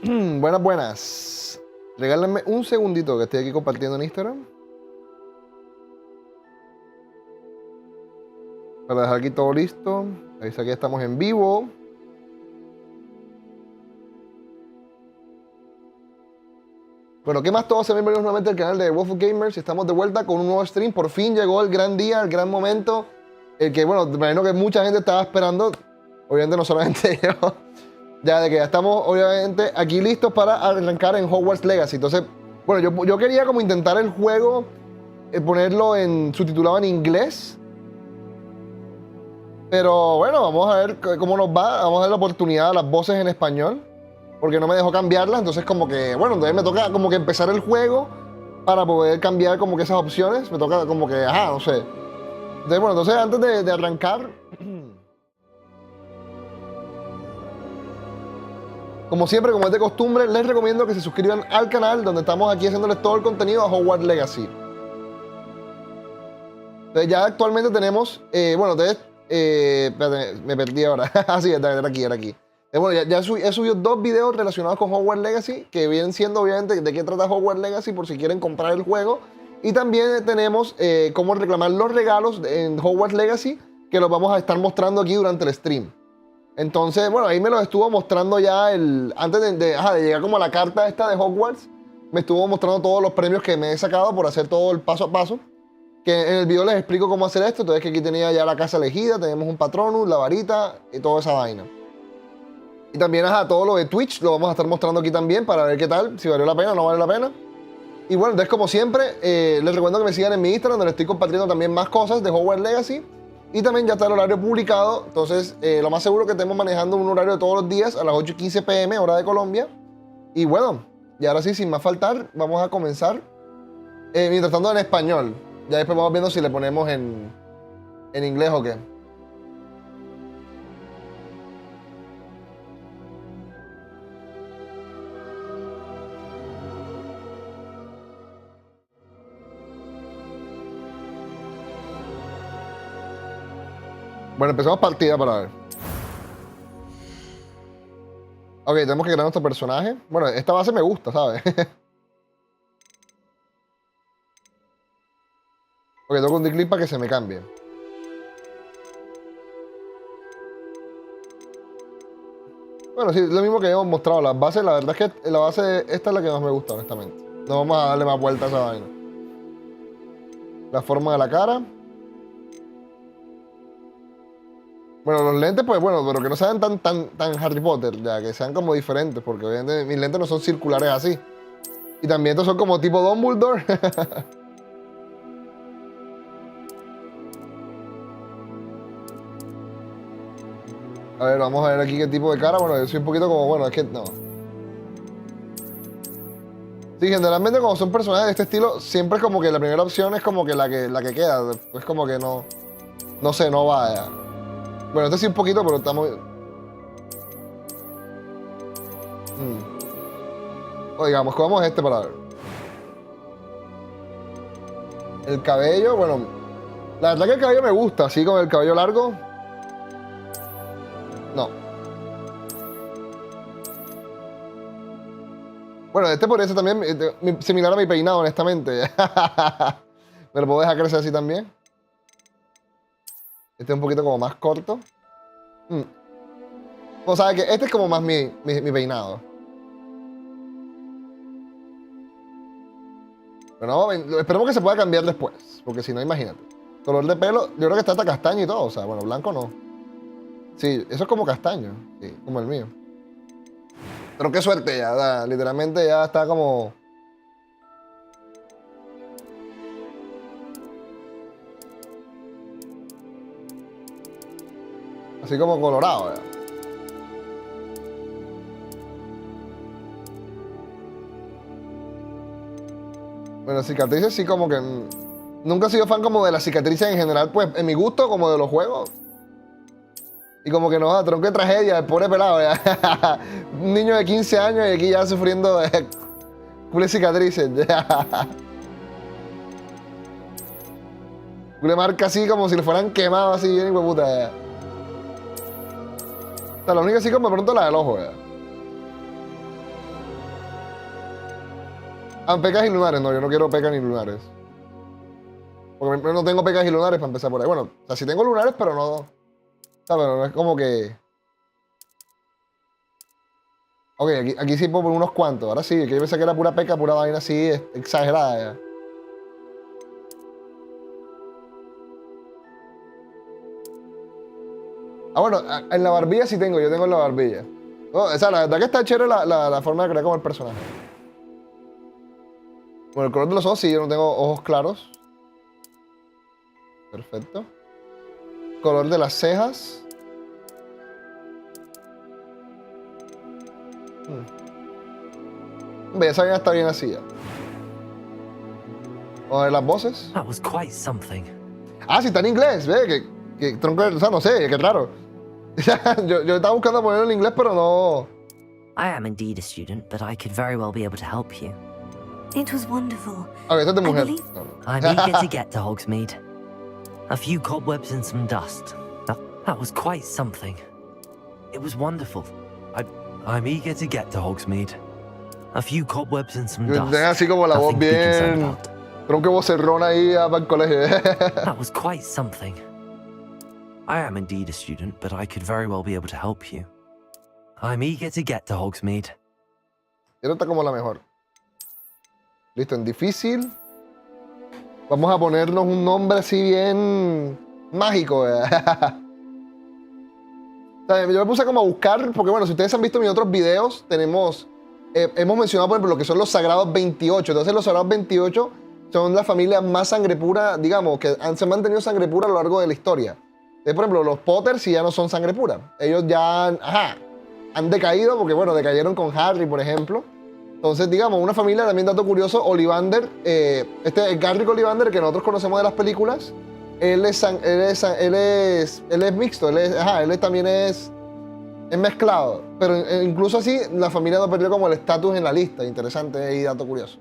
Buenas, buenas. Regálenme un segundito que estoy aquí compartiendo en Instagram. Para dejar aquí todo listo. Avisa que estamos en vivo. Bueno, ¿qué más todos? Bienvenidos nuevamente al canal de TheWolf Gamers. Estamos de vuelta con un nuevo stream. Por fin llegó el gran día, el gran momento. El que, bueno, me imagino que mucha gente estaba esperando. Obviamente no solamente yo. Ya de que ya estamos, obviamente, aquí listos para arrancar en Hogwarts Legacy. Entonces, bueno, yo quería como intentar el juego, ponerlo subtitulado en inglés. Pero bueno, vamos a ver cómo nos va. Vamos a dar la oportunidad a las voces en español. Porque no me dejó cambiarlas. Entonces como que, bueno, entonces me toca como que empezar el juego para poder cambiar como que esas opciones. Me toca como que, ajá, no sé. Entonces, bueno, entonces antes de arrancar... Como siempre, como es de costumbre, les recomiendo que se suscriban al canal donde estamos aquí haciéndoles todo el contenido a Hogwarts Legacy. Entonces ya actualmente tenemos, bueno, entonces, espérate, me perdí ahora. Así, era aquí. Bueno, ya he subido 2 videos relacionados con Hogwarts Legacy, que vienen siendo obviamente de qué trata Hogwarts Legacy por si quieren comprar el juego. Y también tenemos cómo reclamar los regalos en Hogwarts Legacy, que los vamos a estar mostrando aquí durante el stream. Entonces, bueno, ahí me lo estuvo mostrando ya antes de llegar como a la carta esta de Hogwarts. Me estuvo mostrando todos los premios que me he sacado por hacer todo el paso a paso. Que en el video les explico cómo hacer esto. Entonces que aquí tenía ya la casa elegida, tenemos un patronus, la varita y toda esa vaina. Y también, todo lo de Twitch lo vamos a estar mostrando aquí también para ver qué tal, si valió la pena o no vale la pena. Y bueno, entonces como siempre, les recuerdo que me sigan en mi Instagram, donde estoy compartiendo también más cosas de Hogwarts Legacy. Y también ya está el horario publicado, entonces lo más seguro que estemos manejando un horario de todos los días a las 8:15 p.m. hora de Colombia. Y bueno, y ahora sí, sin más faltar, vamos a comenzar. Mientras tanto en español, ya después vamos viendo si le ponemos en inglés o qué. Bueno, empezamos partida para ver. Ok, tenemos que crear nuestro personaje. Bueno, esta base me gusta, ¿sabes? Ok, tengo un clic para que se me cambie. Bueno, sí, es lo mismo que hemos mostrado. Las bases, la verdad es que la base, esta es la que más me gusta, honestamente. No vamos a darle más vueltas a esa vaina. La forma de la cara. Bueno, los lentes, pues bueno, pero que no sean tan Harry Potter, ya, que sean como diferentes, porque obviamente mis lentes no son circulares así. Y también estos son como tipo Dumbledore. A ver, vamos a ver aquí qué tipo de cara. Bueno, yo soy un poquito como, bueno, es que no. Sí, generalmente cuando son personajes de este estilo, siempre es como que la primera opción es como que la que queda. Es como que no sé, no va ya. Bueno, este sí un poquito, pero está muy... O digamos, cogamos este para ver. El cabello, bueno... La verdad que el cabello me gusta, así con el cabello largo. No. Bueno, este podría ser también similar a mi peinado, honestamente. Me lo puedo dejar crecer así también. Este es un poquito como más corto. O sea, que este es como más mi peinado. Pero no, esperemos que se pueda cambiar después. Porque si no, imagínate. Color de pelo, yo creo que está hasta castaño y todo. O sea, bueno, blanco no. Sí, eso es como castaño. Sí, como el mío. Pero qué suerte ya, literalmente ya está como... Así como colorado, ya. Bueno, cicatrices sí como que... Nunca he sido fan como de las cicatrices en general, pues en mi gusto como de los juegos. Y como que nos da tronco de tragedia, el pobre pelado ya. Un niño de 15 años y aquí ya sufriendo de cules cicatrices. Cule marca así como si le fueran quemados así bien, hijo de puta. Ya. O sea, la única así como de pronto la del ojo, ya. Ah, pecas y lunares. No, yo no quiero pecas ni lunares. Porque no tengo pecas y lunares para empezar por ahí. Bueno, o sea, sí tengo lunares, pero no... ¿Sabes? No es como que... Ok, aquí sí puedo poner unos cuantos. Ahora sí, que yo pensé que era pura peca, pura vaina así exagerada ya. Ah, bueno, en la barbilla sí tengo, yo tengo en la barbilla. No, o sea, la verdad que está chévere la forma de crear como el personaje. Bueno, el color de los ojos sí, yo no tengo ojos claros. Perfecto. Color de las cejas. Ve, esa vaina está bien así ya. Vamos a ver las voces. That was quite something. Ah, sí, está en inglés, ve, que tronco, o sea, no sé, qué raro. yo estaba buscando ponerlo en inglés, pero no. I am indeed a student, but I could very well be able to help you. It was wonderful. Ok, esta es de mujer. I'm eager to get to Hogsmeade. A few cobwebs and some dust. That was quite something. It was wonderful. I'm eager to get to Hogsmeade. A few cobwebs and some dust. Tenés así como la voz Nothing to be concerned bien. about. Tronco vocerrona ahí para el colegio. That was quite something. I am indeed a student, but I could very well be able to help you. I'm eager to get to Hogsmeade. Esta está como la mejor. Listo, en difícil. Vamos a ponernos un nombre así bien mágico. O sea, yo me puse como a buscar, porque bueno, si ustedes han visto mis otros videos, hemos mencionado, por ejemplo, lo que son los Sagrados 28. Entonces los Sagrados 28 son la familia más sangre pura, digamos, que se han mantenido sangre pura a lo largo de la historia. Entonces, por ejemplo, los Potter sí ya no son sangre pura. Ellos ya han decaído, porque bueno, decayeron con Harry, por ejemplo. Entonces, digamos, una familia, también dato curioso, Ollivander, Garrick Ollivander, que nosotros conocemos de las películas, él es mixto, él también es mezclado. Pero incluso así, la familia no perdió como el estatus en la lista. Interesante y dato curioso.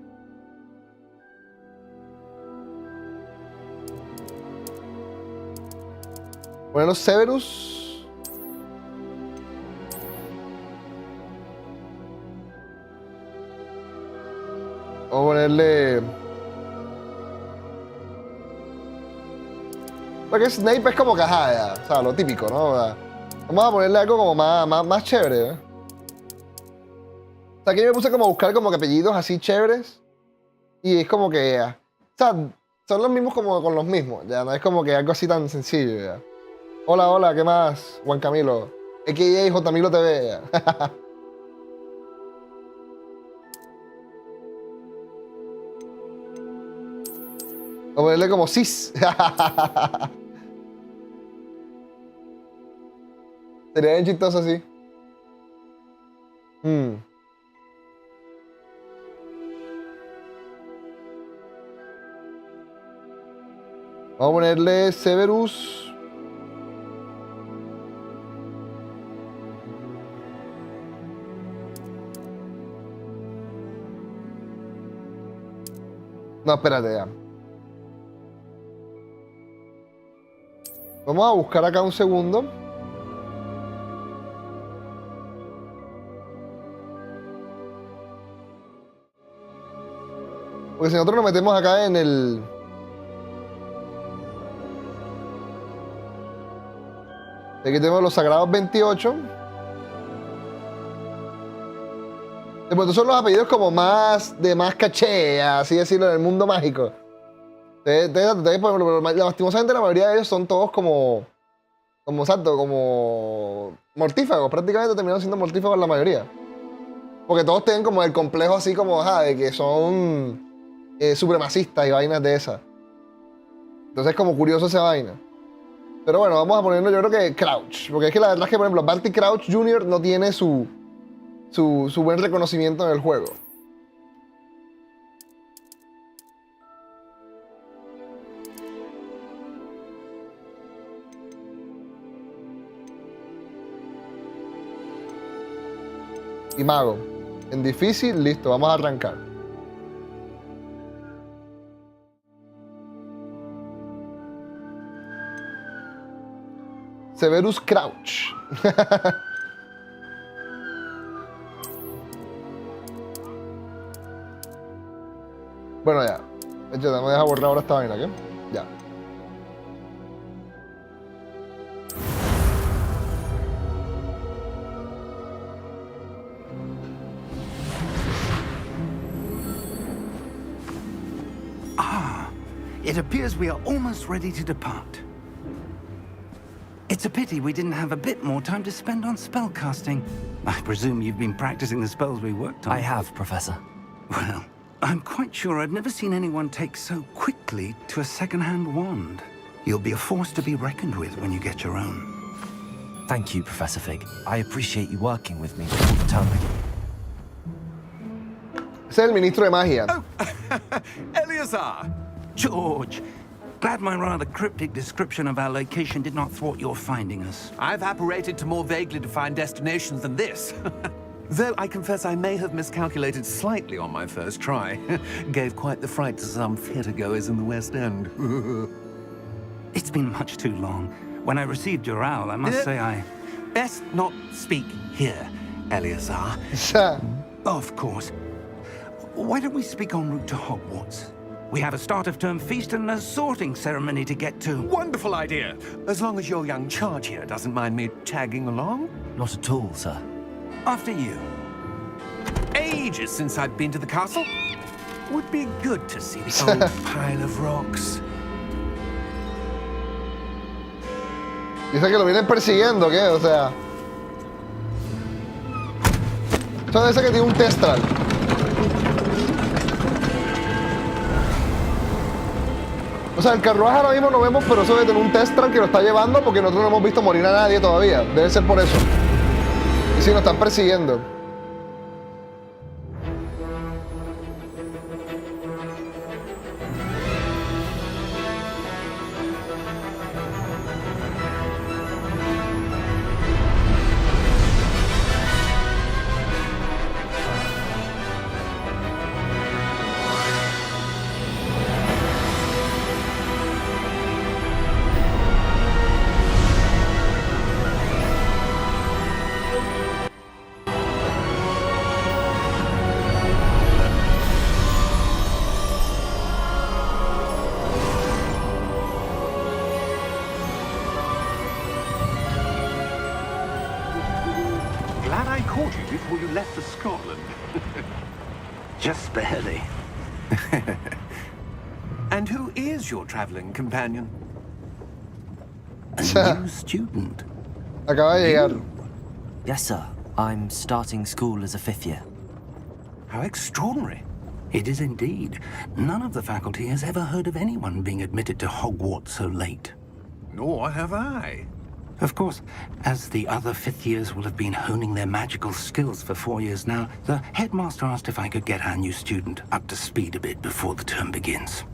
Bueno, Severus. Vamos a ponerle... Porque Snape es como cajada, o sea, lo típico, ¿no? Vamos a ponerle algo como más chévere, ¿eh? O sea, aquí me puse como a buscar como que apellidos así chéveres. Y es como que... o sea, son los mismos como con los mismos, ya no es como que algo así tan sencillo, ya. Hola, ¿qué más? Juan Camilo. XELAZED J. Camilo TV, ya. O ponerle como cis. Sería bien chistoso así. Vamos a ponerle Severus. No, espérate ya. Vamos a buscar acá un segundo. Porque si nosotros nos metemos acá en el... Aquí tenemos los Sagrados 28. Después son los apellidos como de más caché, así decirlo, en el mundo mágico. Lastimosamente la mayoría de ellos son todos como mortífagos. Prácticamente terminaron siendo mortífagos la mayoría. Porque todos tienen como el complejo así como, de que son supremacistas y vainas de esas. Entonces es como curioso esa vaina. Pero bueno, vamos a ponerlo, yo creo que Crouch. Porque es que la verdad es que, por ejemplo, Barty Crouch Jr. no tiene su buen reconocimiento en el juego. Y mago. En difícil, listo, vamos a arrancar. Severus Crouch. Bueno, ya. De hecho, me deja borrar ahora esta vaina, ¿qué? Ya. It appears we are almost ready to depart. It's a pity we didn't have a bit more time to spend on spellcasting. I presume you've been practicing the spells we worked on. I have, Professor. Well, I'm quite sure I've never seen anyone take so quickly to a second-hand wand. You'll be a force to be reckoned with when you get your own. Thank you, Professor Fig. I appreciate you working with me before the term begins. Ese es el ministro de magia. Oh, Eleazar! George, glad my rather cryptic description of our location did not thwart your finding us. I've apparated to more vaguely defined destinations than this. Though I confess I may have miscalculated slightly on my first try. Gave quite the fright to some theatre-goers in the West End. It's been much too long. When I received your owl, I must say I... Best not speak here, Eleazar. Of course. Why don't we speak en route to Hogwarts? We have a start-of-term feast and a sorting ceremony to get to. Wonderful idea! As long as your young charge here doesn't mind me tagging along. Not at all, sir. After you. Ages since I've been to the castle. Would be good to see the old pile of rocks. Dice que lo vienen persiguiendo, ¿qué? O sea... Eso dice que tiene un testral. O sea, el carruaje ahora mismo no vemos, pero eso debe tener un testral que lo está llevando porque nosotros no hemos visto morir a nadie todavía. Debe ser por eso. Y sí, nos están persiguiendo. Glad I caught you before you left for Scotland. Just barely. And who is your traveling companion? A new student. Acaba de llegar. Yes, sir. I'm starting school as a 5th year. How extraordinary. It is indeed. None of the faculty has ever heard of anyone being admitted to Hogwarts so late. Nor have I. Of course, as the other 5th years will have been honing their magical skills for 4 years now, the headmaster asked if I could get our new student up to speed a bit before the term begins.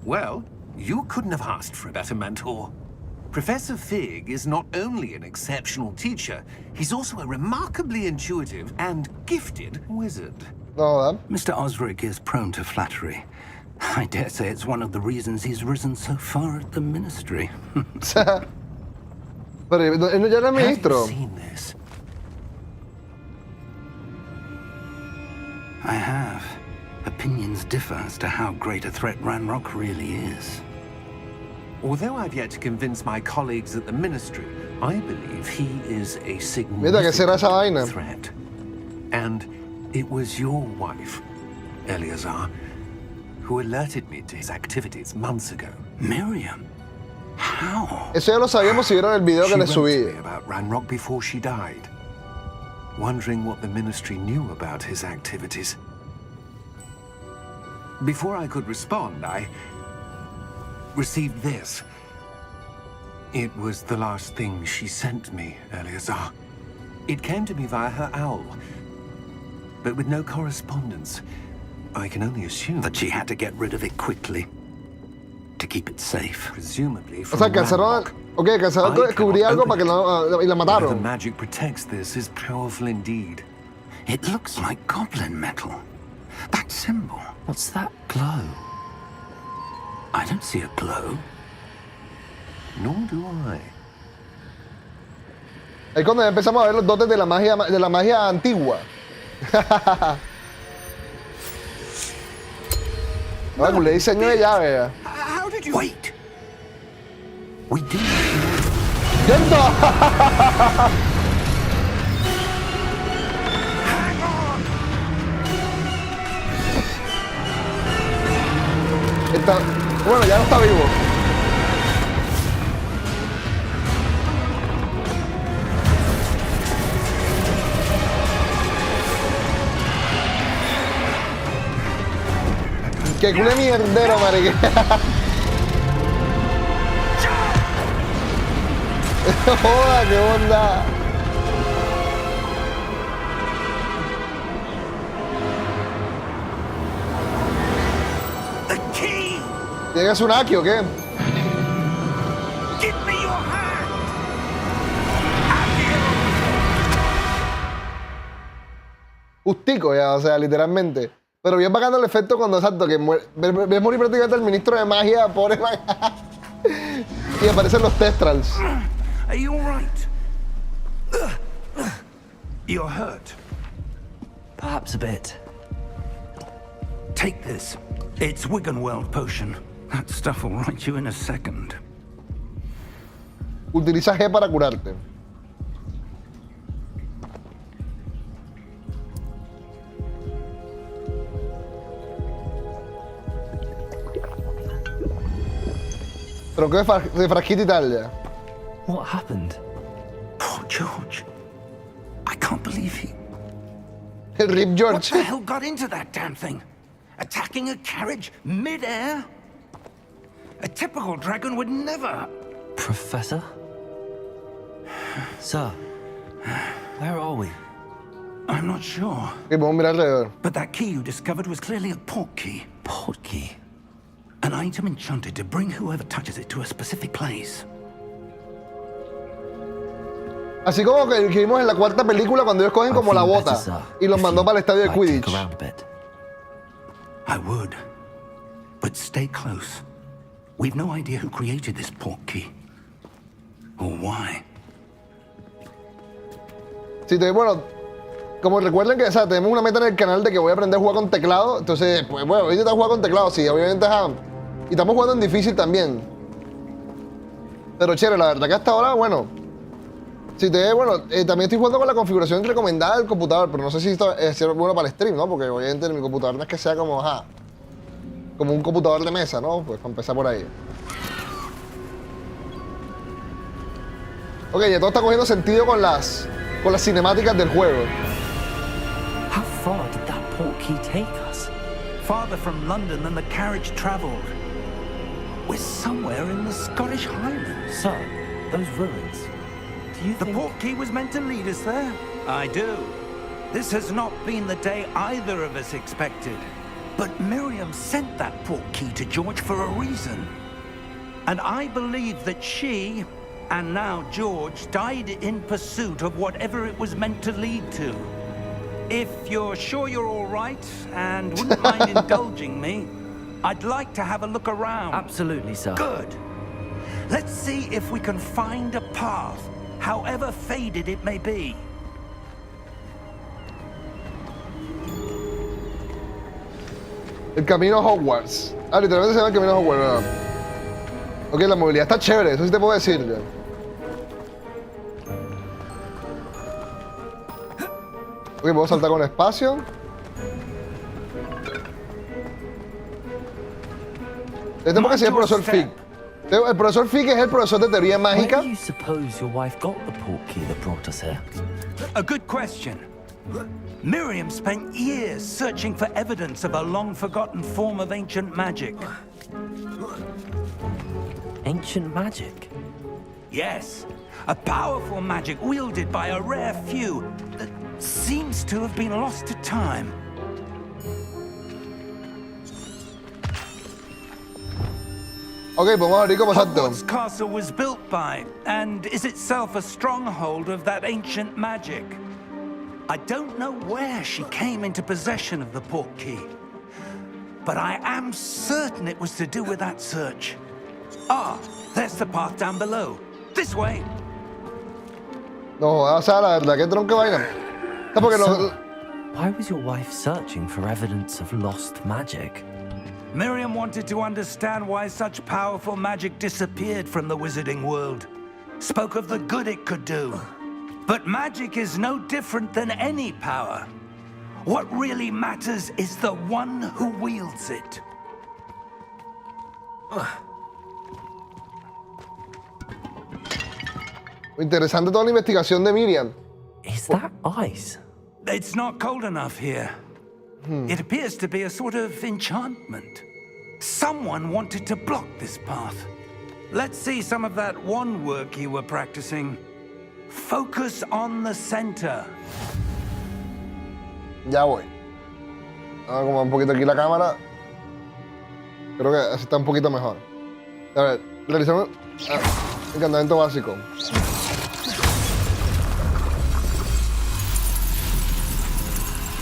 Well, you couldn't have asked for a better mentor. Professor Fig is not only an exceptional teacher, he's also a remarkably intuitive and gifted wizard. No, Mr. Osric is prone to flattery. I dare say it's one of the reasons he's risen so far at the ministry. ¿verdad? Pero él ya era ministro. Have you seen this? I have. Opinions differ as to how great a threat Ranrock really is. Although I've yet to convince my colleagues at the ministry, I believe he is a Mira, ¿qué será esa vaina? significant threat. And it was your wife, Eleazar, who alerted me to his activities months ago. Miriam? How? Eso ya lo sabíamos si vieron el video que She le wrote to subí. me about Ranrock before she died, wondering what the ministry knew about his activities. Before I could respond, I received this. It was the last thing she sent me, Eleazar. It came to me via her owl, but with no correspondence. I can only assume That she had to get rid of it quickly. To keep it safe. presumably O from sea, alcanzaron, Ranrock. ok, alcanzaron a descubrir algo para que no, y la The mataron. magic protects this is powerful indeed. It looks like goblin metal. That symbol. What's that glow? I don't see a glow. Nor do I. Ahí cuando ya empezamos a ver los dotes de la magia antigua. Ah, le diseño de llave. Ya. How did you... Wait! We do... ¡Cierto! Hang on! Bueno, ya no está vivo. ¡Qué culo mierdero, marique! ¡Joda, qué onda! The key! ¿Tienes un Aki o qué? Give me your hand! Justico ya, o sea, literalmente. Pero bien bacano el efecto cuando, exacto, que ves morir prácticamente al ministro de magia, pobre man. Y aparecen los Testrals. Are you all right? You're hurt. Perhaps a bit. Take this. It's Wiggenweld potion. That stuff will right you in a second. Utiliza G para curarte. Tronco de frasquita y tal ya. What happened? Poor George. I can't believe he... El Rip What George. the hell got into that damn thing? Attacking a carriage mid-air? A typical dragon would never... Professor? Sir, where are we? I'm not sure. Que podemos mirar alrededor. But that key you discovered was clearly a port key. Port key. An item enchanted to bring whoever touches it to a specific place. Así como que vimos en la cuarta película cuando ellos cogen como la bota y los mandó para el estadio de Quidditch. I would. But stay close. We've no idea who created this port key. Or why. Sí, bueno, como recuerden que, o sea, tenemos una meta en el canal de que voy a aprender a jugar con teclado. Entonces, pues bueno, voy a intentar jugar con teclado, sí, obviamente, y estamos jugando en difícil también. Pero chévere, la verdad que hasta ahora, bueno. Si te bueno, también estoy jugando con la configuración recomendada del computador, pero no sé si esto es bueno para el stream, ¿no? Porque obviamente mi computador no es que sea como, como un computador de mesa, ¿no? Pues para empezar por ahí. Ok, ya todo está cogiendo sentido con las cinemáticas del juego. How far did that port key take us? Farther from London than the carriage travelled. We're somewhere in the Scottish Highlands. Sir, those ruins. Do you The think... port key was meant to lead us there? I do. This has not been the day either of us expected. But Miriam sent that port key to George for a reason. And I believe that she, and now George, died in pursuit of whatever it was meant to lead to. If you're sure you're all right and wouldn't mind indulging me, I'd like to have a look around. Absolutely, sir. Good. Let's see if we can find a path, however faded it may be. El camino a Hogwarts. Literalmente se llama el camino a Hogwarts, ¿verdad? Ok, la movilidad está chévere, eso sí te puedo decir. Ya. Ok, puedo saltar con espacio. Este porque sí es el profesor Fig. El profesor Fig es el profesor de teoría mágica. Where do you suppose your wife got the port key that brought us here? A good question. Miriam spent years searching for evidence of a long-forgotten form of ancient magic. Ancient magic? Yes, a powerful magic wielded by a rare few that seems to have been lost to time. Ok, podemos abrir como salto. Hogwarts Castle was built by, and is itself a stronghold of that ancient magic. I don't know where she came into possession of the port key, but I am certain it was to do with that search. Ah, there's the path down below. This way. No, o sea, la verdad, qué tronco vaina. Porque no... Why was your wife searching for evidence of lost magic? Miriam wanted to understand why such powerful magic disappeared from the wizarding world. Spoke of the good it could do. But magic is no different than any power. What really matters is the one who wields it. Interesante toda la investigación de Miriam. Is that ice? It's not cold enough here. It appears to be a sort of enchantment. Someone wanted to block this path. Let's see some of that wand work you were practicing. Focus on the center. Ya voy. Vamos a acomodar un poquito aquí la cámara. Creo que así está un poquito mejor. A ver, realizamos encantamiento básico.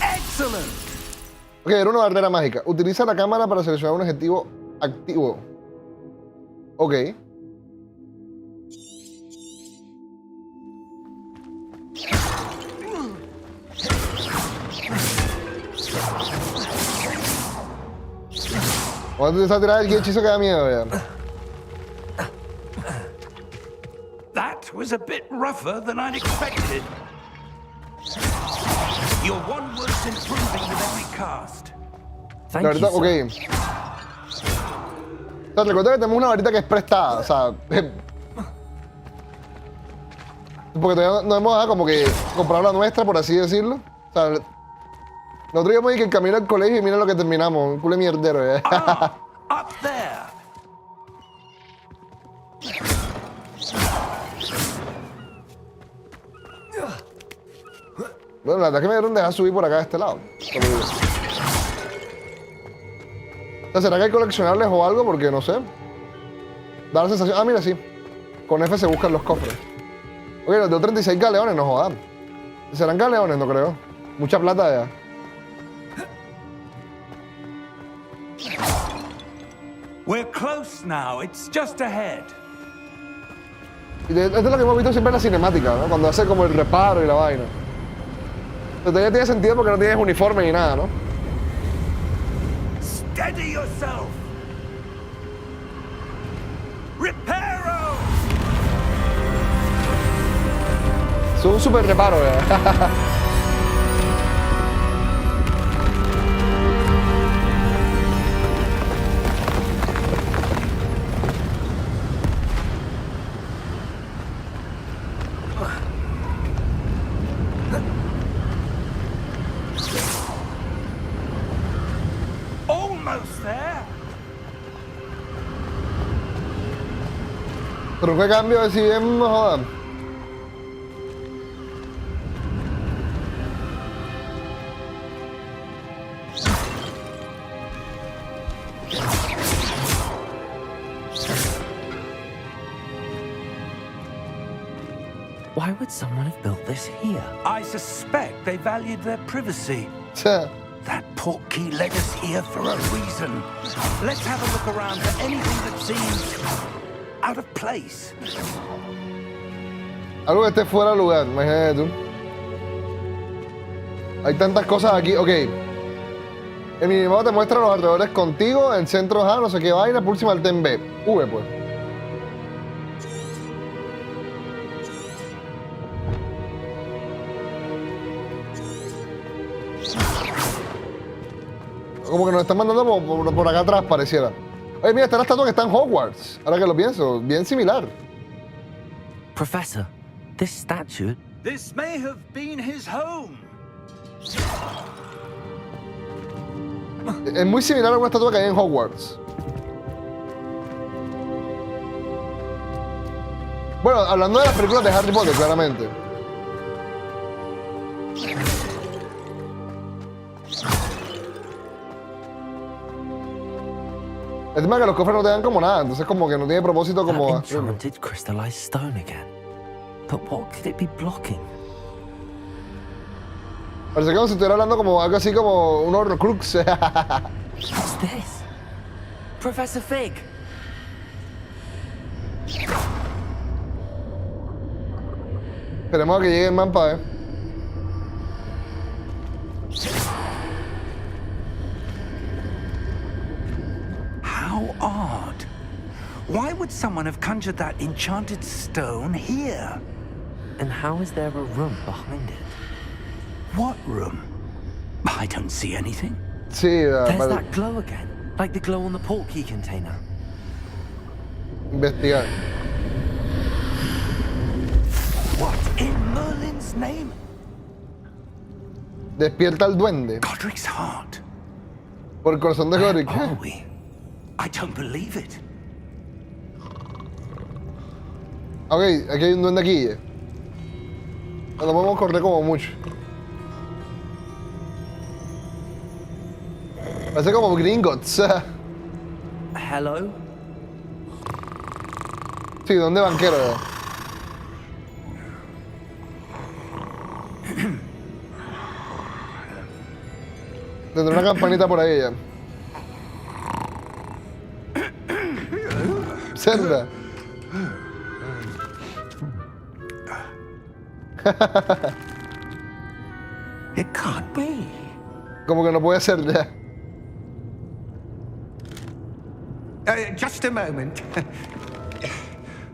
Excellent! Ok, era una barrera mágica. Utiliza la cámara para seleccionar un objetivo activo. Ok. Vamos a utilizar tirar el hechizo que da miedo ya. That was a bit rougher than I'd expected. Your wand works improving with every cast. La Thank verdad, you, ok. sir. O sea, recuerda que tenemos una varita que es prestada, o sea. Porque todavía no hemos como que comprado la nuestra, por así decirlo. O sea, nosotros íbamos a ir que el camino al colegio y mira lo que terminamos. Un culo de mierdero, ya. Ah, up there. Bueno, la verdad es que me dieron dejar subir por acá de este lado. O sea, ¿será que hay coleccionables o algo? Porque no sé. Da la sensación. Ah, mira, sí. Con F se buscan los cofres. Oye, nos dio 36 galeones, no jodan. ¿Serán galeones? No creo. Mucha plata ya. We're close now. It's just ahead. Y esto es lo que hemos visto siempre en la cinemática, ¿no? Cuando hace como el reparo y la vaina. Pero ya tiene sentido porque no tienes uniforme ni nada, ¿no? Steady yourself. Reparo. Es un super reparo, ya. Almost there. Pero qué cambio si bien no jodan. Why would someone have built this here? I suspect they valued their privacy. O sea, That portkey led us here for a reason. Let's have a look around for anything that seems out of place. algo que esté fuera de lugar, imagínate tú. Hay tantas cosas aquí. Ok. El minimapa te muestra los alrededores contigo, el centro A, no sé qué vaina, pulsa y mantén B. V, pues. Como que nos están mandando por acá atrás, pareciera. Oye, mira, está la estatua que está en Hogwarts. Ahora que lo pienso, bien similar. Professor, this statue... This may have been his home. Es muy similar a una estatua que hay en Hogwarts. Bueno, hablando de las películas de Harry Potter, claramente. El tema es que los cofres no te dan como nada, entonces como que no tiene propósito como... That enchanted crystallized stone again. But what could it be blocking? Parece como si estuviera hablando como algo así como un horrocrux. What's this? Professor Fig! Esperemos a que llegue el mapa, odd. Why would someone have conjured that enchanted stone here? And how is there a room behind it? What room? I don't see anything. Sí, There's para that glow again, like the glow on the portkey container. investigar. What in Merlin's name? Despierta al duende. Godric's heart. Por el corazón de Godric. Where are we? I don't believe it. Ok, aquí hay un duende aquí. No podemos correr como mucho. Parece como Gringotts. Hello? Sí, ¿dónde banquero? Tendrá una campanita por ahí ya. Zelda. It can't be. Como que no puede ser ya. Just a moment.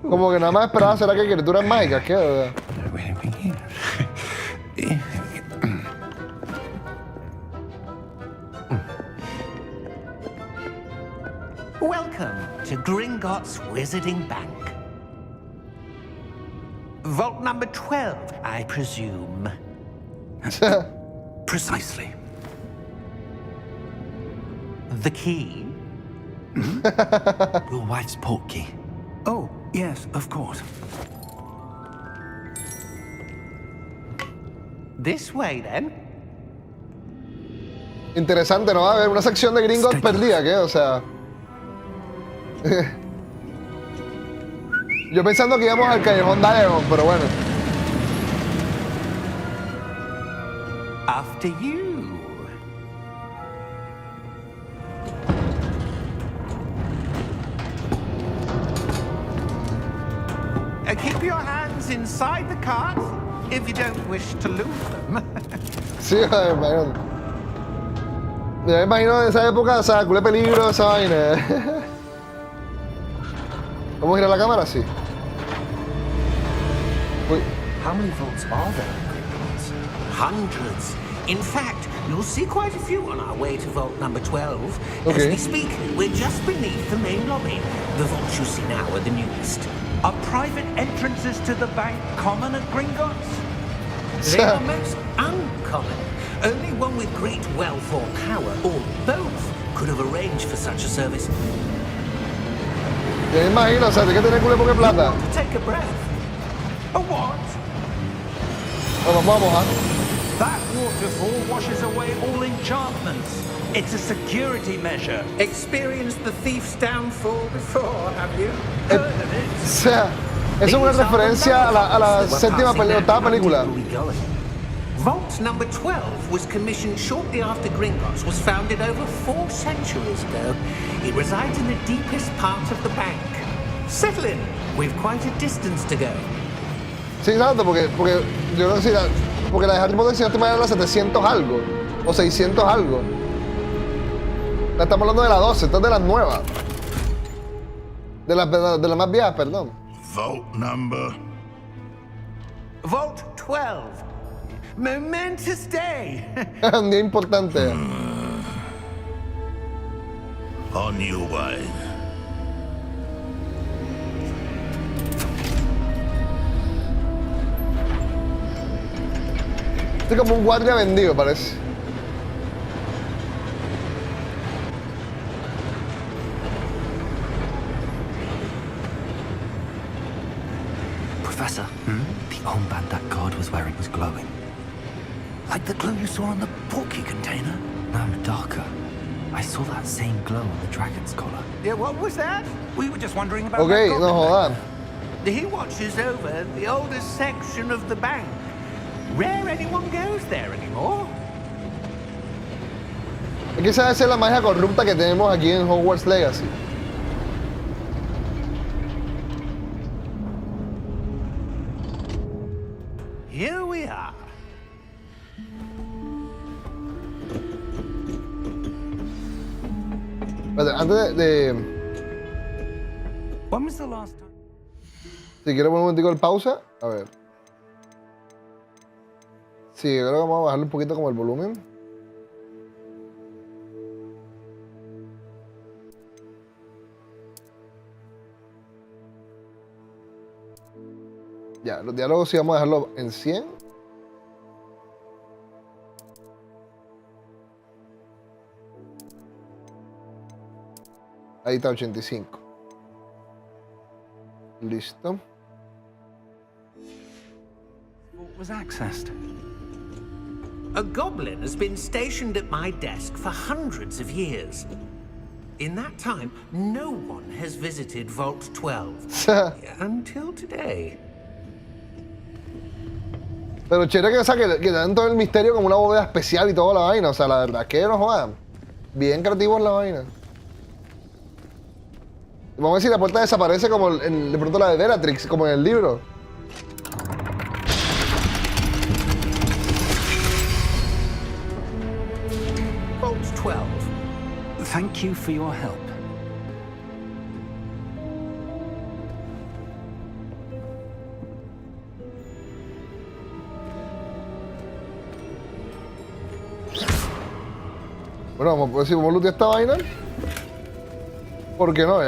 Como que nada más esperaba, ¿será que hay criaturas mágicas? ¿Qué? Welcome to Gringotts Wizarding Bank. Vault number 12, I presume. Precisely. The key? Your wife's portkey. Oh, yes, of course. This way, then. Interesante, ¿no? Va a haber una sección de Gringotts perdida, ¿qué? O sea... Yo pensando que íbamos al Callejón DIAGON, pero bueno. After you. Keep your hands inside the cart if you don't wish to lose them. Sí, me imagino. Yo me imagino en esa época, o sea, culé peligro esa vaina. ¿Vamos a girar la cámara? Sí. Uy. How many vaults are there in Gringotts? Hundreds. In fact, you'll see quite a few on our way to vault number 12. Okay. As we speak, we're just beneath the main lobby. The vaults you see now are the newest. Are private entrances to the bank common at Gringotts? They are most uncommon. Only one with great wealth or power, or both, could have arranged for such a service. Yo me imagino, o sea, hay que tener culé poca plata. Want to take a breath? A what? Bueno, vamos, ¿ah? That waterfall washes away all enchantments. It's a security measure. Experienced the thief's downfall before, have you? Heard of it? O sea, eso es una referencia a la séptima octava película. Vault number 12 was commissioned shortly after Gringotts was founded over 4 centuries ago. It resides in the deepest part of the bank. Settle in. We've quite a distance to go. Sí, exacto, porque yo no sé, porque la de Harry Potter si no te imaginas la 700 algo, o 600 algo. Ya estamos hablando de la 12, esta es de las nuevas. De las más viejas, perdón. Vault number. Vault 12. Momentous day. Un día importante. On your way. Este es como un guardia vendido, parece. Professor, the armband that guard was wearing was glowing. Like the glow you saw on the portkey container? No, darker. I saw that same glow on the dragon's collar. Yeah, what was that? We were just wondering about Ok, that no goblin. jodan. He watches over the oldest section of the bank. Rare anyone goes there anymore. Es que esa debe ser la magia corrupta que tenemos aquí en Hogwarts Legacy. Here we are. Espérate, antes de When was the last time? Si quiero poner un momentico el pausa, a ver. Sí, creo que vamos a bajarle un poquito como el volumen. Ya, los diálogos sí vamos a dejarlo en 100. Ahí está 85. Listo. What was accessed? A goblin has been stationed at my desk for hundreds of years. In that time, no one has visited Vault 12. Until today. Pero chévere que, o sea, que dan todo el misterio como una bóveda especial y toda la vaina. O sea, la verdad es que no jodan. Bien creativos la vaina. Vamos a ver si la puerta desaparece como de pronto la de Bellatrix, como en el libro. Vault 12. Thank you for your help. Bueno, vamos a ver si vamos a lootear esta vaina. ¿Por qué no?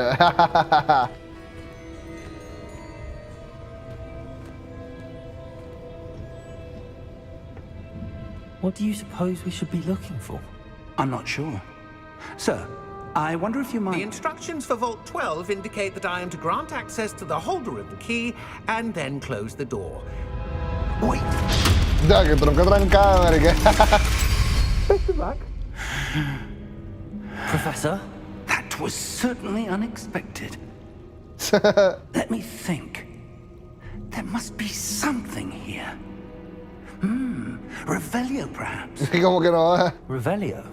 What do you suppose we should be looking for? I'm not sure. Sir, I wonder if you might... The instructions for Vault 12 indicate that I am to grant access to the holder of the key and then close the door. Wait! Ya, que tronca trancada, marica. Professor? That was certainly unexpected. Let me think. There must be something here. Revelio, perhaps? Como que no va. Revelio?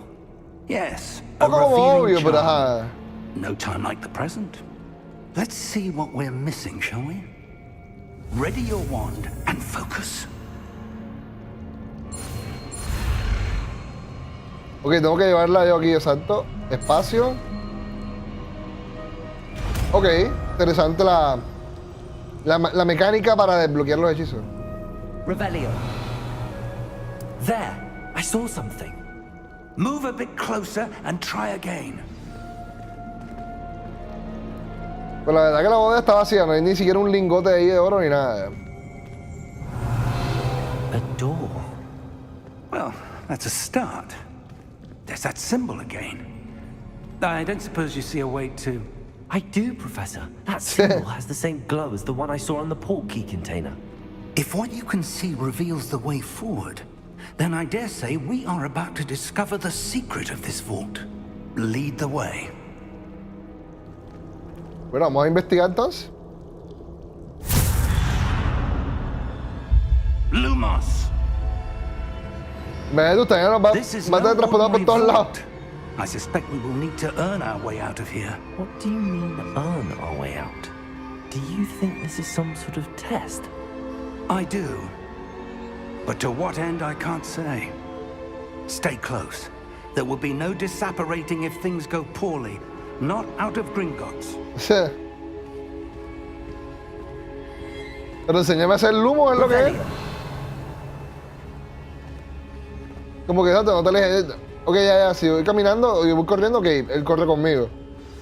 Yes, Un a poco como revealing obvio, pero charm. ajá. No time like the present. Let's see what we're missing, shall we? Ready your wand and focus. Ok, tengo que llevarla yo aquí, exacto. Espacio. Ok, interesante la mecánica para desbloquear los hechizos. Revelio. There! I saw something. Move a bit closer and try again. Pues la verdad que la bóveda está vacía, no hay ni siquiera un lingote ahí de oro ni nada. A door. Well, that's a start. There's that symbol again. I don't suppose you see a way to... I do, Professor. That symbol has the same glow as the one I saw on the port key container. If what you can see reveals the way forward, then I dare say we are about to discover the secret of this vault. Lead the way. Bueno, vamos a investigar entonces. Lumos! Me gusta, ya nos va a This is tratar de transportar por todos lados. vault. I suspect we will need to earn our way out of here. What do you mean, earn our way out? Do you think this is some sort of test? I do. But to what end, I can't say. Stay close. There will be no disapparating if things go poorly. Not out of Gringotts. Pero enséñame a hacer el humo, es lo que es. Revelio. Como que no te alejes. Ok, ya, si voy caminando o voy corriendo, ok, él corre conmigo.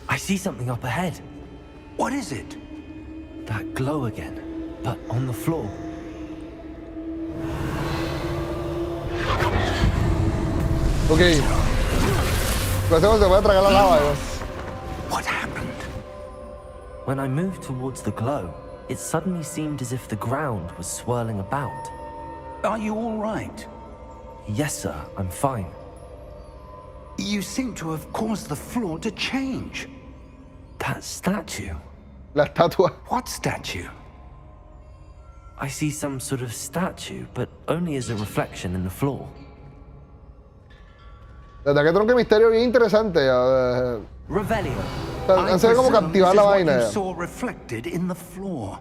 I see something up ahead. What is it? That glow again, but on the floor. Ok. Lo hacemos, se puede tragar la lava. What happened? When I moved towards the glow, it suddenly seemed as if the ground was swirling about. Are you all right? Yes, sir, I'm fine. You seem to have caused the floor to change. That statue. La estatua. What statue? I see some sort of statue, but only as a reflection in the floor. La verdad que tronco misterio bien interesante. Revelio. Han sabido como captivar la vaina. You saw reflected in the floor.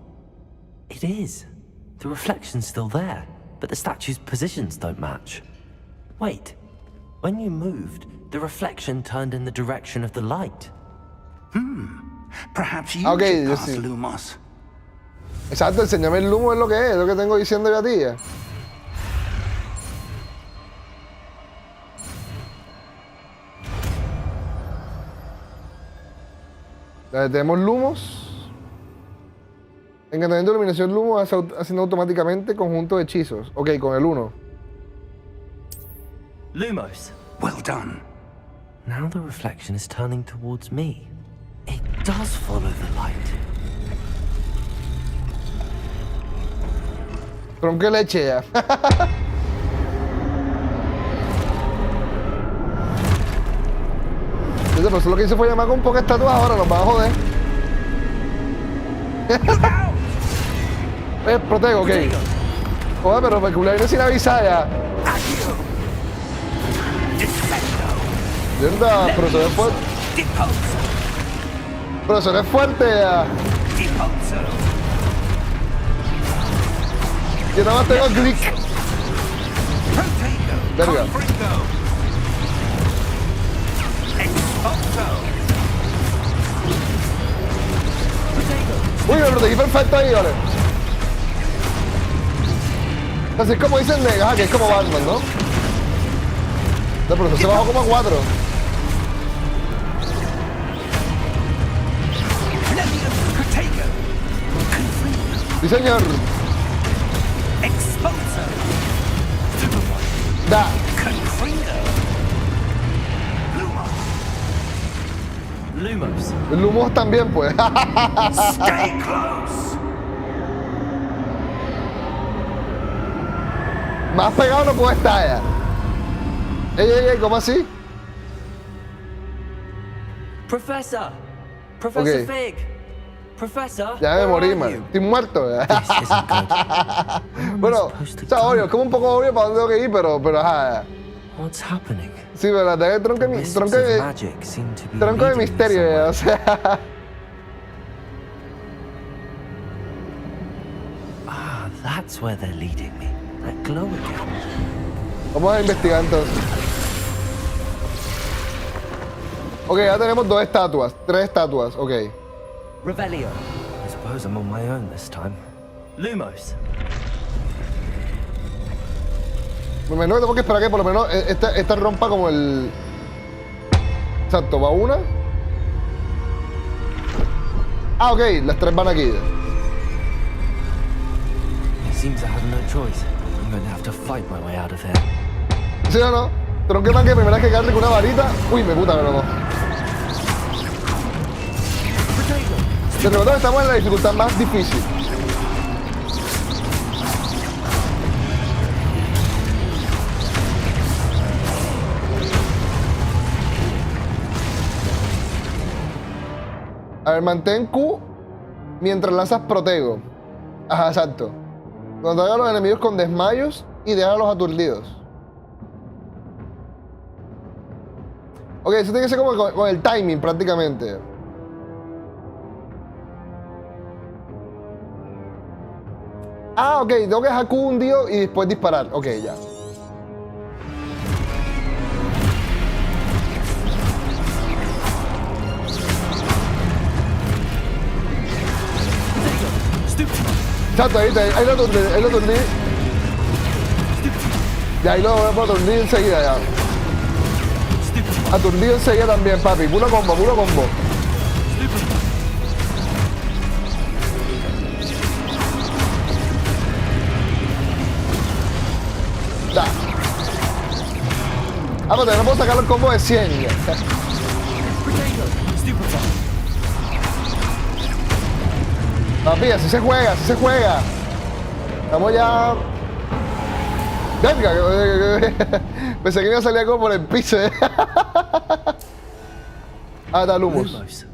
It is. The reflection's still there, but the statue's positions don't match. Wait. When you moved, the reflection turned in the direction of the light. Perhaps you Okay, should yo pass sí. Lumos. Exacto, enséñame el humo, es lo que es lo que tengo diciendo yo a ti. Tenemos lumos. Encantamiento de iluminación lumo haciendo automáticamente conjunto de hechizos. Ok, con el 1. Lumos. Well done. Now the reflection is turning towards me. It does follow the light. Tronque leche ya. Pero eso lo que hice fue llamar con pocas estatuas ahora, nos van a joder. Protego, ok. Joder, pero me culé sin avisar ya. Mierda, profesor es fuerte. Profesor es fuerte ya. Yo nada más tengo clic. Verga. Uy, me protegí perfecto ahí, vale. Así es como dicen Legado, que es como Batman, ¿no? No, pero se bajó como a 4. Sí, señor. Da. Lumos. Lumos también, pues. Stay close. Más pegado no puede estar ya. Ey, ¿cómo así? Professor! Professor Ok. Fig! Professor! Ya me where morí, are man. you? Estoy muerto. Ya. This isn't good. Where am I Bueno, supposed to está go? obvio, es como un poco obvio para dónde tengo que ir, pero ajá. What's happening? Sí, pero la verdad es que The wisps of tronco magic seem to be de leading me misterio, ya, somewhere. o sea. Ah, that's where they're leading me. That glow again. Vamos a investigar entonces. Ok, ya tenemos 2 estatuas, 3 estatuas, ok. Revelio. I suppose I'm on my own this time. Lumos. Por lo menos tengo que esperar que por lo menos esta rompa como el... Exacto, va una. Ah, ok, las 3 van aquí. It seems I have no choice. I'm going to have to fight my way out of here. ¿Sí o no? Tronque man que primera vez que cargue con una varita. Uy, me puta, pero no. De repente estamos en la dificultad más difícil. A ver, mantén Q mientras lanzas protego. Ajá, exacto. Cuando haga a los enemigos con desmayos y deja a los aturdidos. Ok, eso tiene que ser como con el timing prácticamente. Ah, ok, tengo que dejar Q hundido y después disparar. Ok, ya. Exacto, ahí lo aturdí. Y ahí lo aturdí enseguida ya. Aturdido enseguida también, papi. Puro combo, puro combo. Da. Ah, pero no puedo sacar el combo de 100. Papi, así se juega, así se juega. Estamos ya... Venga, pensé que iba a salir como por el piso. Ah, está Lumos. Lumos.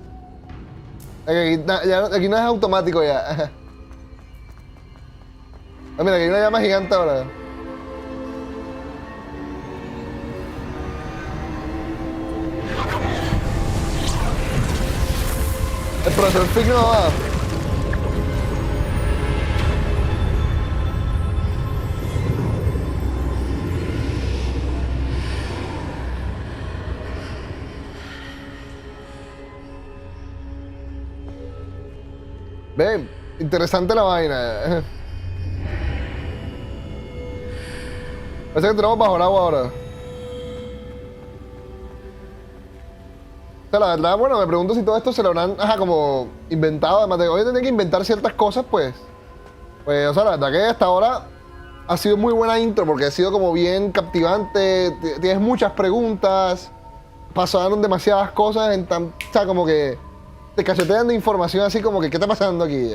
Aquí no es automático ya. Ah, mira, aquí hay una llama gigante ahora. El profesor Fig no va. Ven, interesante la vaina. Parece que tenemos bajo el agua ahora. O sea, la verdad, bueno, me pregunto si todo esto se lo habrán, como inventado. Además de hoy tendría que inventar ciertas cosas, pues, o sea, la verdad que hasta ahora ha sido muy buena intro porque ha sido como bien captivante. Tienes muchas preguntas, pasaron demasiadas cosas, o sea, como que te cachetean de información así como que, ¿qué está pasando aquí?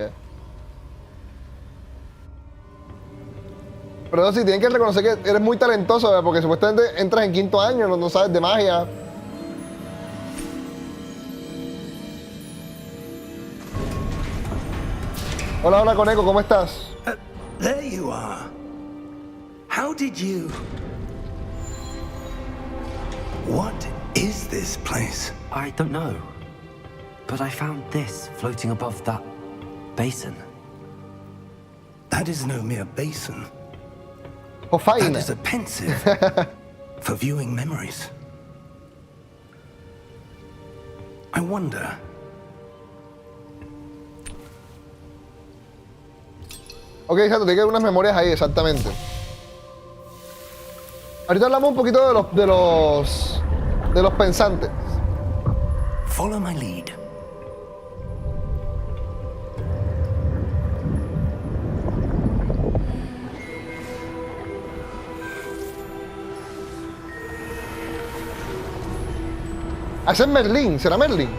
Pero sí, tienen que reconocer que eres muy talentoso, ¿verdad? Porque supuestamente entras en 5º año, no sabes de magia. Hola, hola, Coneco, ¿cómo estás? There you are. How did you... What is this place? I don't know. But I found this floating above that basin. That is no mere basin. Oh, That faina. is a pensive for viewing memories. I wonder... Ok, exacto, tiene que haber unas memorias ahí, exactamente. Ahorita hablamos un poquito de los pensantes. Follow my lead. Ese es Merlín, ¿será Merlín?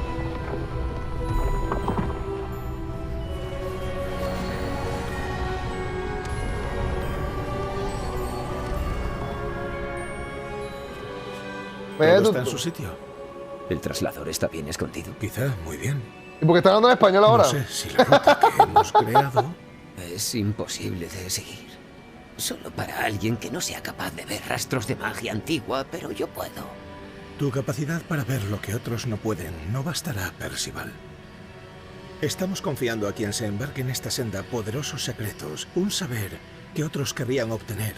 Todo está en su sitio. ¿El traslador está bien escondido? Quizá, muy bien. ¿Y por qué está hablando en español ahora? No sé si la ruta que hemos creado... Es imposible de seguir. Solo para alguien que no sea capaz de ver rastros de magia antigua, pero yo puedo. Tu capacidad para ver lo que otros no pueden no bastará, Percival. Estamos confiando a quien se embarque en esta senda poderosos secretos, un saber que otros querrían obtener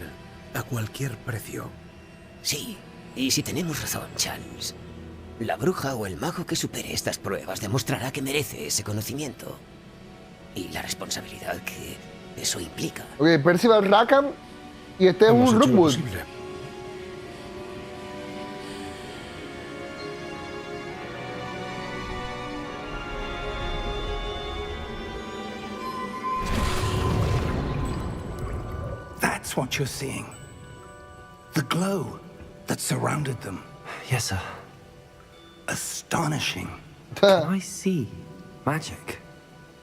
a cualquier precio. Sí, y si tenemos razón, Charles, la bruja o el mago que supere estas pruebas demostrará que merece ese conocimiento. Y la responsabilidad que eso implica. Ok, Percival Rackham y este es Hemos un hecho lo Rookwood. posible. That's what you're seeing. The glow that surrounded them. Yes, sir. Astonishing. Can I see magic?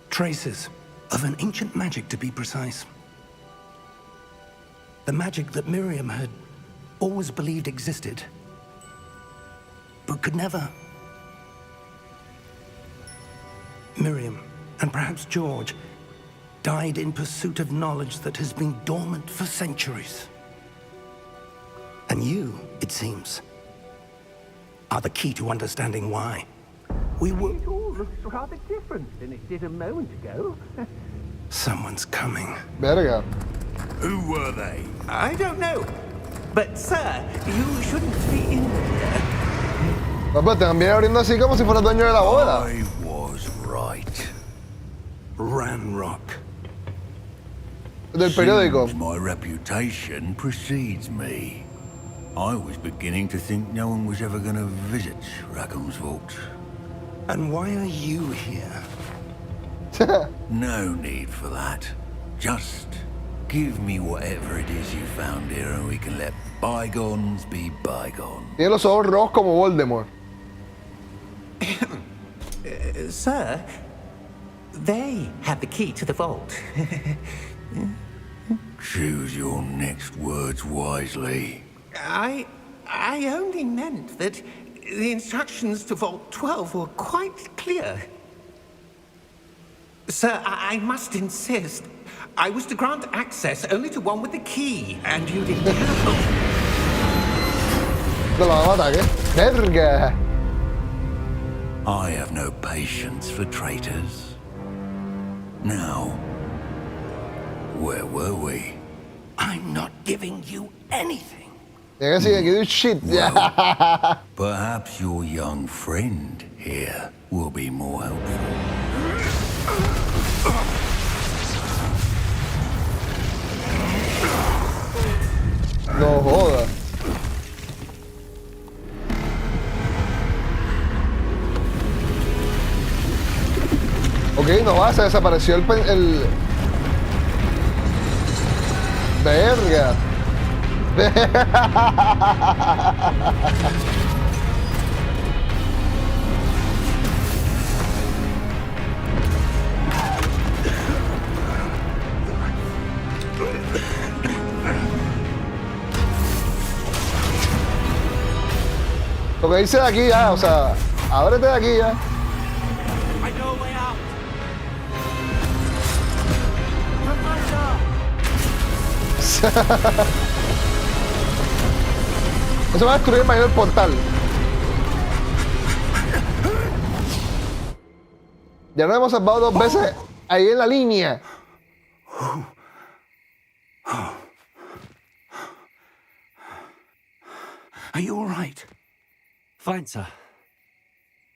Traces of an ancient magic, to be precise. The magic that Miriam had always believed existed, but could never. Miriam, and perhaps George, died in pursuit of knowledge that has been dormant for centuries. And you, it seems, are the key to understanding why. We were... It all looks rather different than it did a moment ago. Someone's coming. Verga. Who were they? I don't know. But, sir, you shouldn't be in here. Papá, te van bien abriendo así como si fuera dueño de la boda. I was right. Ranrock. Del periódico. Seems my reputation precedes me. I was beginning to think no one was ever going to visit Rackham's vault. And why are you here? No need for that. Just give me whatever it is you found here and we can let bygones be bygones. Tiene los ojos rojos como Voldemort. Sir, they have the key to the vault. Choose your next words wisely. I only meant that the instructions to Vault 12 were quite clear. Sir, I must insist. I was to grant access only to one with the key, and you didn't have. Te lo van a matar, ¿qué? Verga. I have no patience for traitors. Now, where were we? I'm not giving you anything. Tiene que decir que do shit. Perhaps your young friend here will be more helpful. No joda. Ok, no va, se desapareció el... Verga. Toca irse de aquí ya, o sea, ábrete de aquí ya. Eso va a destruir el mayor portal. Ya nos hemos salvado 2 veces ahí en la línea. Are you all right? Fine, sir.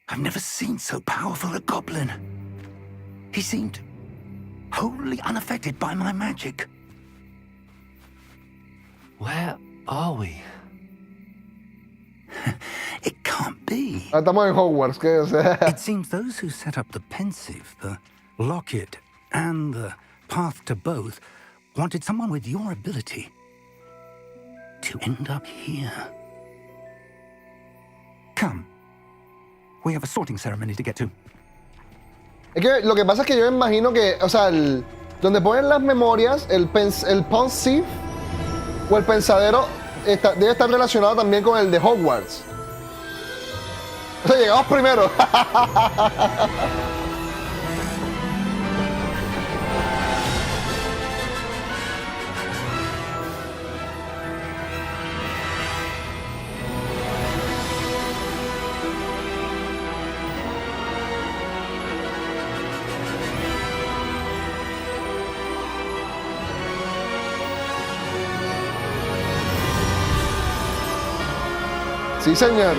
I've never seen so powerful a goblin. He seemed wholly unaffected by my magic. Where are we? It can't be. Estamos en Hogwarts, ¿qué? O sea. It seems those who set up the pensive, the locket, and the path to both wanted someone with your ability to end up here. Come. We have a sorting ceremony to get to. Es que lo que pasa es que yo imagino que, o sea, donde ponen las memorias, el pensive o el pensadero debe estar relacionado también con el de Hogwarts. O sea, llegamos primero. Sí, señor.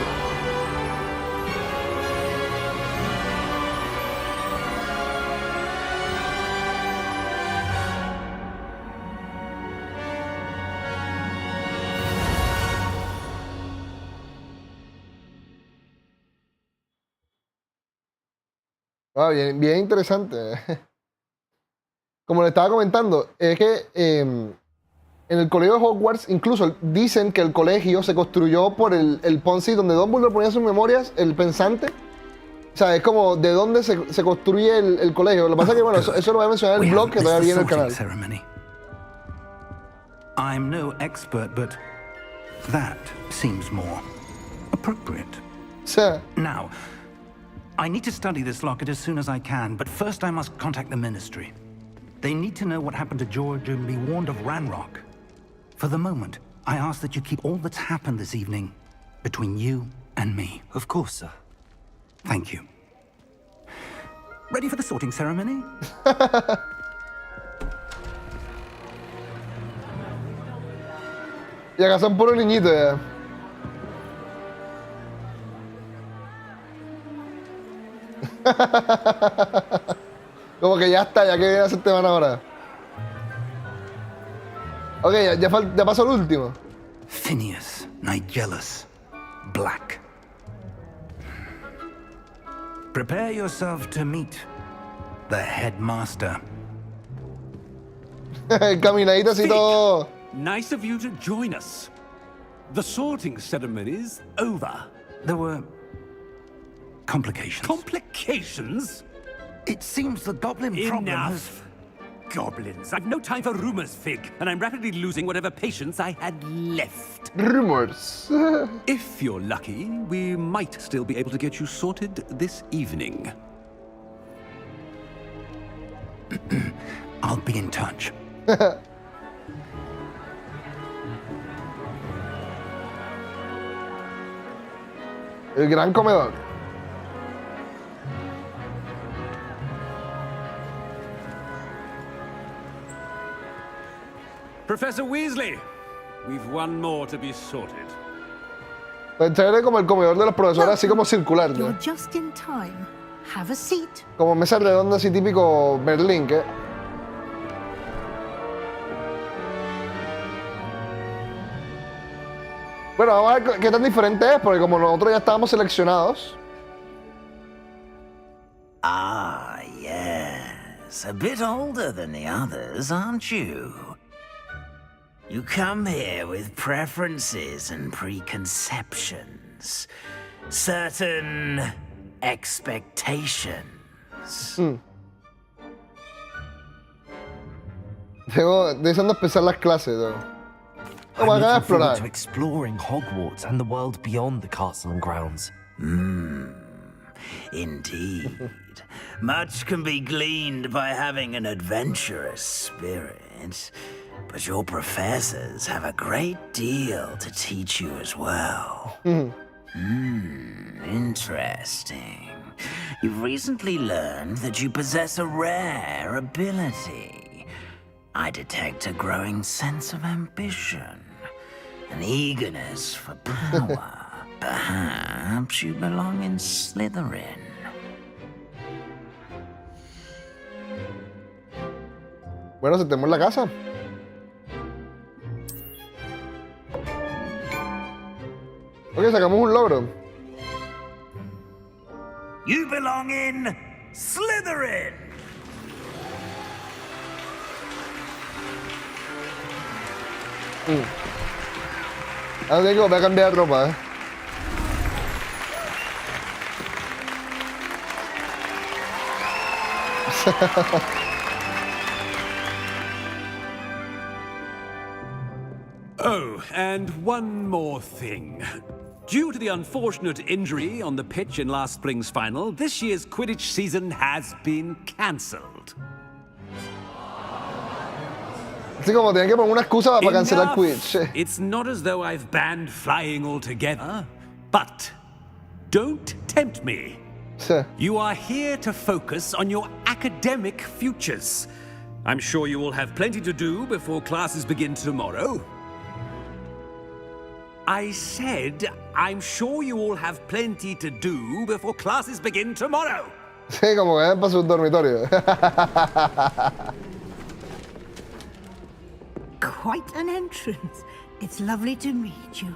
Ah, bien, bien interesante. Como le estaba comentando, es que en el colegio de Hogwarts incluso dicen que el colegio se construyó por el Ponzi donde Dumbledore ponía sus memorias, el pensante. O sea, es como de dónde se construye el colegio. Lo que pasa es que, bueno, eso lo voy a mencionar en el blog que todavía viene en el canal. Ceremony. I'm no expert, but that seems more appropriate. O sea, Now, I need to study this locket as soon as I can, but first I must contact the Ministry. They need to know what happened to George and be warned of Ranrock. For the moment, I ask that you keep all that's happened this evening between you and me. Of course, sir. Thank you. Ready for the sorting ceremony? y acá son puros niñitos ya. Como que ya está, ya que viene a hacer tema ahora. Ok, ya pasó el último. Phineas, Nigellus, Black. Prepare yourself to meet the headmaster. Caminadito así todo. Nice of you to join us. The sorting ceremony's over. There were complications. Complications? It seems the goblin problem has... Enough. Goblins. I've no time for rumors, Fig, and I'm rapidly losing whatever patience I had left. Rumors. If you're lucky, we might still be able to get you sorted this evening. I'll be in touch. El gran comedor. Professor Weasley, we've one more to be sorted. Pues chévere como el comedor de los profesores, así como circular. You're ¿no? just in time. Have a seat. Como mesa redonda así típico Berlín, ¿qué? Bueno, vamos a ver qué tan diferente es, porque como nosotros ya estábamos seleccionados. Ah, yes. A bit older than the others, aren't you? You come here with preferences and preconceptions. Certain expectations. Tengo deseando empezar las clases, ¿no? Vamos I'm a looking forward explorar. to exploring Hogwarts and the world beyond the castle and grounds. Indeed. Much can be gleaned by having an adventurous spirit, but your professors have a great deal to teach you as well. Interesting. You've recently learned that you possess a rare ability. I detect a growing sense of ambition, an eagerness for power. Perhaps you belong in Slytherin. Bueno, aceptemos la casa. Ok, sacamos un logro. You belong in Slytherin! Ahora tengo que volver a cambiar de ropa, ¿eh? Oh, and one more thing. Due to the unfortunate injury on the pitch in last spring's final, this year's Quidditch season has been cancelled. Así como tienen que poner una excusa para cancelar Quidditch. It's not as though I've banned flying altogether, but don't tempt me. You are here to focus on your academic futures. I'm sure you will have plenty to do before classes begin tomorrow. I said, I'm sure you all have plenty to do before classes begin tomorrow. Sí, como que para su dormitorio. Quite an entrance. It's lovely to meet you.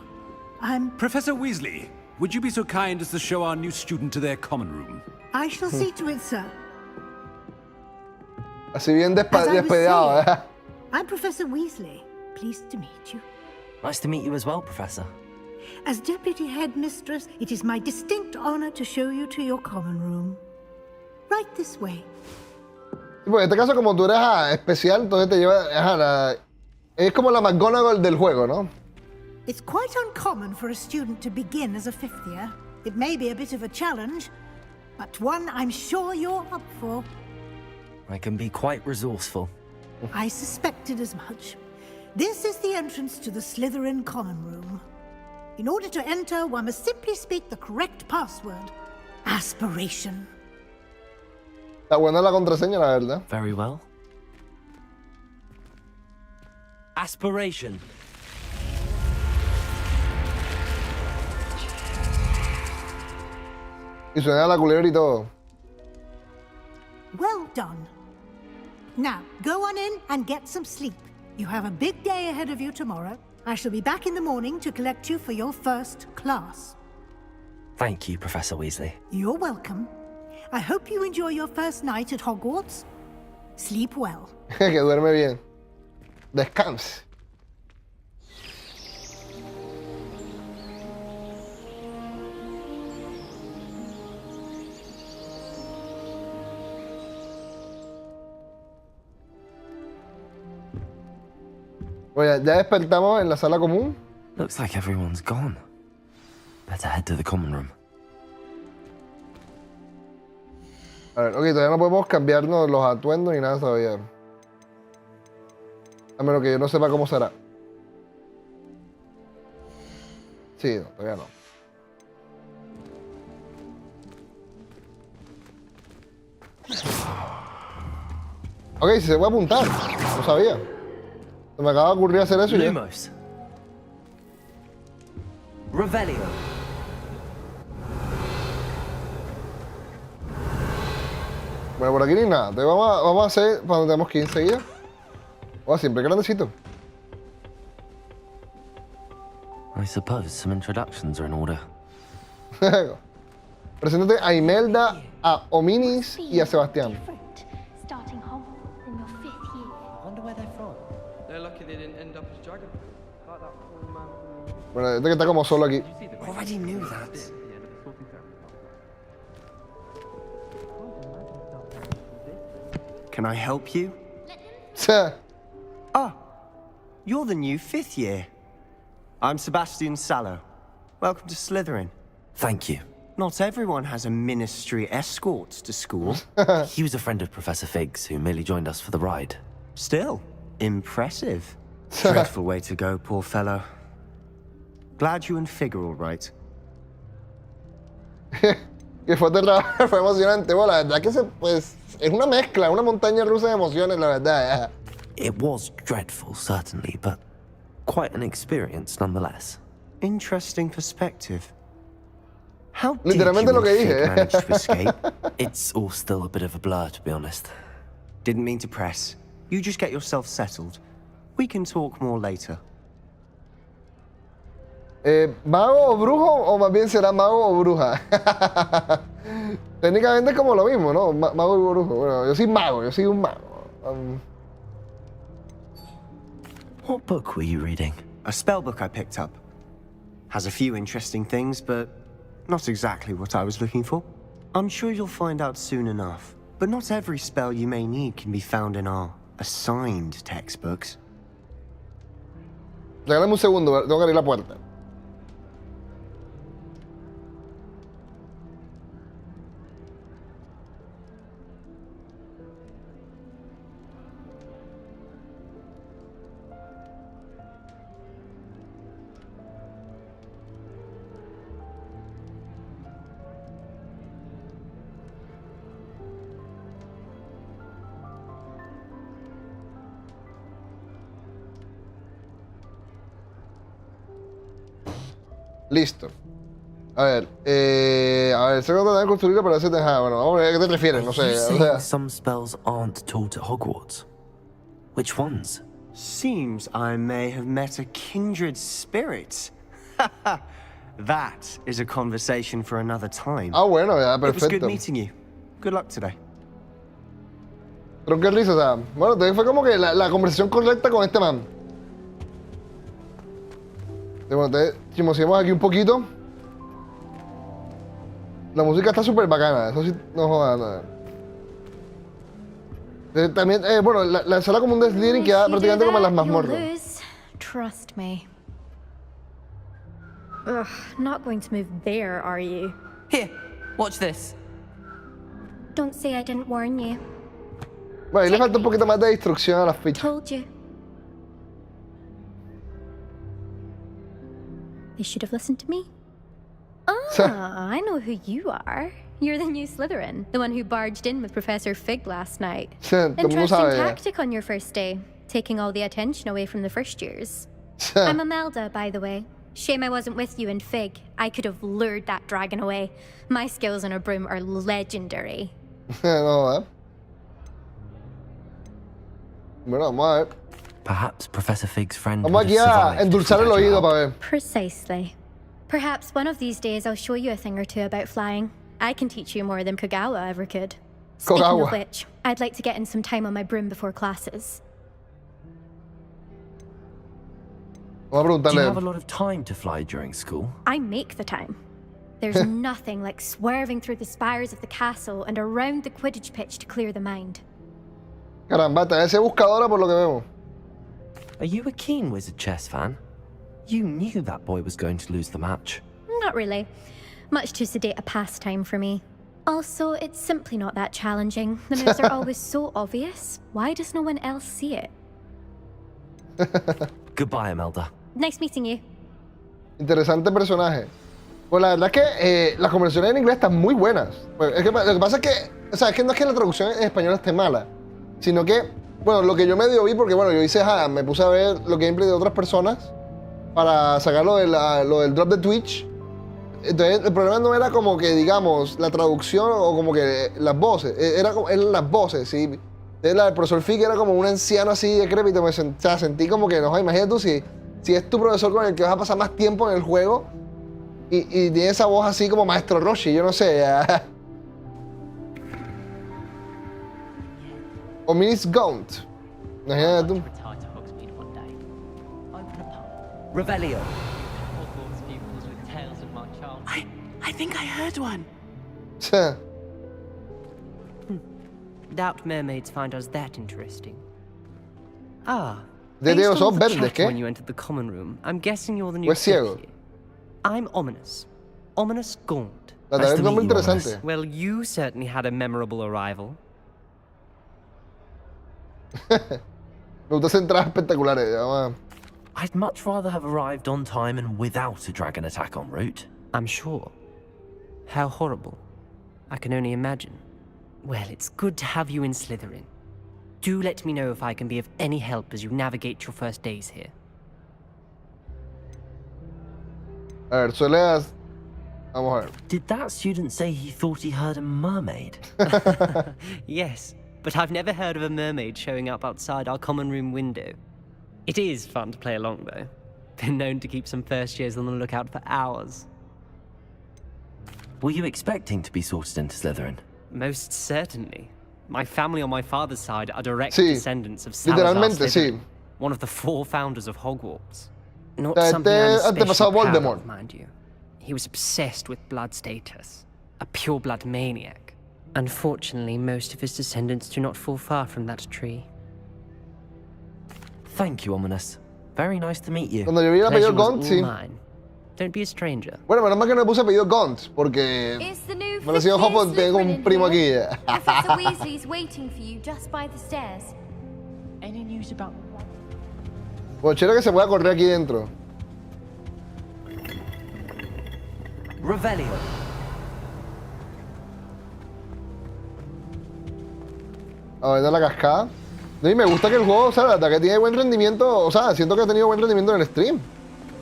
I'm... Professor Weasley, would you be so kind as to show our new student to their common room? I shall see to it, sir. Así bien As I was despediado, saying, I'm Professor Weasley. Pleased to meet you. Nice to meet you as well, Professor. As Deputy Headmistress, it is my distinct honor to show you to your common room. Right this way. Sí, pues en este caso, como tú eres especial, entonces te lleva. Es como la McGonagall del juego, ¿no? It's quite uncommon for a student to begin as a fifth year. It may be a bit of a challenge, but one I'm sure you're up for. I can be quite resourceful. I suspected as much. This is the entrance to the Slytherin common room. In order to enter, one must simply speak the correct password. Aspiration. Está buena la contraseña, la verdad. Very well. Aspiration. Y suena la culebra y todo. Well done. Now, go on in and get some sleep. You have a big day ahead of you tomorrow. I shall be back in the morning to collect you for your first class. Thank you, Professor Weasley. You're welcome. I hope you enjoy your first night at Hogwarts. Sleep well. Que duerme bien. Descanse. Oye, ya despertamos en la sala común. Looks like everyone's gone. Better head to the common room. A ver, ok, todavía no podemos cambiarnos los atuendos ni nada todavía. A menos que yo no sepa cómo será. Sí, no, todavía no. Ok, si se puede apuntar. No sabía. Se me acaba de ocurrir hacer eso y ya. Lumos. Revelio. Bueno, por aquí ni nada. Entonces vamos a hacer para donde tenemos que ir enseguida. Siempre grandecito. I suppose some introductions are in order. Preséntate a Imelda, a Ominis y a Sebastián. Starting Hogwarts in your 5th year. I wonder where they're from. They're lucky they didn't end up as dragon. Like that poor man. Bueno, este que está como solo aquí. Already knew that. Can I help you? Ah, you're the new 5th year. I'm Sebastian Sallow. Welcome to Slytherin. Thank you. Not everyone has a ministry escort to school. He was a friend of Professor Fig's who merely joined us for the ride. Still, impressive. Dreadful way to go, poor fellow. Glad you and Fig are all right. que fue aterrador, fue emocionante. Bueno, la verdad que pues, es una mezcla, una montaña rusa de emociones, la verdad. It was dreadful, certainly, but quite an experience nonetheless. Interesting perspective. How did Literalmente you lo que and Fig dije. manage to escape? It's all still a bit of a blur, to be honest. Didn't mean to press. You just get yourself settled. We can talk more later. ¿Mago o brujo o más bien será mago o bruja? Técnicamente es como lo mismo, ¿no? Mago y brujo. Bueno, yo soy mago, yo soy un mago. What book were you reading? A spell book I picked up. Has a few interesting things, but not exactly what I was looking for. I'm sure you'll find out soon enough. But not every spell you may need can be found in our assigned textbooks. Regálame un segundo, tengo que abrir la puerta. Listo. A ver, secreto de construirlo para hacer bueno, vamos a ver a qué te refieres, no sé. Are you O saying sea, some spells aren't taught at Hogwarts? Which ones? Seems I may have met a kindred spirit. That is a conversation for another time. bueno, ya, It was good perfecto. meeting you. Good luck today. Pero qué risa, o sea, bueno, entonces fue como que la conversación correcta con este man. Bueno, entonces chismoseamos aquí un poquito. La música está súper bacana, eso sí, no jodas nada. También, bueno, la sala común de Slytherin queda prácticamente como en las mazmorras. Trust me. Ugh, not going to move there, are you? Here, watch this. Don't say I didn't warn you. Bueno, ahí le falta un poquito más de instrucción a las fichas. Told you. They should have listened to me. Ah, I know who you are. You're the new Slytherin, the one who barged in with Professor Fig last night. Interesting tactic on your first day, taking all the attention away from the first years. I'm Imelda, by the way. Shame I wasn't with you in Fig. I could have lured that dragon away. My skills on a broom are legendary. No, bueno, vamos a ver. Perhaps Professor Fig's friend. Vamos aquí a endulzar el oído para ver. Precisely. Perhaps one of these days I'll show you a thing or two about flying. I can teach you more than Kogawa ever could. Speaking of which, I'd like to get in some time on my broom before classes. Vamos a preguntarle. Do you have a lot of time to fly during school? I make the time. There's nothing like swerving through the spires of the castle and around the Quidditch pitch to clear the mind. Caramba, esa es buscadora por lo que vemos. Are you a keen Wizard chess fan? You knew that boy was going to lose the match. Not really. Much too sedate a pastime for me. Also, it's simply not that challenging. The moves are always so obvious. Why does no one else see it? Goodbye, Imelda. Nice meeting you. Interesante personaje. Pues la verdad es que las conversaciones en inglés están muy buenas. Pues es que, lo que pasa es que, o sea, es que no es que la traducción en español esté mala, sino que, bueno, lo que yo medio vi, porque bueno, yo hice, me puse a ver los gameplays de otras personas para sacar lo del drop de Twitch. Entonces, el problema no era como que, digamos, la traducción o como que las voces. Eran las voces, ¿sí? Entonces, la del profesor Fick era como un anciano así decrépito. O sea, sentí como que, no, imagínate tú si es tu profesor con el que vas a pasar más tiempo en el juego y tiene esa voz así como Maestro Roshi, yo no sé. O Minis Gaunt. Imagínate tú. Revelio. I think I heard one. Doubt mermaids find us that interesting. Ah. De son verdes, ¿qué? When you entered the common room, I'm guessing you're the new Pues ciego. I'm Ominous. Ominous Gaunt. La verdad es muy interesante. Well, you certainly had a memorable arrival. Me gustan esas entradas espectaculares. I'd much rather have arrived on time and without a dragon attack en route. I'm sure. How horrible. I can only imagine. Well, it's good to have you in Slytherin. Do let me know if I can be of any help as you navigate your first days here. A ver, Soleas. Vamos a ver. Did that student say he thought he heard a mermaid? Yes, but I've never heard of a mermaid showing up outside our common room window. It is fun to play along, though. Been known to keep some first years on the lookout for hours. Were you expecting to be sorted into Slytherin? Most certainly. My family on my father's side are direct Sí, descendants of Salazar literalmente, Slytherin, sí. one of the 4 founders of Hogwarts. Not Este something I'm especially antepasado proud Voldemort. of, mind you. He was obsessed with blood status, a pure-blood maniac. Unfortunately, most of his descendants do not fall far from that tree. Thank you, Ominous. Very nice to meet you. Cuando yo vi el apellido Gaunt, sí. Don't be a stranger. Bueno, menos mal que no le puse apellido Gaunt, porque me lo sigo Hopper, tengo un primo aquí. Professor Weasley's waiting for you just by the stairs. Any news about... Bueno, chévere que se pueda correr aquí dentro. Revelio. A ver, la cascada. No, y me gusta que el juego, o sea, la verdad que tiene buen rendimiento, o sea, siento que ha tenido buen rendimiento en el stream.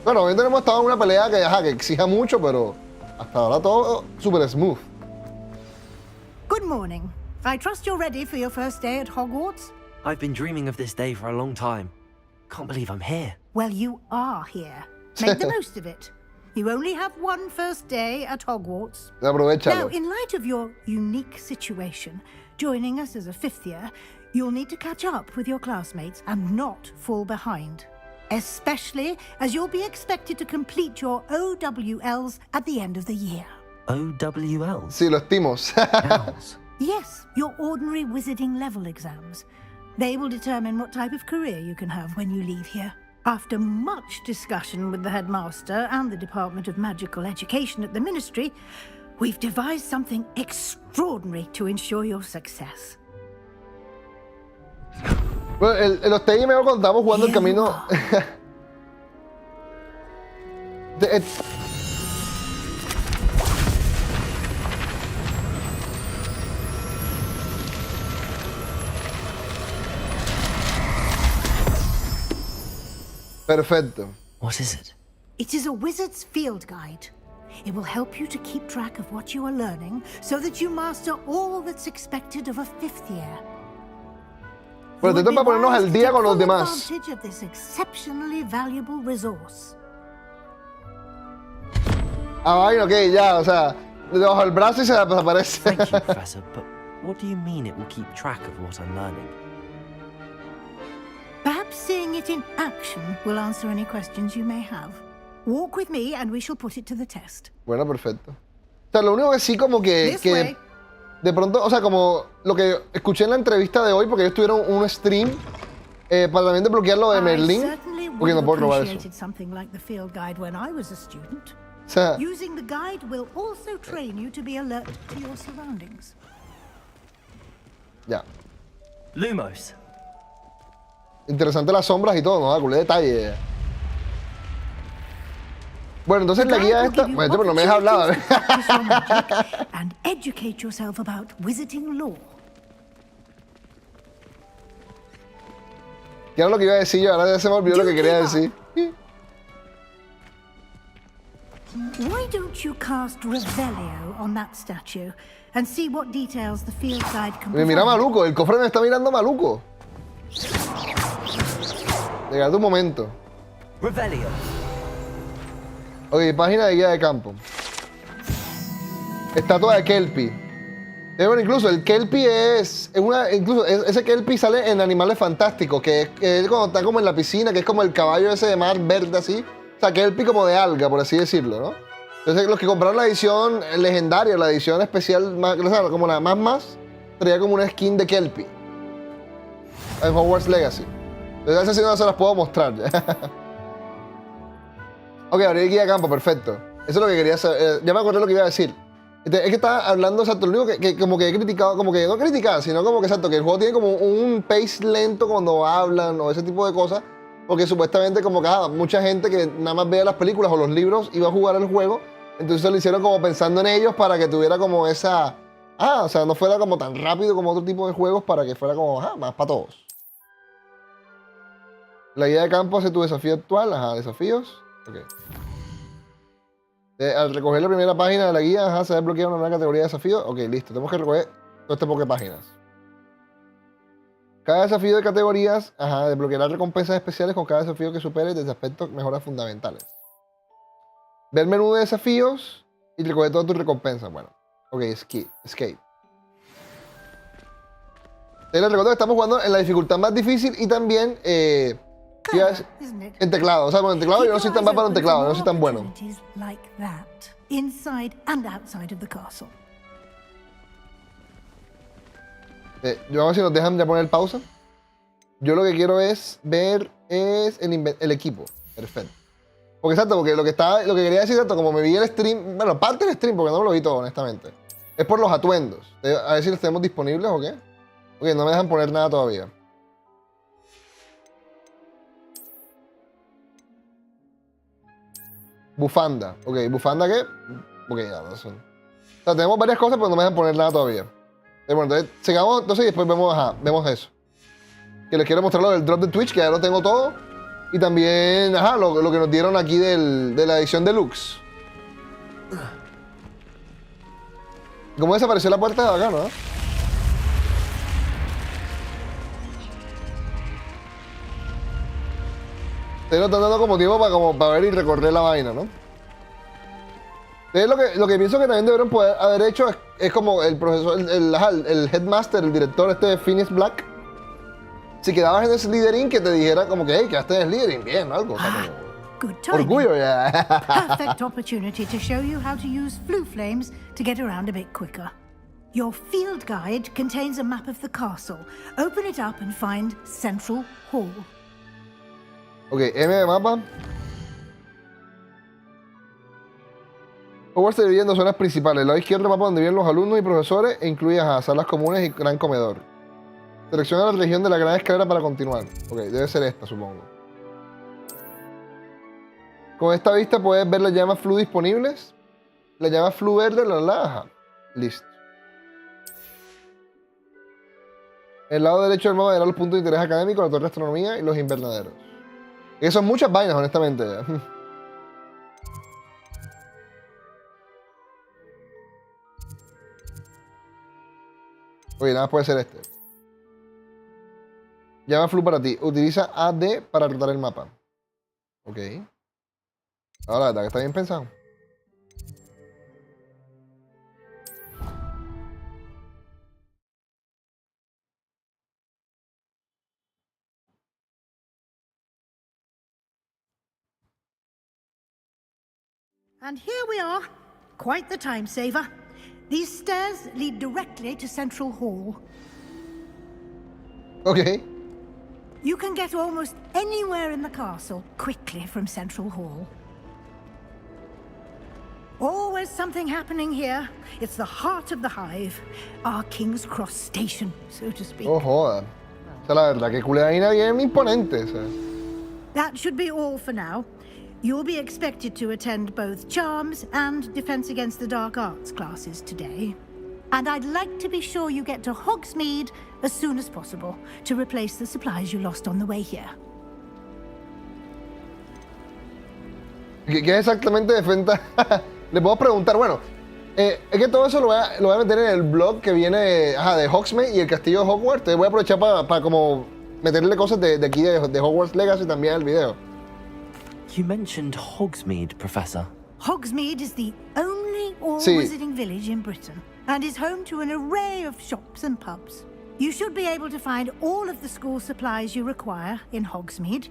Bueno, obviamente hemos estado en una pelea que exija mucho, pero hasta ahora todo super smooth. Good morning. I trust you're ready for your first day at Hogwarts? I've been dreaming of this day for a long time. Can't believe I'm here. Well, you are here. Make the most of it. You only have one first day at Hogwarts. Aprovechalo. Now, in light of your unique situation, joining us as a 5th year, you'll need to catch up with your classmates and not fall behind. Especially as you'll be expected to complete your OWLs at the end of the year. OWLs? Sí, lo estimos. Yes, your ordinary wizarding level exams. They will determine what type of career you can have when you leave here. After much discussion with the headmaster and the Department of Magical Education at the Ministry, we've devised something extraordinary to ensure your success. Bueno, los TI me lo contamos jugando el camino. Perfecto. What is it? It is a wizard's field guide. It will help you to keep track of what you are learning so that you master all that's expected of a 5th year. Pero te toca ponernos al día con los demás. Advantage of this exceptionally valuable resource. Ah, bueno, ok, ya, o sea, debajo del brazo y se desaparece. Thank you, Professor, but what do you mean it will keep track of what I'm learning? Perhaps seeing it in action will answer any questions you may have. Walk with me and we shall put it to the test. Bueno, perfecto. O sea, lo único que sí como que de pronto, o sea, como lo que escuché en la entrevista de hoy, porque ellos tuvieron un stream para también desbloquear lo de Merlín, porque no puedo robar eso. O sea, Using the guide will also train you to be alert to your surroundings. Ya. Lumos. Interesante las sombras y todo, ¿no? Culé detalle. Bueno, entonces la guía esta... Bueno, pero no me deja hablar, a ver. And educate yourself about wizarding lore. ¿Qué era lo que iba a decir yo? Ahora ya se me olvidó lo que quería decir. Why don't you cast Revelio on that statue and see what details the field guide can Me mira maluco, el cofre me está mirando maluco. Llegado un momento. Revelio. Ok, página de guía de campo. Estatua de Kelpie. Bueno, incluso el Kelpie es una. Incluso ese Kelpie sale en Animales Fantásticos, que es cuando está como en la piscina, que es como el caballo ese de mar verde así. O sea, Kelpie como de alga, por así decirlo, ¿no? Entonces, los que compraron la edición legendaria, la edición especial, más, como la más, traía como una skin de Kelpie en Hogwarts Legacy. Entonces, esas sí no se las puedo mostrar ya. Ok, abrir guía de campo, perfecto. Eso es lo que quería saber. Ya me acordé lo que iba a decir. Es que estaba hablando, exacto, lo único que como que he criticado, como que no criticar, sino como que exacto, que el juego tiene como un pace lento cuando hablan o ese tipo de cosas, porque supuestamente como que mucha gente que nada más veía las películas o los libros iba a jugar el juego, entonces lo hicieron como pensando en ellos para que tuviera como esa, o sea, no fuera como tan rápido como otro tipo de juegos, para que fuera como, más para todos. La guía de campo hace tu desafío actual, desafíos, ok. Al recoger la primera página de la guía, se desbloquea una nueva categoría de desafíos. Ok, listo. Tenemos que recoger todo este poco de páginas. Cada desafío de categorías, desbloqueará recompensas especiales con cada desafío que supere desde aspectos mejoras fundamentales. Ver el menú de desafíos y recoger todas tus recompensas. Bueno, ok, escape. Les recuerdo que estamos jugando en la dificultad más difícil y también en teclado. O sea, con el teclado yo no soy tan mal para un teclado, no soy tan bueno. Yo a ver si nos dejan ya poner pausa. Yo lo que quiero es ver el equipo. Perfecto. Porque exacto, porque lo que quería decir, exacto, como me vi el stream, bueno, parte del stream, porque no me lo vi todo, honestamente, es por los atuendos. A ver si los tenemos disponibles o qué. Ok, no me dejan poner nada todavía. Bufanda. Ok, ¿bufanda qué? Ok, ya, no son. O sea, tenemos varias cosas, pero no me dejan poner nada todavía. Bueno, entonces, sigamos entonces y después vemos eso. Que les quiero mostrar lo del drop de Twitch, que ya lo tengo todo. Y también, lo que nos dieron aquí de la edición deluxe. ¿Cómo desapareció la puerta de acá, no? Estoy notando como tiempo para ver y recorrer la vaina, ¿no? Entonces lo que pienso que también deberían poder haber hecho es como el profesor, el headmaster, el director Phineas Black. Si quedabas en Slytherin, que te dijera como que, hey, quedaste en Slytherin, bien, algo. O sea, Good timing. Orgullo, ya. Perfect opportunity to show you how to use flue flames to get around a bit quicker. Your field guide contains a map of the castle. Open it up and find Central Hall. Ok, M de mapa. Hogwarts se divide en dos zonas principales. El lado izquierdo mapa donde viven los alumnos y profesores e incluye salas comunes y gran comedor. Selecciona la región de la gran escalera para continuar. Ok, debe ser esta, supongo. Con esta vista puedes ver las llamas flu disponibles. La llama flu verde, listo. El lado derecho del mapa verá los puntos de interés académico, la torre de astronomía y los invernaderos. Y son muchas vainas, honestamente. Oye, nada más puede ser este. Llama flu para ti. Utiliza AD para rotar el mapa. Ok. Ahora, la verdad que está bien pensado. And here we are. Quite the time saver. These stairs lead directly to Central Hall. Okay. You can get almost anywhere in the castle quickly from Central Hall. Always something happening here. It's the heart of the hive. Our King's Cross station, so to speak. Oh, joder. O sea, la verdad que culeadina bien imponente. O sea. That should be all for now. You'll be expected to attend both Charms and Defense Against the Dark Arts classes today. And I'd like to be sure you get to Hogsmeade as soon as possible to replace the supplies you lost on the way here. ¿Qué es exactamente defensa? Le puedo preguntar, bueno, es que todo eso lo voy a meter en el blog que viene de Hogsmeade y el castillo de Hogwarts. Entonces voy a aprovechar para como meterle cosas de aquí de Hogwarts Legacy también al video. You mentioned Hogsmeade, Professor. Hogsmeade is the only all-wizarding village in Britain and is home to an array of shops and pubs. You should be able to find all of the school supplies you require in Hogsmeade.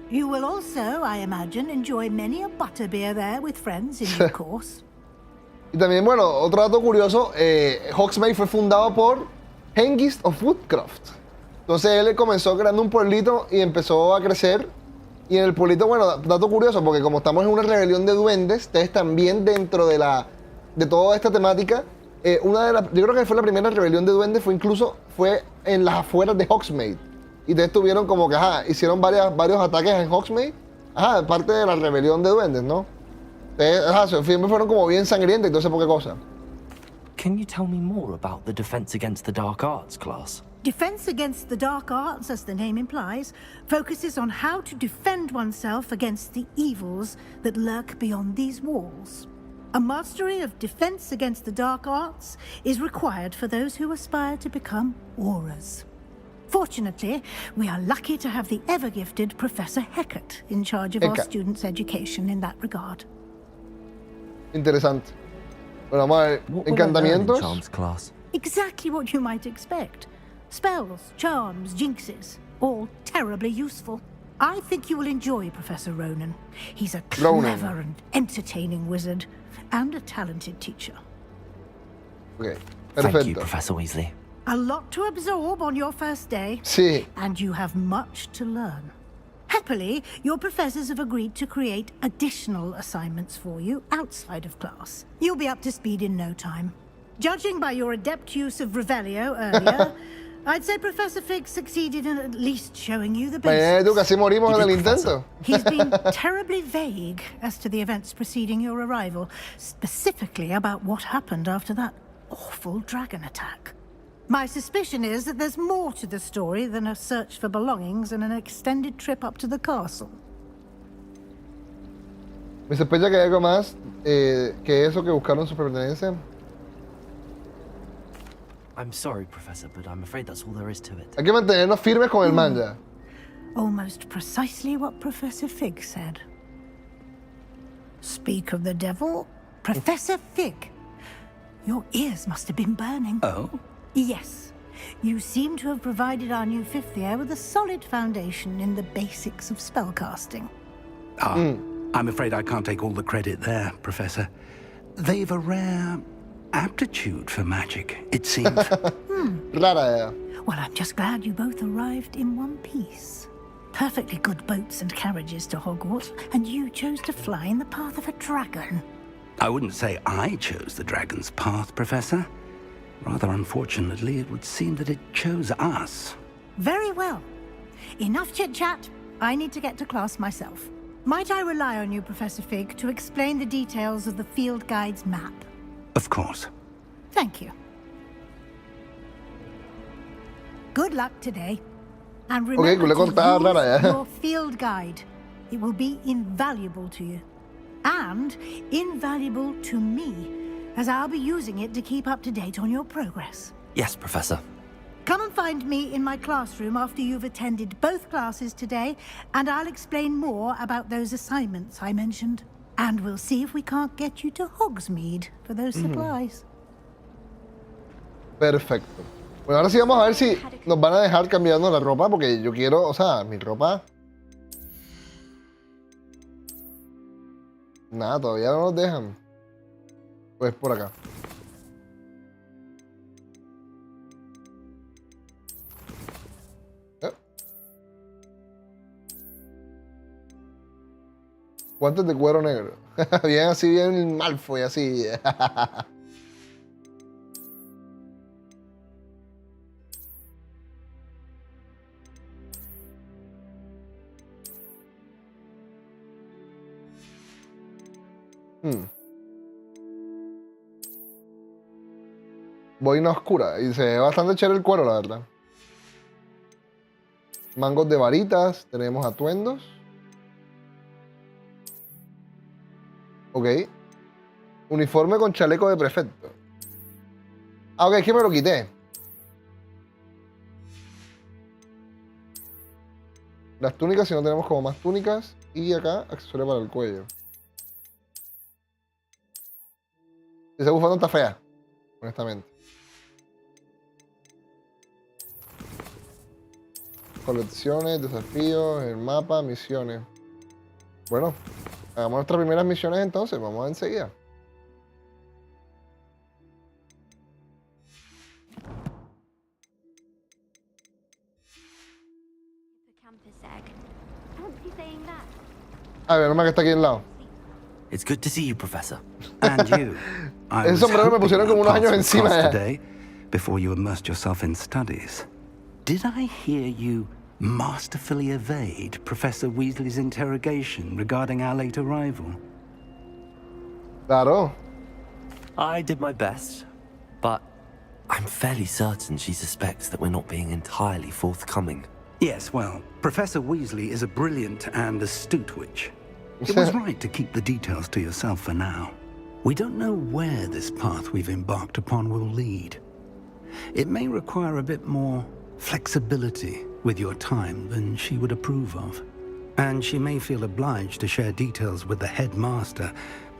You will also, I imagine, enjoy many a butterbeer there with friends in due course. Y también, bueno, otro dato curioso, Hogsmeade fue fundado por Hengist of Woodcroft. Entonces él comenzó creando un pueblito y empezó a crecer. Y en el pueblito, bueno, dato curioso, porque como estamos en una rebelión de duendes, ustedes también dentro de toda esta temática, yo creo que fue la primera rebelión de duendes, fue en las afueras de Hogsmeade. Y ustedes tuvieron como que, hicieron varios ataques en Hogsmeade, parte de la rebelión de duendes, ¿no? Siempre fueron como bien sangrientas y todo ese poco de cosas. Can you tell me more about the Defense Against the Dark Arts class? Defense Against the Dark Arts, as the name implies, focuses on how to defend oneself against the evils that lurk beyond these walls. A mastery of Defense Against the Dark Arts is required for those who aspire to become auras. Fortunately, we are lucky to have the ever-gifted Professor Hecat in charge of our students' education in that regard. Interesante. Bueno, vamos a ver. Encantamientos. Exactly what you might expect. Spells, charms, jinxes, all terribly useful. I think you will enjoy Professor Ronen. He's a clever and entertaining wizard, and a talented teacher. Okay, perfecto. Thank you, Professor Weasley. A lot to absorb on your first day. Sí. And you have much to learn. Happily, your professors have agreed to create additional assignments for you outside of class. You'll be up to speed in no time. Judging by your adept use of Revelio earlier, I'd say Professor Fig succeeded in at least showing you the basics. Casi morimos en el intento. He's been terribly vague as to the events preceding your arrival, specifically about what happened after that awful dragon attack. My suspicion is that there's more to the story than a search for belongings and an extended trip up to the castle. Me sospecha que hay algo más que eso que buscaron su pertenencia. I'm sorry, Professor, but I'm afraid that's all there is to it. Hay que mantenernos firmes con el manga. Almost precisely what Professor Fig said. Speak of the devil, Professor Fig. Your ears must have been burning. Oh? Yes. You seem to have provided our new fifth year with a solid foundation in the basics of spellcasting. I'm afraid I can't take all the credit there, Professor. They've a rare aptitude for magic, it seems. Rara. Well, I'm just glad you both arrived in one piece. Perfectly good boats and carriages to Hogwarts, and you chose to fly in the path of a dragon. I wouldn't say I chose the dragon's path, Professor. Rather unfortunately, it would seem that it chose us. Very well. Enough chit-chat. I need to get to class myself. Might I rely on you, Professor Fig, to explain the details of the field guide's map? Of course. Thank you. Good luck today. And remember to use your field guide. It will be invaluable to you. And invaluable to me, as I'll be using it to keep up to date on your progress. Yes, Professor. Come and find me in my classroom after you've attended both classes today, and I'll explain more about those assignments I mentioned. And we'll see if we can't get you to Hogsmeade for those supplies. Perfecto. Bueno, ahora sí vamos a ver si nos van a dejar cambiarnos la ropa, porque yo quiero, o sea, mi ropa... Nada, todavía no nos dejan. Pues por acá. Guantes de cuero negro. Bien así, bien Malfoy, así. Boina oscura. Y se ve bastante chévere el cuero, la verdad. Mangos de varitas. Tenemos atuendos. Ok. Uniforme con chaleco de prefecto. Ah, ok, es que me lo quité. Las túnicas, si no tenemos como más túnicas. Y acá, accesorio para el cuello. Esa bufanda está fea, honestamente. Colecciones, desafíos, el mapa, misiones. Bueno, hagamos nuestras primeras misiones entonces. Vamos enseguida. A ver, nomás que está aquí al lado. It's good to see you, Professor. And you. Ese sombrero me pusieron como unos años encima ya. Today, before you immersed yourself in studies. Did I hear you masterfully evade Professor Weasley's interrogation regarding our late arrival? Claro. I did my best, but I'm fairly certain she suspects that we're not being entirely forthcoming. Yes, well, Professor Weasley is a brilliant and astute witch. It was right to keep the details to yourself for now. We don't know where this path we've embarked upon will lead. It may require a bit more flexibility with your time than she would approve of. And she may feel obliged to share details with the headmaster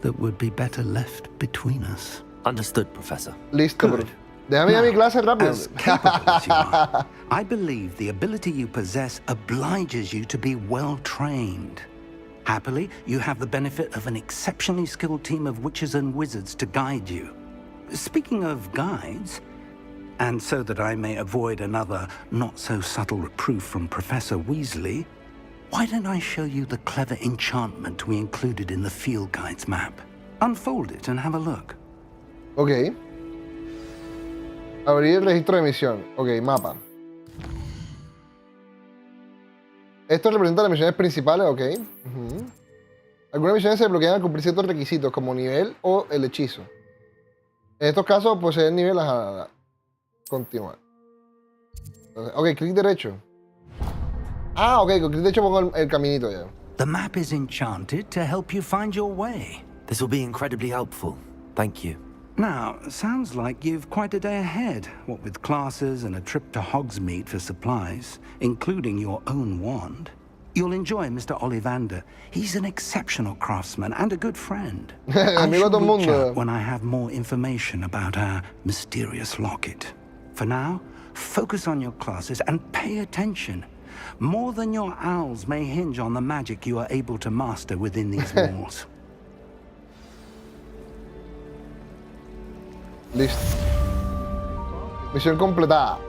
that would be better left between us. Understood, Professor. Listo, bro. Déjame ir a mi clase rápido. As capable as you are, I believe the ability you possess obliges you to be well trained. Happily, you have the benefit of an exceptionally skilled team of witches and wizards to guide you. Speaking of guides, and so that I may avoid another not-so-subtle reproof from Professor Weasley, why don't I show you the clever enchantment we included in the field guide's map? Unfold it and have a look. Ok. Abrir el registro de misión. Ok, mapa. Esto representa las misiones principales, ok. Algunas misiones se bloquean al cumplir ciertos requisitos, como nivel o el hechizo. En estos casos, posee el nivel a continuar. Entonces, ok, clic derecho. Ah, ok, con clic derecho pongo el caminito ya. The map is enchanted to help you find your way. This will be incredibly helpful. Thank you. Now, sounds like you've quite a day ahead, what with classes and a trip to Hogsmeade for supplies, including your own wand. You'll enjoy Mr. Ollivander. He's an exceptional craftsman and a good friend. I shall reach out when I have more information about our mysterious locket. For now, focus on your classes and pay attention. More than your owls may hinge on the magic you are able to master within these walls. Listo. Misión completada.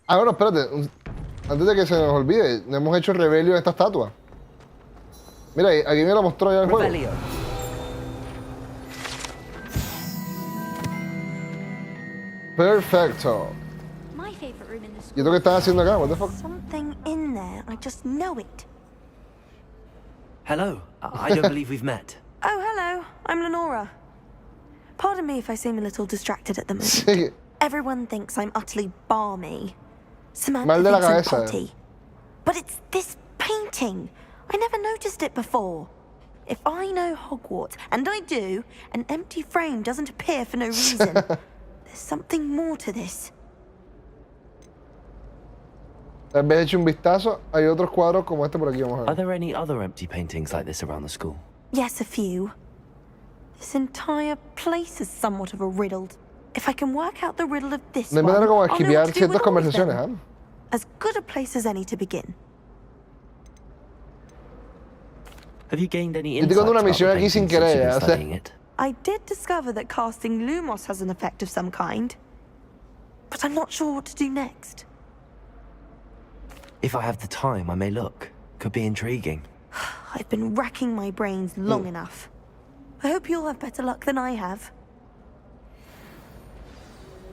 Ah, bueno, espérate. Antes de que se nos olvide, no hemos hecho el Revelio de esta estatua. Mira, aquí me lo mostró ya el juego. Perfecto. ¿Y esto qué estás haciendo acá? What the fuck? Something in there. I just know it. Hello. I don't believe we've met. Oh, hello. I'm Lenora. Pardon me if I seem a little distracted at the moment. Sí. Everyone thinks I'm utterly balmy. Samantha Mal de la thinks I'm cabeza. potty. But it's this painting. I never noticed it before. If I know Hogwarts, and I do, an empty frame doesn't appear for no reason. There's something more to this. Tal vez eche un vistazo. Hay otros cuadros como este por aquí. Vamos a ver. Are there any other empty paintings like this around the school? Yes, a few. This entire place is somewhat of a riddle. If I can work out the riddle of this No one, hay manera como I'll know esquivar what to do ciertas with all of conversaciones, them. As good a place as any to begin. Have you gained any Yo estoy insight con una about the misión aquí sin painting since querer, you've been o sea. studying it? I did discover that casting Lumos has an effect of some kind. But I'm not sure what to do next. If I have the time, I may look. Could be intriguing. I've been racking my brains long enough. I hope you'll have better luck than I have.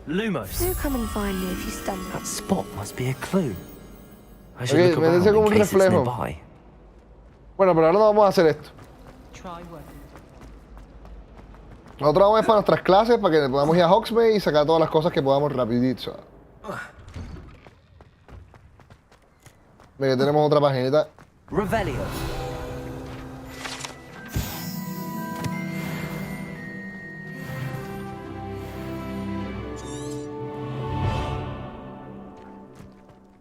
Lumos. Do come and find me if you stumble. That spot must be a clue. I should Ok, look me around dice como in un case it's reflejo. nearby. Bueno, pero ahora no vamos a hacer esto. Try working. Nosotros vamos a ir para nuestras clases para que podamos ir a Hogsmeade y sacar todas las cosas que podamos rapidito. Mira, tenemos otra paginita. Revelio.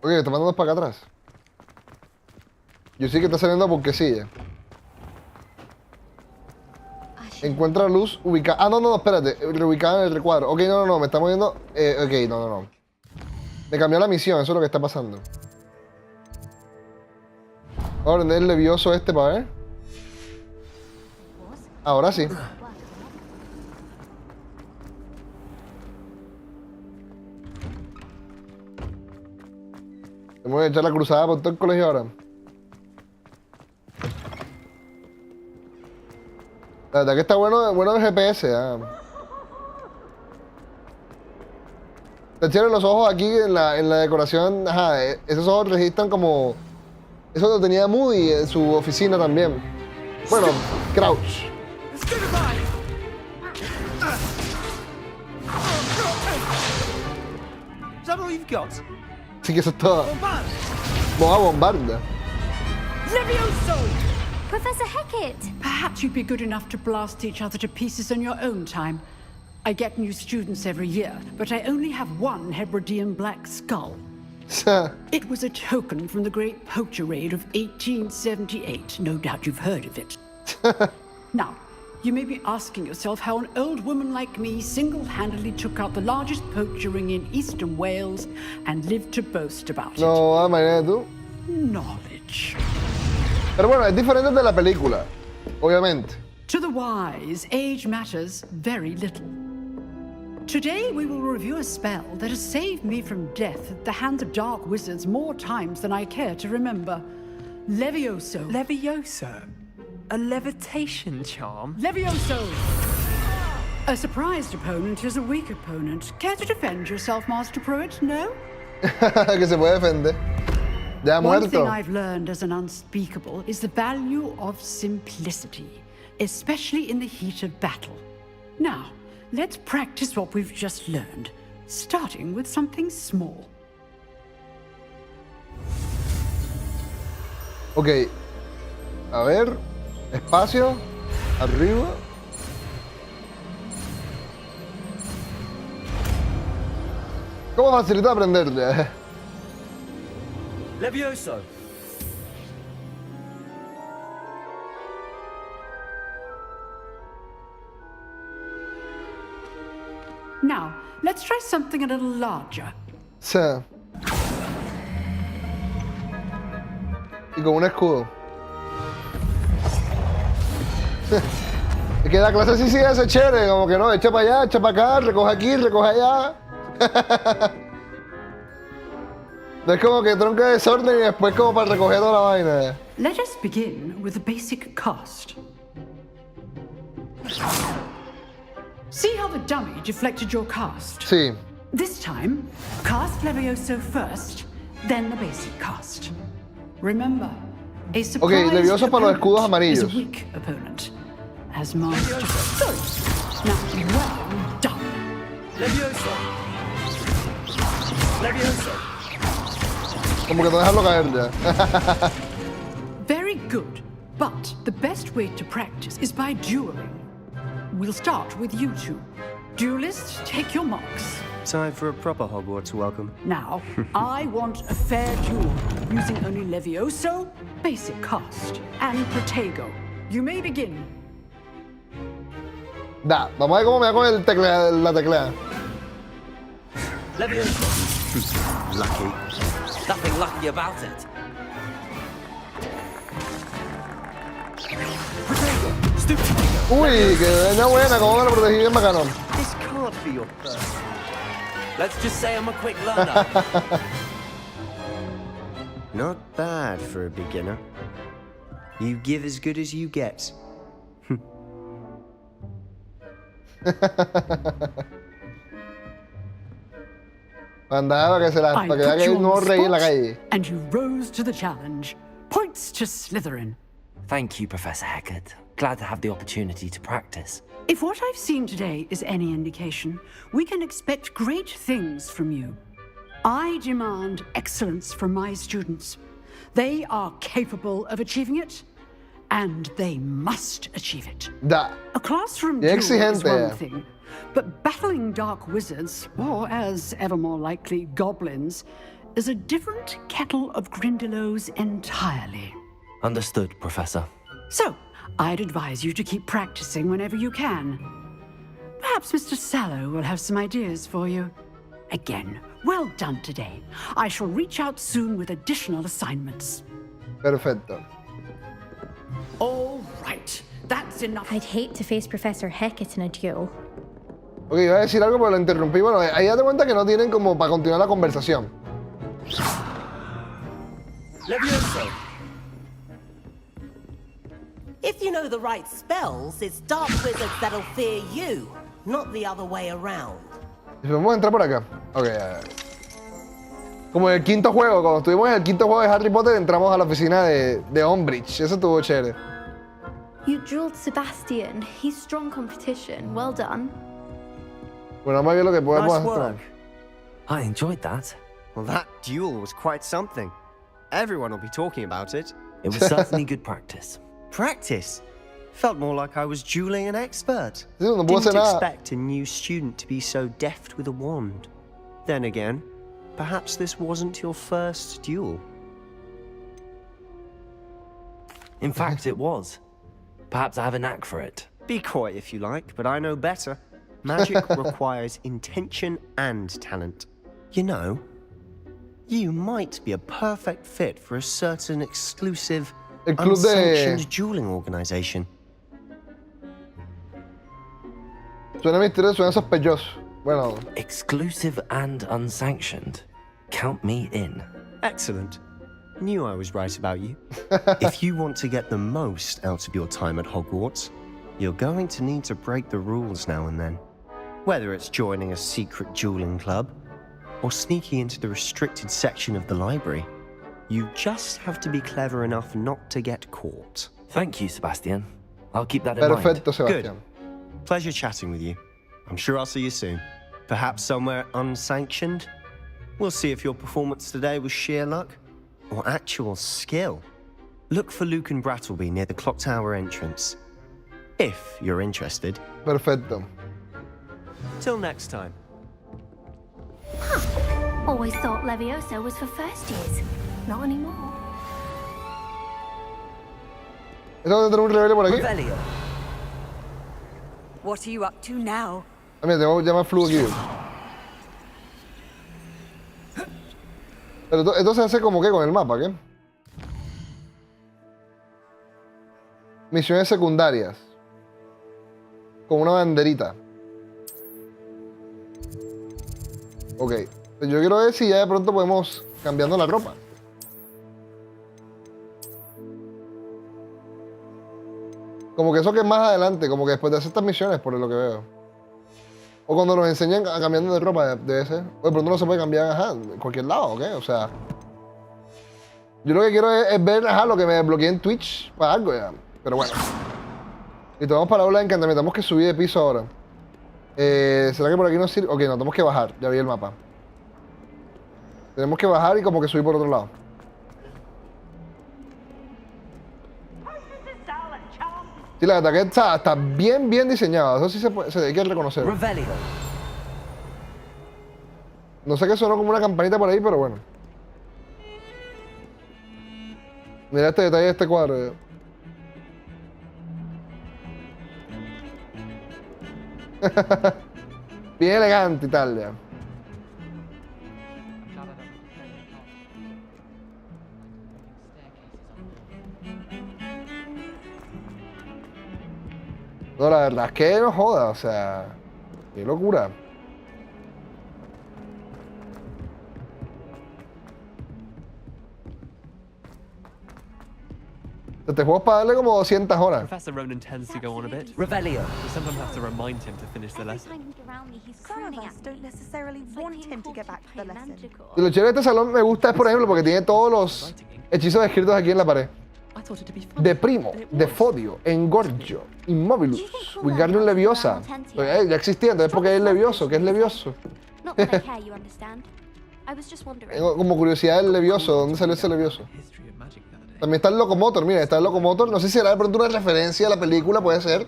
Ok, está mandando para acá atrás. Yo sí que está saliendo porque sí. Encuentra luz ubicada. Ah, no, espérate. Reubicada en el recuadro. Ok, no, me está moviendo. Ok, no. Me cambió la misión, eso es lo que está pasando. Vamos a prender el levioso este para ver. Ahora sí. Vamos a echar la cruzada por todo el colegio ahora. La verdad que está bueno el GPS. Está chévere los ojos aquí en la decoración. Ajá, esos ojos registran como... Eso lo tenía Moody en su oficina también. Bueno, Crouch. Is that all you've got? Sí que eso es todo. Vamos a bombarda. Levioso! Professor Hecat! Perhaps you'd be good enough to blast each other to pieces in your own time. I get new students every year, but I only have one Hebridean black skull. It was a token from the Great Poacher Raid of 1878. No doubt you've heard of it. Now, you may be asking yourself how an old woman like me single-handedly took out the largest poacher ring in eastern Wales and lived to boast about it. No, imagínate tú. Knowledge. Pero bueno, es diferente de la película, obviamente. To the wise, age matters very little. Today we will review a spell that has saved me from death at the hands of dark wizards more times than I care to remember. Levioso. Levioso? A levitation charm? Levioso! A surprised opponent is a weak opponent. Care to defend yourself, Master Pruitt? No? Que se puede defender. Ya One muerto. thing I've learned as an unspeakable is the value of simplicity, especially in the heat of battle. Now, let's practice what we've just learned, starting with something small. Ok. A ver. Espacio. Arriba. ¿Cómo facilita aprenderle? Levioso. Now, let's try something a little larger. Sí. Y con un escudo. Es que la clase sí sigue ese chévere, como que no, echa para allá, echa para acá, recoge aquí, recoge allá. No es como que tronca de desorden y después como para recoger toda la vaina. Let us begin with the basic cast. See how the dummy deflected your cast? Sí. This time, cast Levioso first, then the basic cast. Remember, a surprise Levioso para los escudos amarillos. is a weak opponent. As master. Now, well done. Levioso. Levioso. Como que no dejarlo caer ya. Very good. But the best way to practice is by dueling. We'll start with you two. Duelists, take your marks. Time for a proper Hogwarts welcome. Now, I want a fair duel, using only Levioso, basic cast, and Protego. You may begin. Da, vamos a ver cómo me da con la teclea. Levioso. Lucky. Nothing lucky about it. Uy, que vaina buena, cómo me lo protegí bien bacano. This can't be your first. Let's just say I'm a quick learner. Not bad for a beginner. You give as good as you get. Andaba que se la, para que vea que hay un nuevo rey en la calle. And you rose to the challenge. Points to Slytherin. Thank you, Professor Hecat. Glad to have the opportunity to practice. If what I've seen today is any indication, we can expect great things from you. I demand excellence from my students. They are capable of achieving it, and they must achieve it. A classroom duel is one thing, but battling dark wizards, or as ever more likely, goblins, is a different kettle of Grindylows entirely. Understood, Professor. So, I'd advise you to keep practicing whenever you can. Perhaps Mr. Sallow will have some ideas for you. Again, well done today. I shall reach out soon with additional assignments. Perfecto. All right, that's enough. I'd hate to face Professor Hecat in a duel. Ok, iba a decir algo, pero lo interrumpí. Bueno, ahí date cuenta que no tienen como para continuar la conversación. Levioso. If you know the right spells, it's dark wizards that'll fear you, not the other way around. Vamos a entrar por acá. Ok, ya. Como en el quinto juego, cuando estuvimos en el quinto juego de Harry Potter, entramos a la oficina de Umbridge. Eso estuvo chévere. You drilled Sebastian. He's strong competition. Well done. Bueno, vamos a ver lo que podemos hacer. I enjoyed that. Well, that duel was quite something. Everyone will be talking about it. It was certainly good practice. Practice? Felt more like I was dueling an expert. No Didn't expect a new student to be so deft with a wand. Then again, perhaps this wasn't your first duel. In fact, it was. Perhaps I have a knack for it. Be coy if you like, but I know better. Magic requires intention and talent. You know, you might be a perfect fit for a certain exclusive, unsanctioned dueling organization. Suena misterioso, suena sospechoso. Bueno. Exclusive and unsanctioned. Count me in. Excellent. Knew I was right about you. If you want to get the most out of your time at Hogwarts, you're going to need to break the rules now and then. Whether it's joining a secret dueling club, or sneaking into the restricted section of the library, you just have to be clever enough not to get caught. Thank you, Sebastian. I'll keep that in mind. Perfecto, Sebastian. Good. Pleasure chatting with you. I'm sure I'll see you soon. Perhaps somewhere unsanctioned? We'll see if your performance today was sheer luck or actual skill. Look for Luke and Brattleby near the clock tower entrance. If you're interested. Perfecto. Till next time. Huh. Always thought Levioso was for first years. Not anymore. ¿Es donde tenemos un rebelde por aquí? Revelio. What are you up to now? Ah, mira, tengo que llamar Flu aquí. Pero esto se hace como que con el mapa, ¿qué? Misiones secundarias. Con una banderita. Ok. Yo quiero ver si ya de pronto podemos cambiando la ropa. Como que eso que es más adelante, como que después de hacer estas misiones, por lo que veo. O cuando nos enseñan a cambiando de ropa, debe ser. O de pronto no se puede cambiar, ajá, en cualquier lado, ¿ok? O sea... Yo lo que quiero es ver, ajá, lo que me desbloqueé en Twitch para algo ya. Pero bueno. Y tomamos para hablar de encantamiento. Tenemos que subir de piso ahora. ¿Será que por aquí nos sirve? Ok, no, tenemos que bajar. Ya vi el mapa. Tenemos que bajar y como que subir por otro lado. Sí, la ataque está bien diseñada. Eso sí se hay que reconocer. No sé qué sonó como una campanita por ahí, pero bueno. Mira este detalle de este cuadro. Bien elegante y tal, ya. No, la verdad es que no joda, o sea, qué locura. Este juego es para darle como 200 horas. Professor Ronen tends to go on a bit. Revelio. You sometimes have to remind him to finish the lesson. Some of us don't necessarily want him to get back to the lesson. Y lo chévere de este salón me gusta es, por ejemplo, porque tiene todos los hechizos escritos aquí en la pared. De Primo, de Fodio, Engorgio, Immobilus, Wingardium Leviosa. Ya existía, entonces ¿por qué es Levioso? ¿Qué es Levioso? Tengo como curiosidad el Levioso, ¿dónde salió ese Levioso? También está el Locomotor, mira, está el Locomotor. No sé si será de pronto una referencia a la película, puede ser.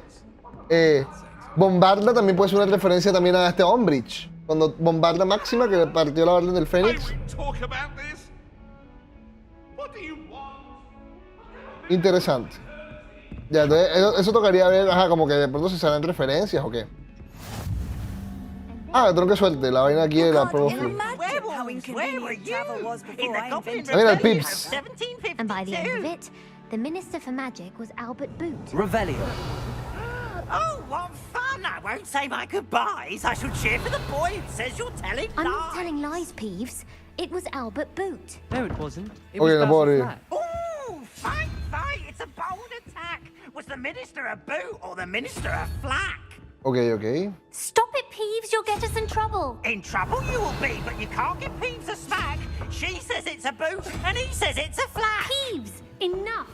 Bombarda también puede ser una referencia también a este Umbridge. Cuando bombarda Máxima, que partió la Orden del Fénix. Interesante. Ya, entonces, eso tocaría ver, ajá, como que de pronto se serán referencias o qué. Ah, tengo que suerte, la vaina aquí de la Pro Flu. Mira el Pips. And by the end of it, the Minister for Magic was Albert Boot. Revelio. Oh, what fun! I won't say my goodbyes. I shall cheer for the boy who says you're telling lies. I'm not telling lies, Peeves. It was Albert Boot. No, it wasn't. It Okay, was no Basil puedo Flack. Oh, fight! It's a bold attack. Was the Minister a boot or the Minister a flack? Ok. Stop it, Peeves. You'll get us in trouble. In trouble you will be, but you can't give Peeves a smack. She says it's a boot and he says it's a flack. Peeves, enough.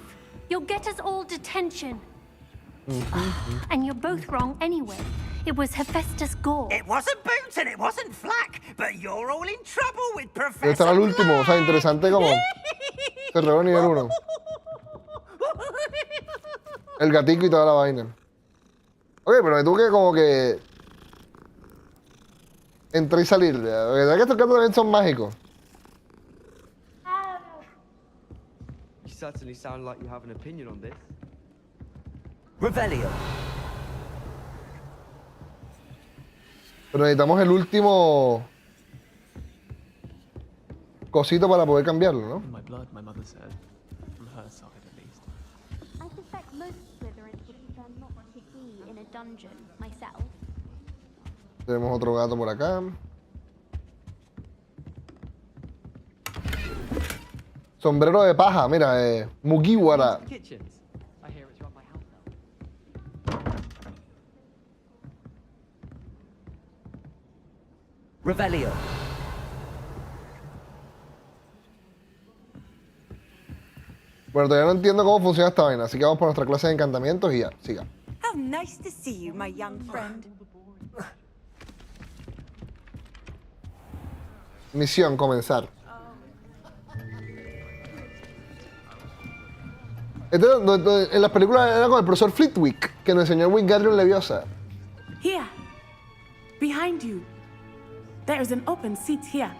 You'll get us all detention. And you're both wrong anyway. It was Hephaestus Gore. It wasn't boot and it wasn't flack, but you're all in trouble with Professor Este era el último, o sea, interesante como terror nivel 1. El gatico y toda la vaina. Ok, pero tú que como que entrar y salir. ¿Verdad que estos gatos también son mágicos? You certainly sound like you have an opinion on this. Revelio. Pero necesitamos el último cosito para poder cambiarlo, ¿no? In my blood, my mother said. From her side, at least. I suspect most Slytherins would prefer not to be in a dungeon myself. Tenemos otro gato por acá. Sombrero de paja, mira, Mugiwara. The kitchens. I hear it's around my house now. Revelio. Bueno, todavía no entiendo cómo funciona esta vaina, así que vamos por nuestra clase de encantamientos y ya, siga. How nice to see you, my young friend. Misión, comenzar. En las películas era con el profesor Flitwick, que nos enseñó Wingardium Leviosa. Here, behind you. There is an open seat here.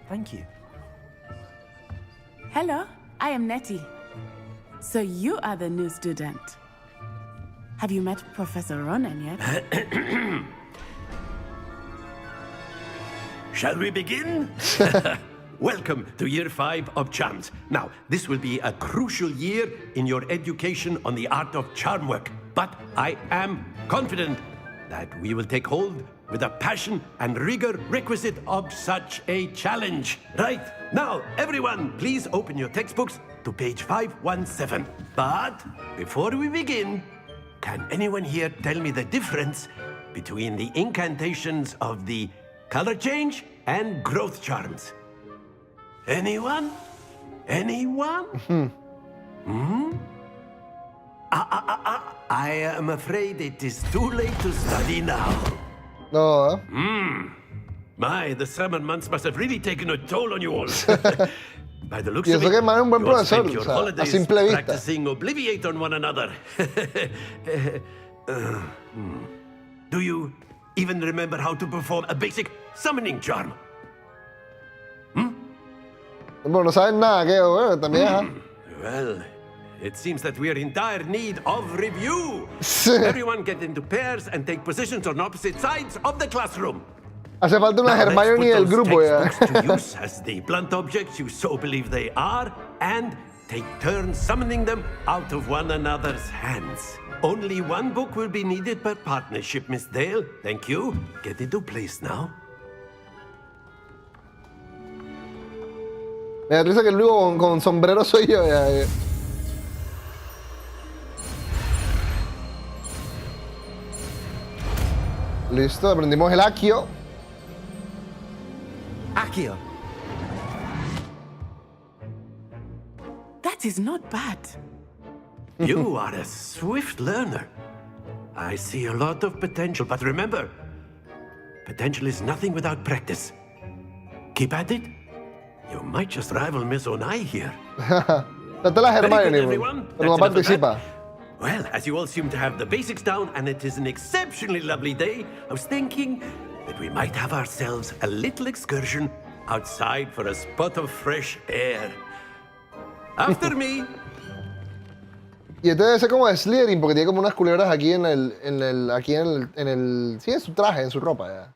Thank you. Hello, I am Nettie. So you are the new student. Have you met Professor Ronen yet? Shall we begin? Welcome to Year 5 of Charms. Now, this will be a crucial year in your education on the art of charm work. But I am confident that we will take hold with the passion and rigor requisite of such a challenge. Right, now, everyone, please open your textbooks to page 517. But before we begin, can anyone here tell me the difference between the incantations of the color change and growth charms? Anyone? Anyone? I am afraid it is too late to study now. No. My, the summer months must have really taken a toll on you all. By the looks Y of eso it, que man es un buen you all profesor, spent your o sea, a holidays simple vista. practicing Obliviate on one another. Do you even remember how to perform a basic summoning charm? Bueno, no saben nada, que bueno, también, ajá. Well, it seems that we are in dire need of review. Everyone get into pairs and take positions on opposite sides of the classroom. Hace falta una Now, let's Hermione put del those grupo ya. textbooks to use as the blunt objects you so believe they are, and take turns summoning them out of one another's hands. Only one book will be needed per partnership, Miss Dale. Thank you. Get into place now. Me da risa que el único con sombrero soy yo. Ya. Listo, aprendimos el Accio. Accio. That is not bad. You are a swift learner. I see a lot of potential, but remember, potential is nothing without practice. Keep at it. You might just rival Miss Onai here. Trata la Hermione, pero no participa. Well, as you all seem to have the basics down, and it is an exceptionally lovely day, I was thinking that we might have ourselves a little excursion outside for a spot of fresh air. After me. Y este debe ser como de Slytherin, porque tiene como unas culebras aquí en el, sí, en su traje, en su ropa, ya.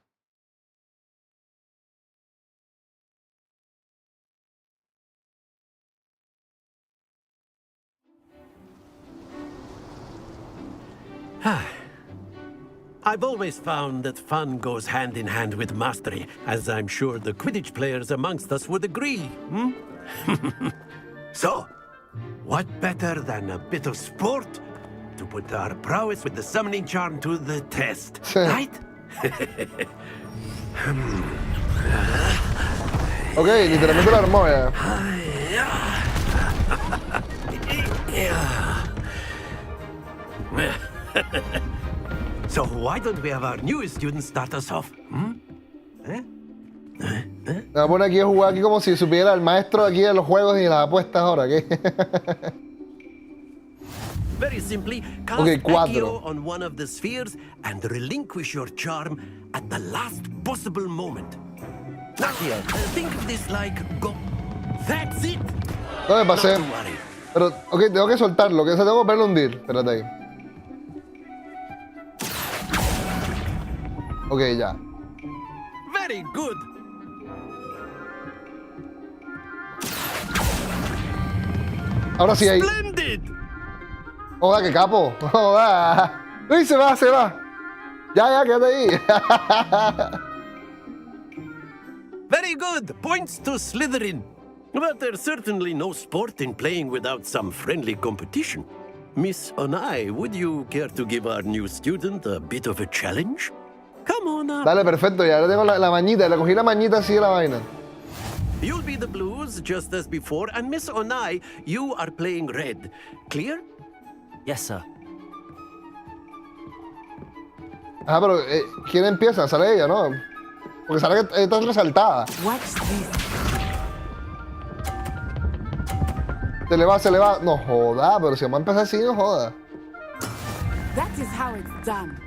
I've always found that fun goes hand in hand with mastery, as I'm sure the Quidditch players amongst us would agree. So, what better than a bit of sport to put our prowess with the summoning charm to the test, right? Ok, literalmente la armó ya. So why don't we have our newest student start us off? Me voy a poner aquí a jugar aquí como si supiera el maestro aquí de los juegos y de las apuestas ahora, ¿qué? Very simply, cast Accio on one of the spheres and relinquish your charm at the last possible moment. Now, think of this like go. That's it. No me pasé. Pero, ok, tengo que soltarlo, que tengo que verlo hundir. Espérate ahí. Ok, ya. Very good. Ahora sí ahí. Splendid. Joda, qué capo. Joda. Uy, se va, se va. Ya, quédate ahí. Very good. Points to Slytherin. But there's certainly no sport in playing without some friendly competition. Miss Onai, would you care to give our new student a bit of a challenge? Come on up. Dale, perfecto, ya le tengo la mañita, le cogí la mañita así de la vaina. You'll be the blues just as before, and Miss Onai, you are playing red. Clear? Yes, sir. Ah, pero ¿quién empieza? Sale ella, ¿no? Porque sale que está resaltada. Se le va, se le va. No joda, pero si vamos a empezar así, no joda. That is how it's done.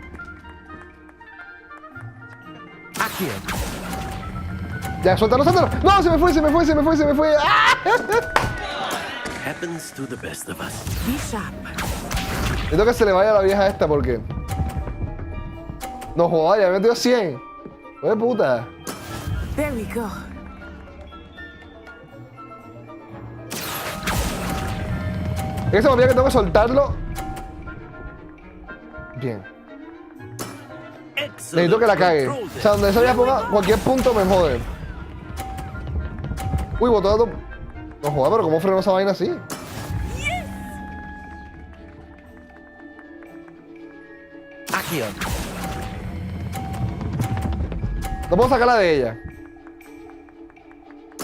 Accio. Ya, suéltalo, suéltalo. No, se me fue, se me fue, se me fue, se me fue. ¡Ah! Happens to the best of us. Be sharp. Necesito que se le vaya a la vieja esta porque... No joda, ya me metió 100. ¡Qué puta! There we go. Es que se me olvida que tengo que soltarlo. Bien. Necesito que la cague. O sea, donde esa vieja ponga cualquier punto me jode. Uy, botó todo. No joda, pero ¿cómo frenó esa vaina así? Accio. No puedo sacarla de ella.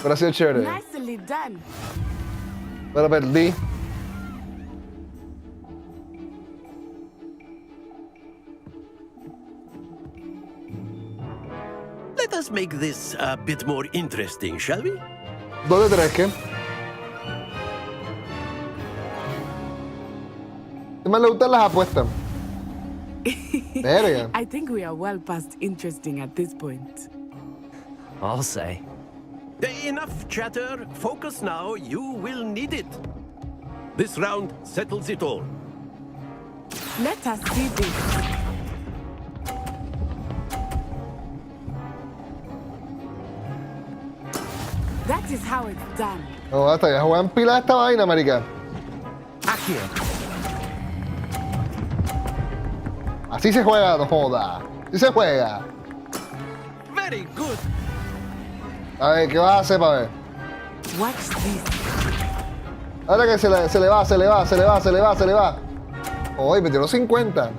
Pero ha sido chévere. Nicely done. Pero perdí. Let us make this a bit more interesting, shall we? 2 de 3, ¿qué? ¿Qué más le gustan las apuestas? Verga. I think we are well past interesting at this point. I'll say. Enough chatter. Focus now. You will need it. This round settles it all. Let us see this. That is how it's done. No, hasta ya juegan pila esta vaina, marica. Accio. Así se juega, no joda. Así se juega. Very good. A ver, ¿qué vas a hacer para ver? Watch this. Ahora que se le va, se le va, se le va, se le va, se le va. Uy, me tiró 50.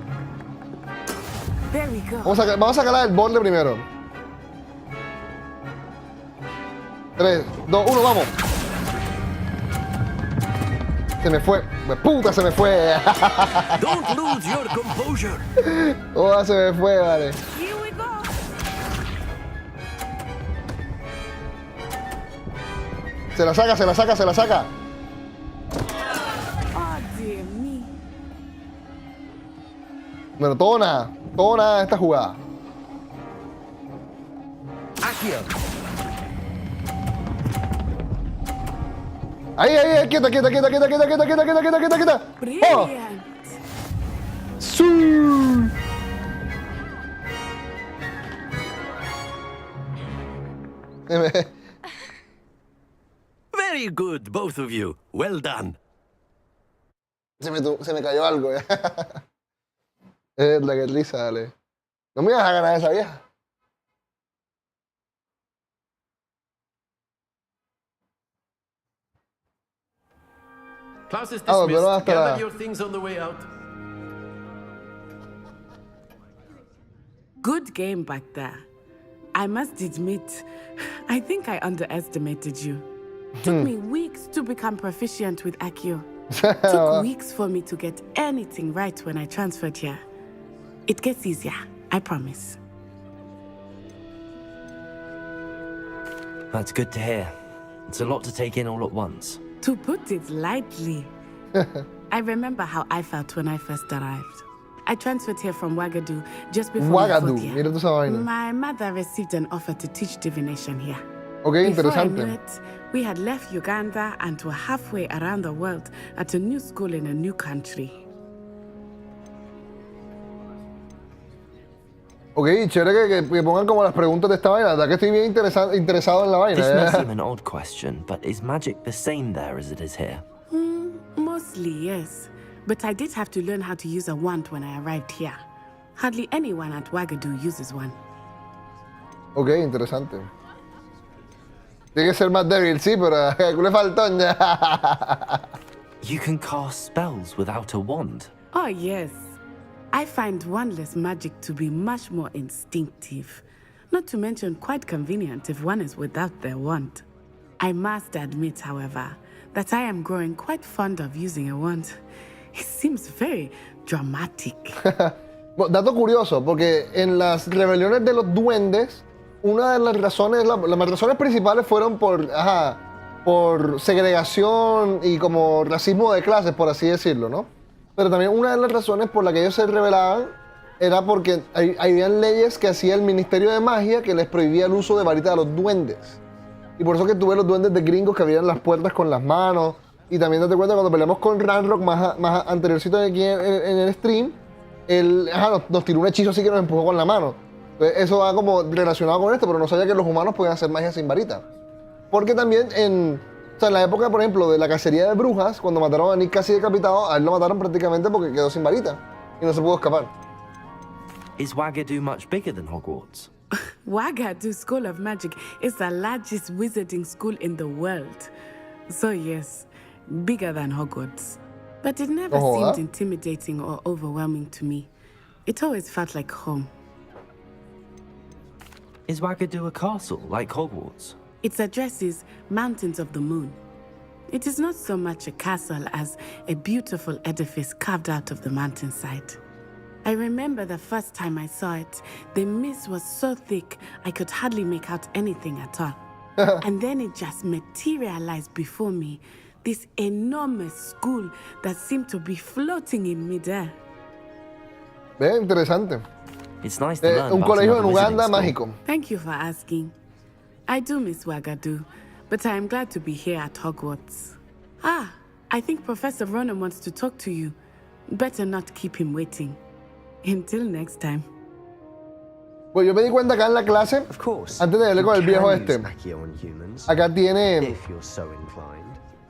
There we go. Vamos a sacarla del borde primero. 3, 2, 1, vamos. Se me fue. ¡Puta, se me fue! Don't lose your composure. Oh, se me fue, vale. Here we go. Se la saca, se la saca, se la saca. Oh, dear me. Bueno, todo nada de esta jugada. Accio. Ahí, quieta. ¡Oh! Brilliant. ¡Sí! Very good, both of you. Well done. Se me cayó algo, ya. La que risa, dale. No me ibas a ganar esa vieja. Class is pero dismissed. hasta Gather la... your things on the way out. Good game back there. I must admit, I think I underestimated you. Took me weeks to become proficient with Accio. Took weeks for me to get anything right when I transferred here. It gets easier, I promise. That's good to hear. It's a lot to take in all at once. To put it lightly, I remember how I felt when I first arrived. I transferred here from Wagadu just before my fourth year. Mira tú esa vaina. My mother received an offer to teach divination here. Okay, Before I interesante. knew it, we had left Uganda and were halfway around the world at a new school in a new country. Ok, chévere que pongan como las preguntas de esta vaina. La verdad que estoy bien interesado en la vaina. This may seem an odd question, but is magic the same there as it is here? Mostly, yes. But I did have to learn how to use a wand when I arrived here. Hardly anyone at Wagadu uses one. Ok, interesante. Tiene que ser más débil, sí, pero le faltó ya. You can cast spells without a wand. Oh, yes. I find wandless magic to be much more instinctive. Not to mention quite convenient if one is without their wand. I must admit, however, that I am growing quite fond of using a wand. It seems very dramatic. Bueno, dato curioso, porque en las rebeliones de los duendes, una de las razones, las razones principales fueron por segregación y como racismo de clases, por así decirlo, ¿no? Pero también una de las razones por la que ellos se rebelaban era porque habían leyes que hacía el Ministerio de Magia que les prohibía el uso de varita a los duendes. Y por eso que tuve los duendes de gringos que abrían las puertas con las manos. Y también date cuenta cuando peleamos con Ranrock más anteriorcito aquí en el stream, él nos tiró un hechizo así que nos empujó con la mano. Entonces eso va como relacionado con esto, pero no sabía que los humanos podían hacer magia sin varita. Porque también en la época, por ejemplo, de la cacería de brujas, cuando mataron a Nick casi decapitado, a él lo mataron prácticamente porque quedó sin varita y no se pudo escapar. Is Wagadu much bigger than Hogwarts? Wagadu School of Magic is the largest wizarding school in the world. So yes, bigger than Hogwarts. But it never seemed intimidating or overwhelming to me. It always felt like home. Is Wagadu a castle like Hogwarts? Its address is Mountains of the Moon. It is not so much a castle as a beautiful edifice carved out of the mountainside. I remember the first time I saw it, the mist was so thick I could hardly make out anything at all. And then it just materialized before me, this enormous school that seemed to be floating in midair. Ve, interesante. It's nice to learn un about colegio en another Uganda wizarding mágico. Thank you for asking. I do miss Wagadu, but I am glad to be here at Hogwarts. Ah, I think Professor Ronen wants to talk to you. Better not keep him waiting. Until next time. Pues yo me di cuenta acá en la clase, antes de hablar con el viejo este. Acá tiene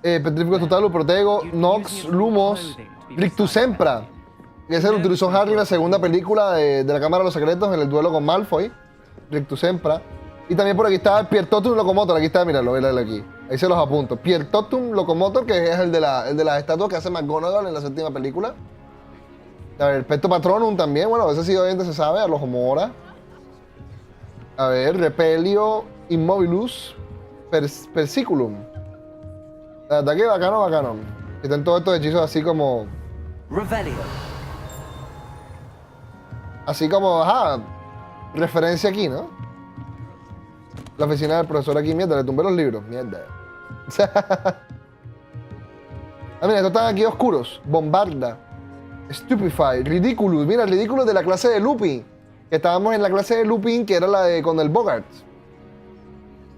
Petrifico Total, Protego, Nox, Lumos, Rictus Sempra. Que ese lo utilizó Harry en la segunda película de la Cámara de los Secretos en el duelo con Malfoy. Rictus Sempra. Y también por aquí está Piertotum Locomotor. Aquí está, míralo, aquí. Ahí se los apunto. Piertotum Locomotor, que es el de las estatuas que hace McGonagall en la séptima película. A ver, Pecto Patronum también. Bueno, ese sí obviamente se sabe. A los Homora. A ver, Repelio Immobilus Persiculum. La verdad que bacano. Están todos estos hechizos así como... Revelando. Así como, ajá, referencia aquí, ¿no? La oficina del profesor aquí, mierda, le tumbé los libros, mierda. Mira, estos están aquí oscuros. Bombarda. Stupefy. Ridiculous. Mira, el Ridiculous de la clase de Lupin. Que estábamos en la clase de Lupin, que era la de con el Bogart.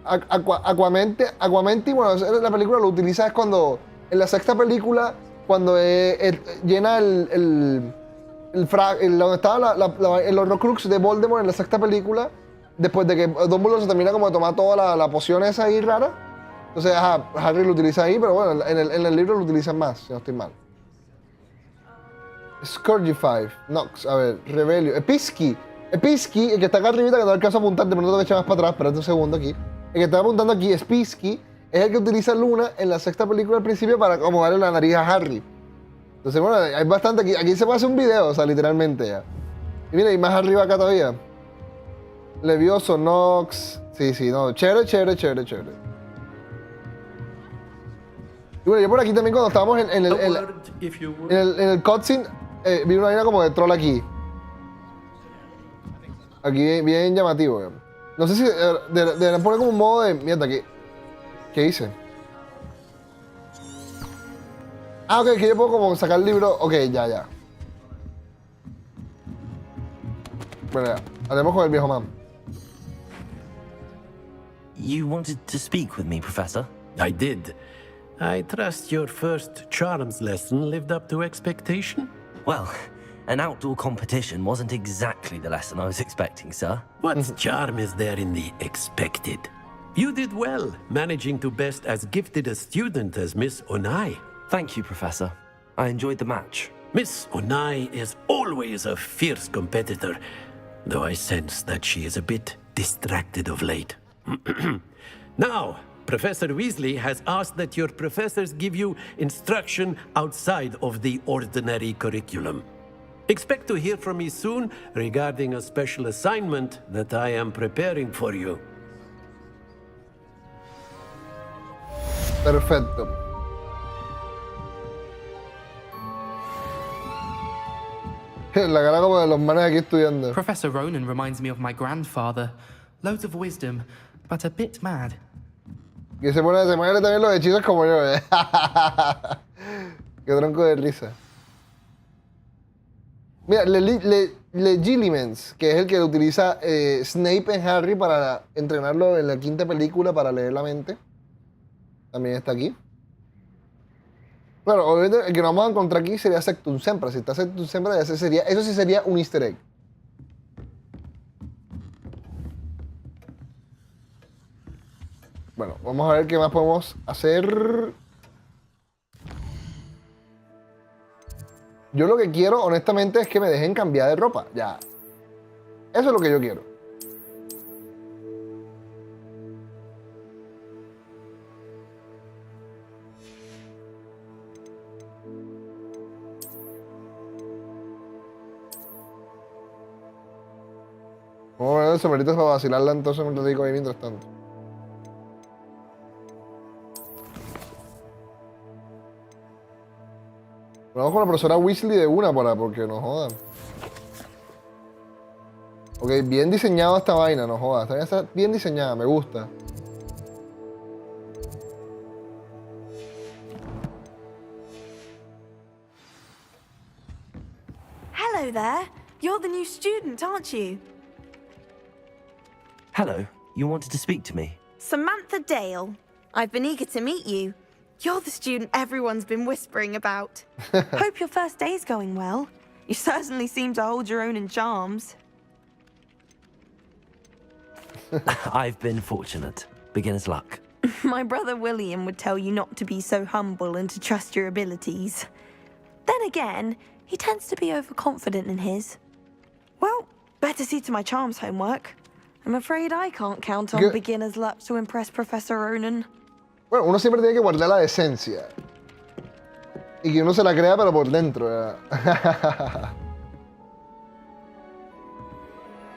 Aquamenti, bueno, la película lo utiliza es cuando... En la sexta película, cuando llena donde estaba el Horrocrux de Voldemort en la sexta película, después de que Dumbledore se termina como de tomar toda la poción esa ahí rara. Entonces, ajá, Harry lo utiliza ahí, pero bueno, en el libro lo utilizan más, si no estoy mal. Scourgify, Nox, a ver, Rebellion, Episky, el que está acá arribita, que no alcanzo a apuntar, de pronto tengo que echar más para atrás, espérate un segundo aquí. El que está apuntando aquí, Episky, es el que utiliza Luna en la sexta película al principio para acomodarle la nariz a Harry. Entonces, bueno, hay bastante aquí. Aquí se puede hacer un video, o sea, literalmente ya. Y mira, y más arriba acá todavía. Levioso, Nox. Sí, no, chévere. Y bueno, yo por aquí también cuando estábamos en el cutscene, vi una vaina como de troll aquí. Aquí bien llamativo, ya. No sé si deberían poner como un modo de... Mierda, ¿qué hice? Ah, ok, que yo puedo como sacar el libro. Ok, ya. Bueno, ya. Hablemos con el viejo man. You wanted to speak with me, Professor? I did. I trust your first charms lesson lived up to expectation? Well, an outdoor competition wasn't exactly the lesson I was expecting, sir. What charm is there in the expected? You did well, managing to best as gifted a student as Miss Onai. Thank you, Professor. I enjoyed the match. Miss Onai is always a fierce competitor, though I sense that she is a bit distracted of late. Now, Professor Weasley has asked that your professors give you instruction outside of the ordinary curriculum. Expect to hear from me soon regarding a special assignment that I am preparing for you. Perfecto. La cara como de los manes aquí estudiando. Professor Ronen reminds me of my grandfather. Loads of wisdom, but a bit mad. Que se muere también los hechizos como yo, Qué tronco de risa. Mira, Legilimens, que es el que utiliza Snape en Harry para entrenarlo en la quinta película para leer la mente. También está aquí. Bueno, obviamente el que nos vamos a encontrar aquí sería Sectum Sempra. Si está Sectum Sempra, eso sí sería un easter egg. Bueno, vamos a ver qué más podemos hacer. Yo lo que quiero, honestamente, es que me dejen cambiar de ropa. Ya. Eso es lo que yo quiero. Vamos a ver el sombrerito para vacilarla entonces un ratito ahí mientras tanto. Vamos con la profesora Weasley de una porque no jodan. Ok, bien diseñada esta vaina, no jodas. Está bien diseñada, me gusta. Hello there. You're the new student, aren't you? Hello. You wanted to speak to me? Samantha Dale. I've been eager to meet you. You're the student everyone's been whispering about. Hope your first day's going well. You certainly seem to hold your own in charms. I've been fortunate. Beginner's luck. My brother William would tell you not to be so humble and to trust your abilities. Then again, he tends to be overconfident in his. Well, better see to my charms homework. I'm afraid I can't count on beginner's luck to impress Professor Ronen. Bueno, uno siempre tiene que guardar la decencia. Y que uno se la crea, pero por dentro.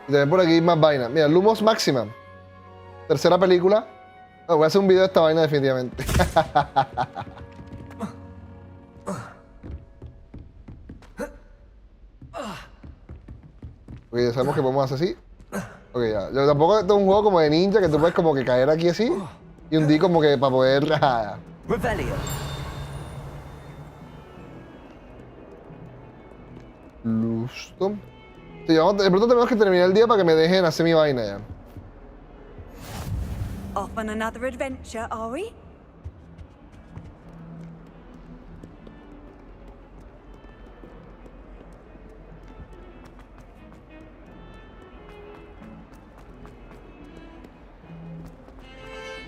Y también por aquí más vaina. Mira, Lumos Maxima. Tercera película. No, voy a hacer un video de esta vaina definitivamente. Porque ya sabemos que podemos hacer así. Ok, ya. Yo tampoco esto es un juego como de ninja que tú puedes como que caer aquí así y hundir como que para poder... Revelio. Listo. Sí, de pronto tenemos que terminar el día para que me dejen hacer mi vaina ya. Off on another adventure, are we?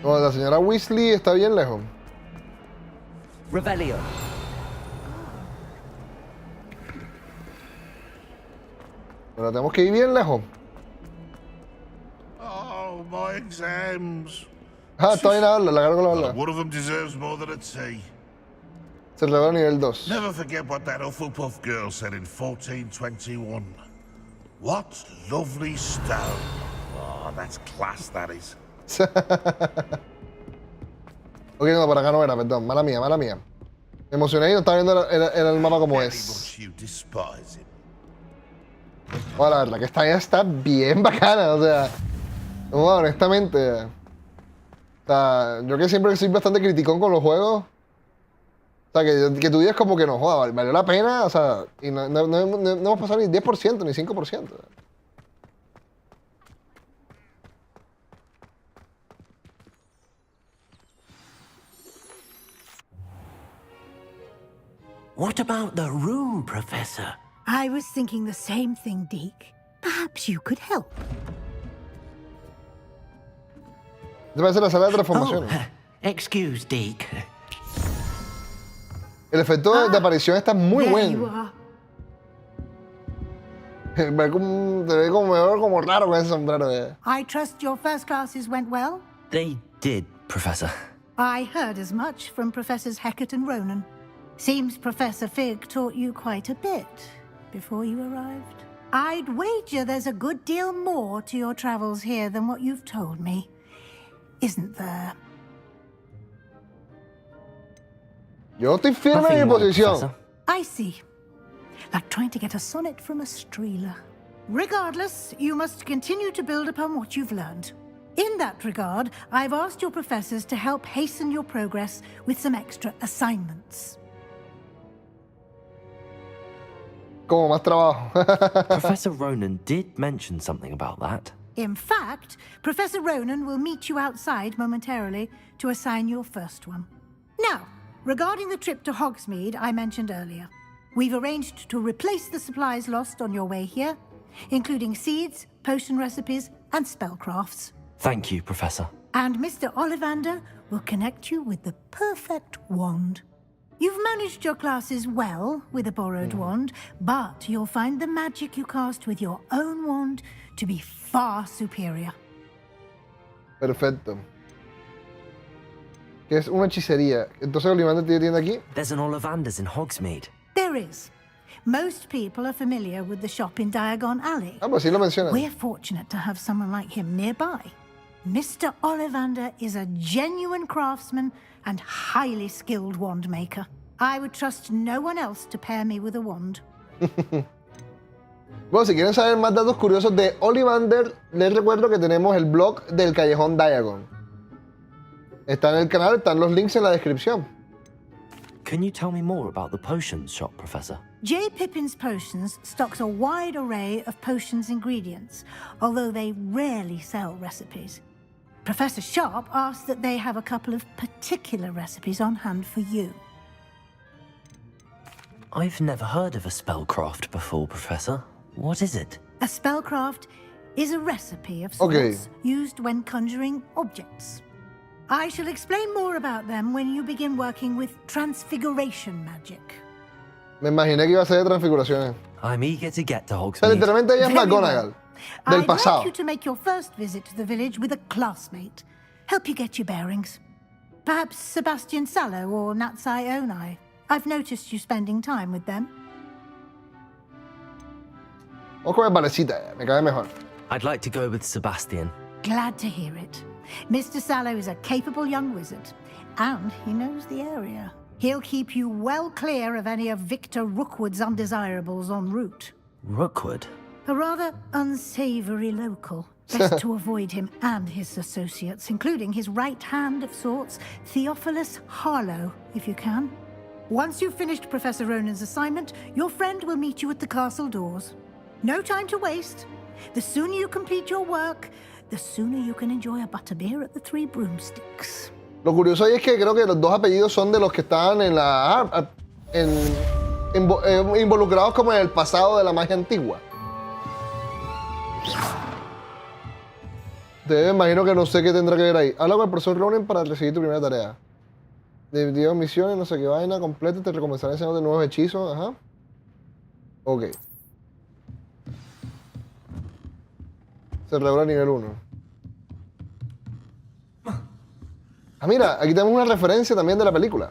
No, la señora Weasley está bien lejos. Revelio. Pero tenemos que ir bien lejos. Oh, my exams. Ah, está bien la cargo con la habla. One of them deserves more than a T. Se revela nivel 2. Never forget what that Hufflepuff girl said in 1421. What lovely stone. Oh, that's class, that is. Ok, no, por acá no era, perdón. Mala mía, mala mía. Me emocioné y no estaba viendo el mapa como es. Bueno, la verdad que esta ya está bien bacana, o sea... No, honestamente... O sea, yo que siempre soy bastante criticón con los juegos... O sea, que tú digas como que no, joda, valió la pena, o sea... Y no hemos pasado ni 10%, ni 5%. What about the room, Professor? I was thinking the same thing, Deke. Perhaps you could help. Debe ser la sala de transformación. Excuse, Deke. El efecto de aparición está muy bueno. Te ve como raro con ese sombrero. I trust your first classes went well? They did, Professor. I heard as much from Professors Hecat and Ronen. Seems Professor Fig taught you quite a bit before you arrived. I'd wager there's a good deal more to your travels here than what you've told me. Isn't there? Yo estoy firme en mi posición. I see. Like trying to get a sonnet from a streeler. Regardless, you must continue to build upon what you've learned. In that regard, I've asked your professors to help hasten your progress with some extra assignments. Como más trabajo. Professor Ronen did mention something about that. In fact, Professor Ronen will meet you outside momentarily to assign your first one. Now, regarding the trip to Hogsmeade I mentioned earlier, we've arranged to replace the supplies lost on your way here, including seeds, potion recipes, and spellcrafts. Thank you, Professor. And Mr. Ollivander will connect you with the perfect wand. You've managed your classes well with a borrowed wand, but you'll find the magic you cast with your own wand to be far superior. Perfecto. Que es una hechicería. Entonces Ollivander tiene aquí. There's an Ollivander's in Hogsmeade. There is. Most people are familiar with the shop in Diagon Alley. Ah, pues sí lo mencionan. We're fortunate to have someone like him nearby. Mr. Ollivander is a genuine craftsman and highly skilled wand maker. I would trust no one else to pair me with a wand. Bueno, si quieren saber más datos curiosos de Ollivander, les recuerdo que tenemos el blog del Callejón Diagon. Está en el canal, están los links en la descripción. Can you tell me more about the potions shop, Professor? J. Pippin's Potions stocks a wide array of potions ingredients, although they rarely sell recipes. Professor Sharp asked that they have a couple of particular recipes on hand for you. I've never heard of a spellcraft before, Professor. What is it? A spellcraft is a recipe of sorts used when conjuring objects. I shall explain more about them when you begin working with transfiguration magic. Me imaginé que iba a ser de transfiguraciones. I'm eager to get to Hogsmeade. O sea, literalmente ella es McGonagall. Del pasado. I'd like you to make your first visit to the village with a classmate. Help you get your bearings. Perhaps Sebastian Sallow or Natsai Onai. I've noticed you spending time with them. Vamos con el valecita, me cae mejor. I'd like to go with Sebastian. Glad to hear it. Mr. Sallow is a capable young wizard, and he knows the area. He'll keep you well clear of any of Victor Rookwood's undesirables en route. Rookwood? A rather unsavory local. Best to avoid him and his associates, including his right hand of sorts, Theophilus Harlow, if you can. Once you've finished Professor Ronen's assignment, your friend will meet you at the castle doors. No time to waste. The sooner you complete your work, the sooner you can enjoy a butterbeer at the Three Broomsticks. Lo curioso ahí es que creo que los dos apellidos son de los que estaban en la involucrados como en el pasado de la magia antigua. Te imagino que no sé qué tendrá que ver ahí. Habla con el profesor Ronen para recibir tu primera tarea. Dividido misiones, no sé qué vaina, completa, te recompensaré enseñándote nuevos hechizos, ajá. Ok. Se revela nivel 1. Ah, mira, aquí tenemos una referencia también de la película.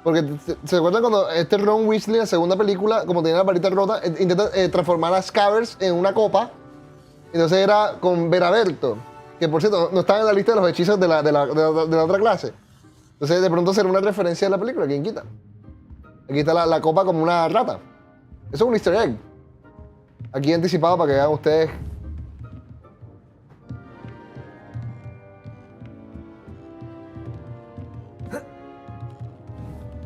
Porque ¿se acuerdan cuando Ron Weasley en la segunda película, como tenía la varita rota, intenta transformar a Scabbers en una copa? Entonces era con Veraberto, que por cierto no estaba en la lista de los hechizos de la otra clase. Entonces de pronto será una referencia de la película, ¿quién quita? Aquí está la copa como una rata. Eso es un easter egg. Aquí anticipado para que vean ustedes.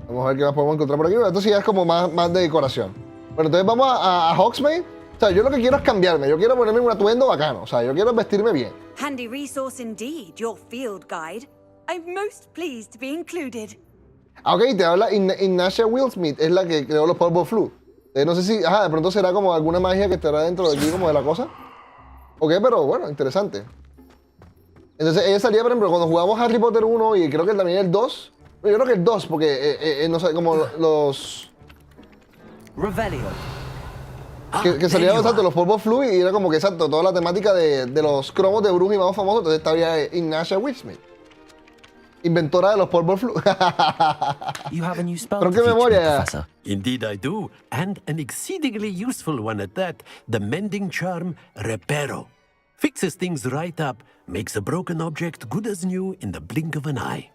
Vamos a ver qué más podemos encontrar por aquí. Esto sí es como más de decoración. Bueno, entonces vamos a Hogsmeade. O sea, yo lo que quiero es cambiarme. Yo quiero ponerme un atuendo bacano. O sea, yo quiero vestirme bien. Handy resource indeed, your field guide. I'm most pleased to be included. Ah, ok, te habla Ignacia Willsmith. Es la que creó los polvos flu. No sé si, de pronto será como alguna magia que estará dentro de aquí como de la cosa. Ok, pero bueno, interesante. Entonces ella salía, por ejemplo, cuando jugamos Harry Potter 1 y creo que también el 2. Yo creo que el 2, porque no sé, como los... Revelio. Que salían exacto los polvos flu y era como que exacto, toda la temática de los cromos de bruja y más famosos. Entonces estaba Ignacia Willsmith, inventora de los polvos flu. You have a new spell. Pero qué memoria. Professor. Indeed I do, and an exceedingly useful one at that. The mending charm Reparo. Fixes things right up, makes a broken object good as new in the blink of an eye.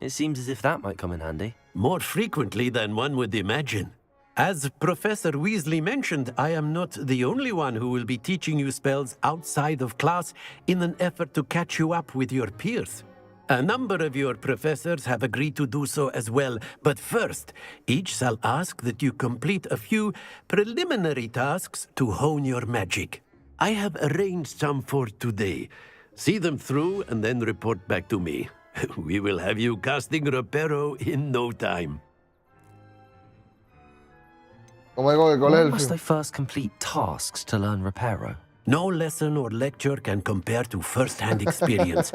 It seems as if that might come in handy. More frequently than one would imagine. As Professor Weasley mentioned, I am not the only one who will be teaching you spells outside of class in an effort to catch you up with your peers. A number of your professors have agreed to do so as well, but first, each shall ask that you complete a few preliminary tasks to hone your magic. I have arranged some for today. See them through and then report back to me. We will have you casting Reparo in no time. Why must I first complete tasks to learn Reparo? No lesson or lecture can compare to first-hand experience,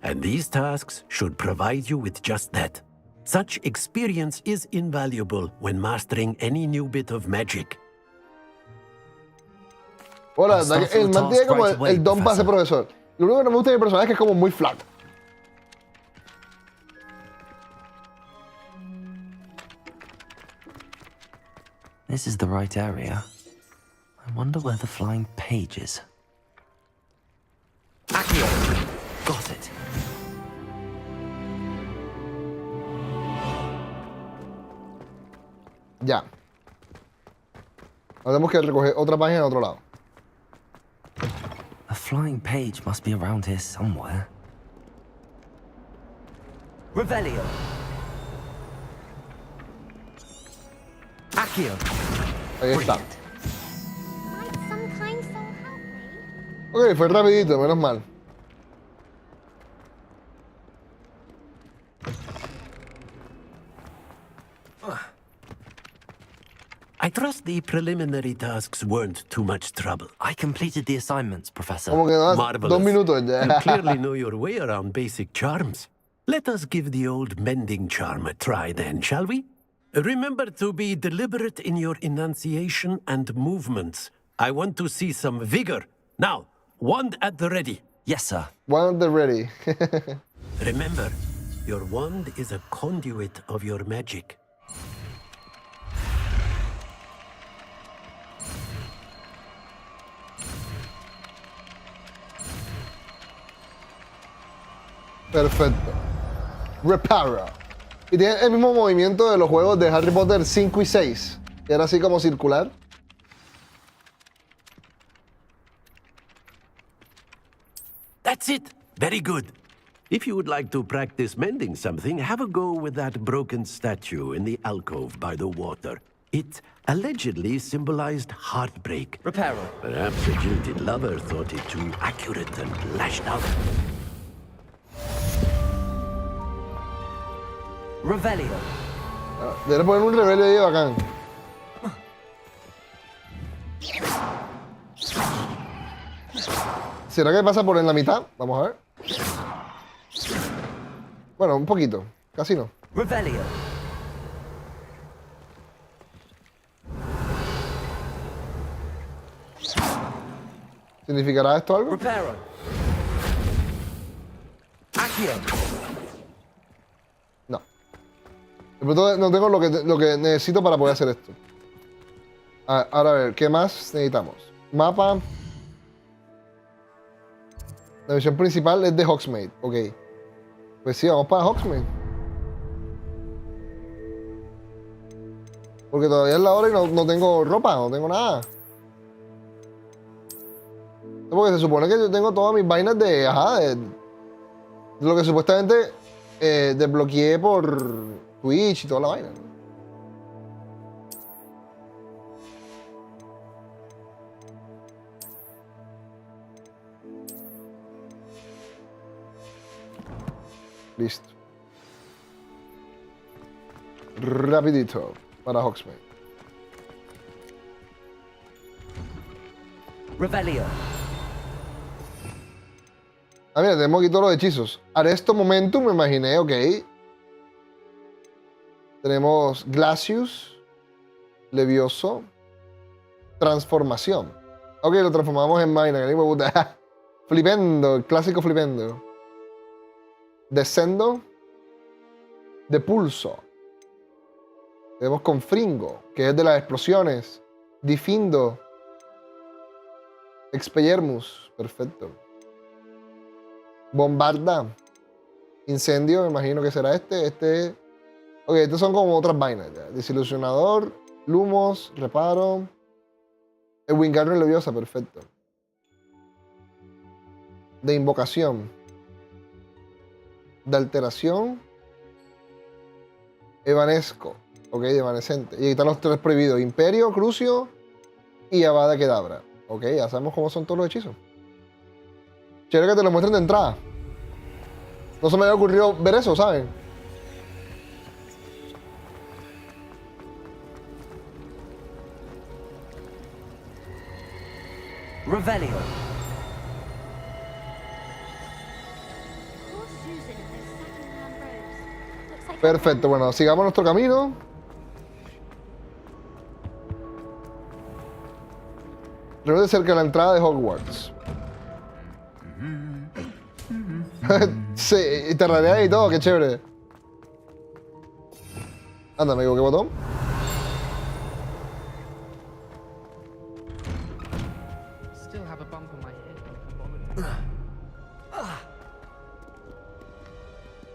and these tasks should provide you with just that. Such experience is invaluable when mastering any new bit of magic. Hola, el man tiene como el don para ser profesor. Lo único que no me gusta de mi personaje es que es como muy flaco. This is the right area. I wonder where the flying page is. Accio! Got it. Ya. Ahora tenemos que recoger otra página en otro lado. A flying page must be around here somewhere. Revelio. Accio. Ahí está. Ok, fue rapidito, menos mal. I trust the preliminary tasks weren't too much trouble. I completed the assignments, Professor. Como que no, Marvelous. 2 minutos ya. You clearly know your way around basic charms. Let us give the old mending charm a try then, shall we? Remember to be deliberate in your enunciation and movements. I want to see some vigor. Now, wand at the ready. Yes, sir. Wand at the ready. Remember, your wand is a conduit of your magic. Perfecto. Reparo. Y tiene el mismo movimiento de los juegos de Harry Potter 5 y 6. Que era así como circular. That's it. Very good. If you would like to practice mending something, have a go with that broken statue in the alcove by the water. It allegedly symbolized heartbreak. Reparo. Perhaps the jilted lover thought it too accurate and lashed out. Revelio. Debe poner un rebelde ahí bacán. ¿Será que pasa por en la mitad? Vamos a ver. Bueno, un poquito. Casi no. Revelio. ¿Significará esto algo? Reparo. Accio. No. De pronto no tengo lo que necesito para poder hacer esto. Ahora a ver, ¿qué más necesitamos? Mapa. La misión principal es de Hogsmeade. Ok. Pues sí, vamos para Hogsmeade. Porque todavía es la hora y no tengo ropa, no tengo nada. Porque se supone que yo tengo todas mis vainas de lo que supuestamente desbloqueé por Twitch y toda la vaina, ¿no? Listo. Rapidito para Hogsmeade. Revelio. Ah, mira, tenemos aquí todos los hechizos. Arresto Momentum, me imaginé, ok. Tenemos Glacius, Levioso, Transformación. Ok, lo transformamos en vaina, que ni me gusta. Flipendo, el clásico Flipendo. Descendo, Depulso. Tenemos Confringo, que es de las explosiones. Difindo, Expelliarmus, perfecto. Bombarda, Incendio, me imagino que será este. Ok, estos son como otras vainas. Ya. Desilusionador, Lumos, Reparo. El Wingardium Leviosa, perfecto. De Invocación. De Alteración. Evanesco. Ok, de Evanescente. Y ahí están los tres prohibidos. Imperio, Crucio y Avada Kedavra. Ok, ya sabemos cómo son todos los hechizos. Chévere que te lo muestren de entrada. No se me había ocurrido ver eso, ¿saben? Revelio. Perfecto, bueno, sigamos nuestro camino. Recuerda cerca de la entrada de Hogwarts. Sí, y te rareas y todo, qué chévere. Anda, amigo, ¿qué botón? Still have a bump on my head.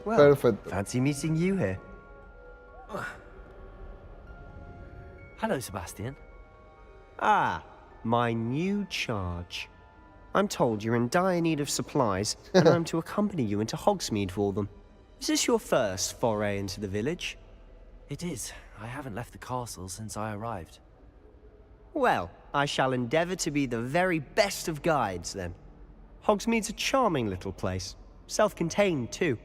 Well, perfecto. Fancy meeting you here. Hello, Sebastian. Ah, my new charge. I'm told you're in dire need of supplies, and I'm to accompany you into Hogsmeade for them. Is this your first foray into the village? It is. I haven't left the castle since I arrived. Well, I shall endeavour to be the very best of guides, then. Hogsmeade's a charming little place. Self-contained, too.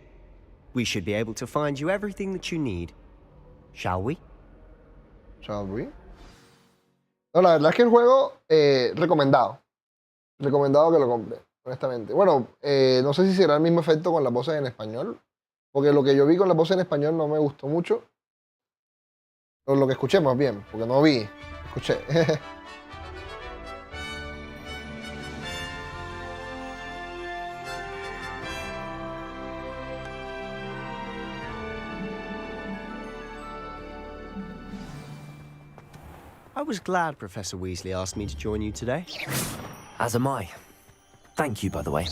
We should be able to find you everything that you need. Shall we? Shall we? No, la verdad es que el juego, recomendado. Recomendado que lo compre, honestamente. Bueno, no sé si será el mismo efecto con las voces en español. Porque lo que yo vi con las voces en español no me gustó mucho. O lo que escuché más bien, porque no vi, escuché. I was glad Professor Weasley asked me to join you today. As am I. Thank you, by the way.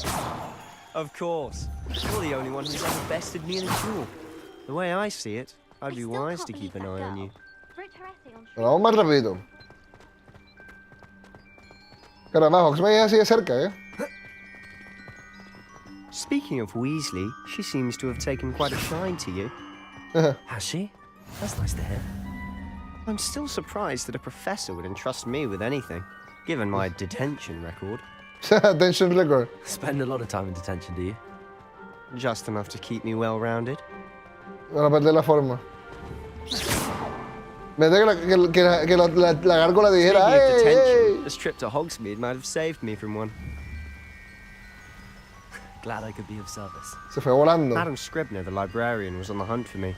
Of course. You're the only one who's ever bested me in a duel. The way I see it, I'd be wise to keep an eye on you. Pero vamos más rapidito. Caramba, Hogsmeade es así de cerca, ¿eh? Speaking of Weasley, she seems to have taken quite a shine to you. Has she? That's nice to hear. I'm still surprised that a professor would entrust me with anything, given my detention record. Detention record. Spend a lot of time in detention, do you? Just enough to keep me well-rounded. Para perder la forma. Me da que la gárgola dijera, Speaking of detention, hey. this trip to Hogsmeade might have saved me from one. Glad I could be of service. Se fue volando. Madam Scribner, the librarian, was on the hunt for me,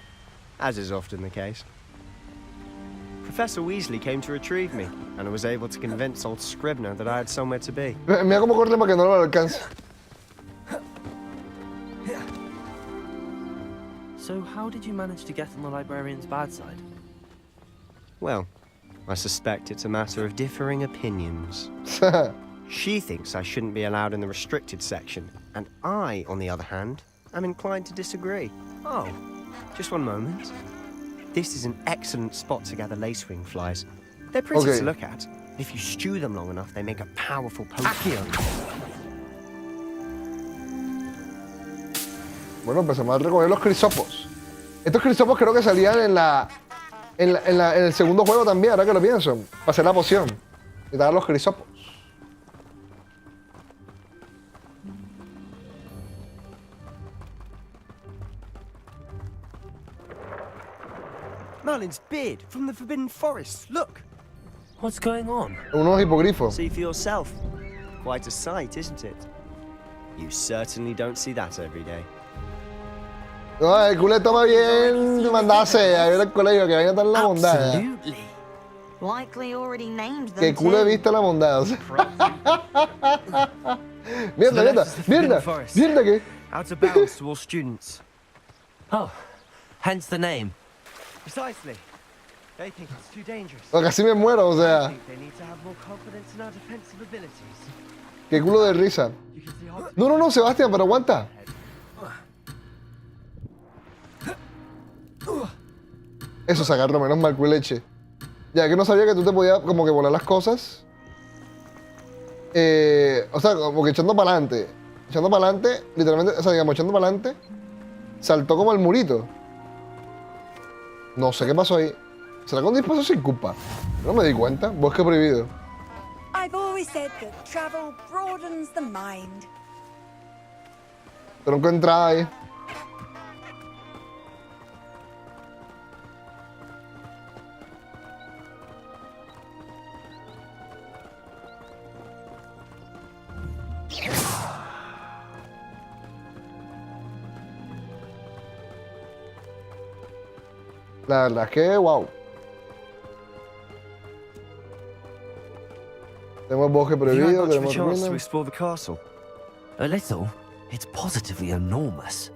as is often the case. Professor Weasley came to retrieve me, and I was able to convince old Scribner that I had somewhere to be. Mira cómo corre para que no lo alcance. So how did you manage to get on the librarian's bad side? Well, I suspect it's a matter of differing opinions. She thinks I shouldn't be allowed in the restricted section, and I, on the other hand, am inclined to disagree. Oh, just one moment. This is an excellent spot to gather lacewing flies. They're pretty to look at. If you stew them long enough, they make a powerful potion. Bueno, empezamos a recoger los crisopos. Estos crisopos creo que salían en el segundo juego también, ahora que lo pienso. Para hacer la poción. Y dar los crisopos. Merlin's beard from the Forbidden Forest. Look. What's going on? Unos hipogrifos. See for yourself. Quite a sight, isn't it? You certainly don't see that every day. No, el culo toma bien mandarse a ver al colegio, que vayan a estar en la bondad. Absolutely. Likely already named them. Que culo he visto la bondad. Mierda que. Out of bounds to all students. Oh, hence the name. Precisely. They think it's too dangerous. Casi me muero, o sea. I think they need to have more confidence in our defensive abilities. Qué culo de risa. No, Sebastián, pero aguanta. Eso se agarró, menos mal, leche. Ya que no sabía que tú te podías como que volar las cosas. O sea, como que echando para adelante. Echando para adelante, literalmente, o sea, digamos, echando para adelante. Saltó como el murito. No sé qué pasó ahí. ¿Será con disparos sin culpa? No me di cuenta. Bosque prohibido. I've always said that travel broadens the mind. Tronco de entrada ahí. La verdad es que, wow. Tenemos bosque prohibido, tenemos ruinas. To explore the castle. A little. It's positively enormous.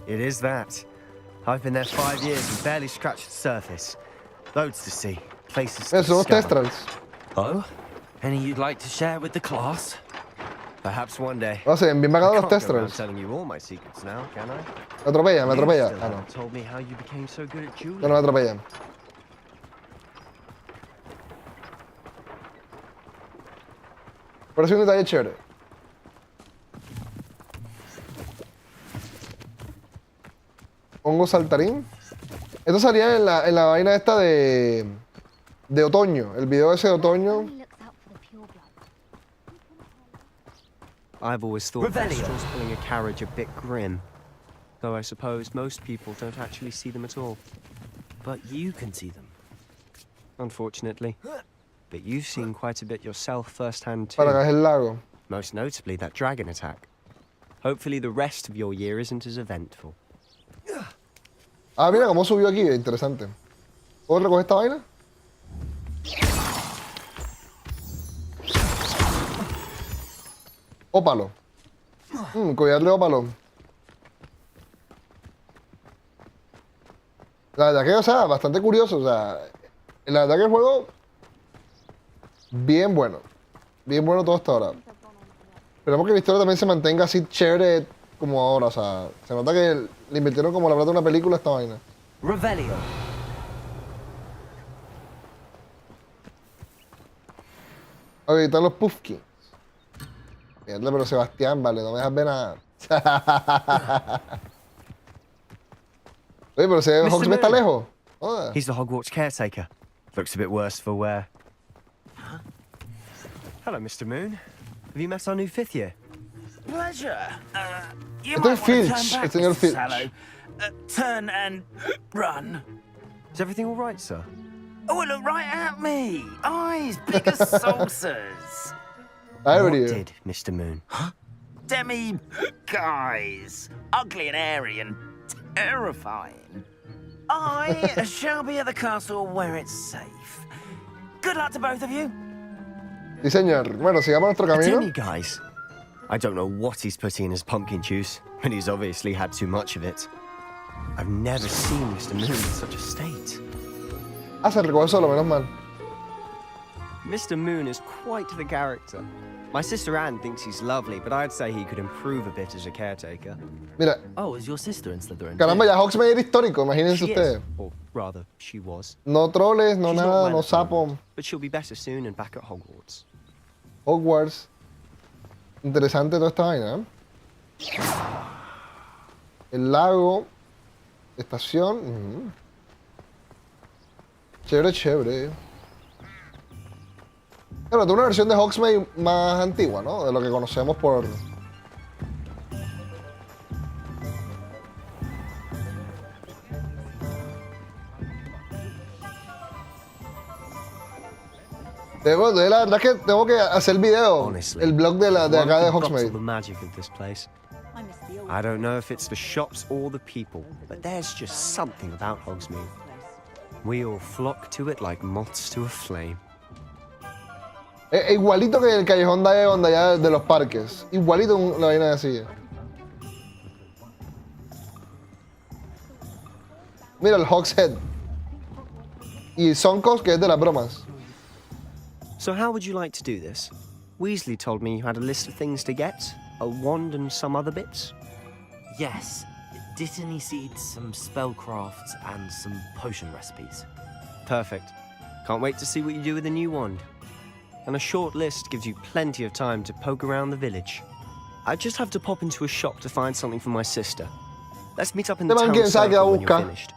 It is that. I've been there 5 years and barely scratched the surface. Loads to see. Places to Son los discover. testrals. Oh? Any you'd like to share with the class? Perhaps one day. No sé, bien pagados los I can't go around testrals. telling you all my secrets now, can I? Me atropella, me You atropella. still Ah, no. haven't told me how you became so good at No, dueling. no me atropellan. Pero es un detalle chévere. Hongo saltarín. Esto salía en la vaina esta de otoño. El video ese de otoño. I've always thought Revelio. Vestral's pulling a carriage a bit grim. Though I suppose most people don't actually see them at all. But you can see them. Unfortunately. But you've seen quite a bit yourself firsthand too. Para acá es el lago. Most notably that dragon attack. Hopefully the rest of your year isn't as eventful. Ah, mira cómo subió aquí. Interesante. ¿Puedo recoger esta vaina? Ópalo. Collar de ópalo. La verdad que, o sea, bastante curioso. O sea, la verdad que el juego... Bien bueno. Bien bueno todo hasta ahora. Esperemos que la historia también se mantenga así chévere como ahora. O sea, se nota que le invirtieron como la plata de una película a esta vaina. Revelio. Ok, están los Puffkins. Mierda, pero Sebastián, vale, no me dejas ver nada. Oye, pero ese Hogsmeade está lejos. He's the Hogwarts caretaker. Looks a bit worse for wear. Hello, Mr. Moon. Have you met our new 5th year? Pleasure. You Esto might es want to Filch, turn back, el señor Mr. Filch. Sallow. Turn and run. Is everything all right, sir? Oh, look right at me. Eyes big as saucers. What did, Mr. Moon? Demi guys. Ugly and airy and terrifying. I shall be at the castle where it's safe. Good luck to both of you. Sí, señor. Bueno, sigamos nuestro camino. Demi guys. I don't know what he's putting in his pumpkin juice, but he's obviously had too much of it. I've never seen Mr. Moon in such a state. Ah, se recoge solo, menos mal. Mr. Moon is quite the character. My sister Anne thinks he's lovely, but I'd say he could improve a bit as a caretaker. Mira. Oh, is your sister in Slytherin? Caramba, ya Hogsmeade era histórico, imagínense She ustedes. is, or rather, she was. No troles, no She's not nada, well no at the sapo. moment, but she'll be better soon and back at Hogwarts. Hogwarts. Interesante toda esta vaina, ¿eh? El lago. Estación. Chévere, chévere. Bueno, tengo una versión de Hogsmeade más antigua, ¿no? De lo que conocemos por... La verdad es que tengo que hacer video. El blog de acá de Hogsmeade. I don't know if it's the shops or the people, but there's just something about Hogsmeade. We all flock to it like moths to a flame. Igualito que el Callejón de DIAGON allá de los parques. Igualito la vaina de silla. Mira el Hogshead. Y Sonkos, que es de las bromas. So how would you like to do this? Weasley told me you had a list of things to get, a wand and some other bits. Yes. Dittany seeds, some spellcrafts, and some potion recipes. Perfect. Can't wait to see what you do with the new wand. And a short list gives you plenty of time to poke around the village. I just have to pop into a shop to find something for my sister. Let's meet up in the town circle when you're finished.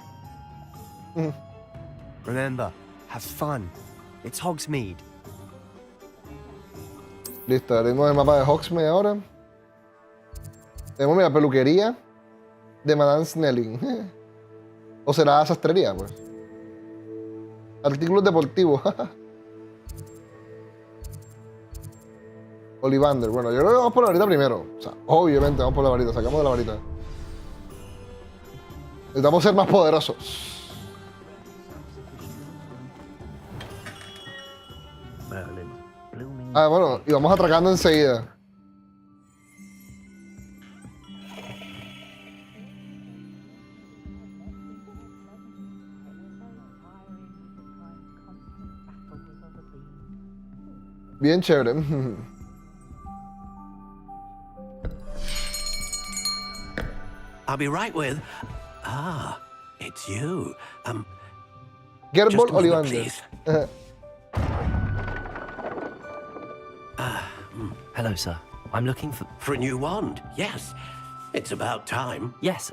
Remember, have fun. It's Hogsmeade. Listo, abrimos el mapa de Hogsmeade ahora. Tenemos la peluquería de Madame Snelling. O será sastrería, pues. Artículos deportivos. Ollivander. Bueno, yo creo que vamos por la varita primero. O sea, obviamente vamos por la varita. Sacamos de la varita. Necesitamos ser más poderosos. Ah, bueno, y vamos atracando enseguida. Bien chévere. I'll be right with... Ah, it's you. Gerbol Ollivander. Hello, sir. I'm looking for... For a new wand, yes. It's about time. Yes,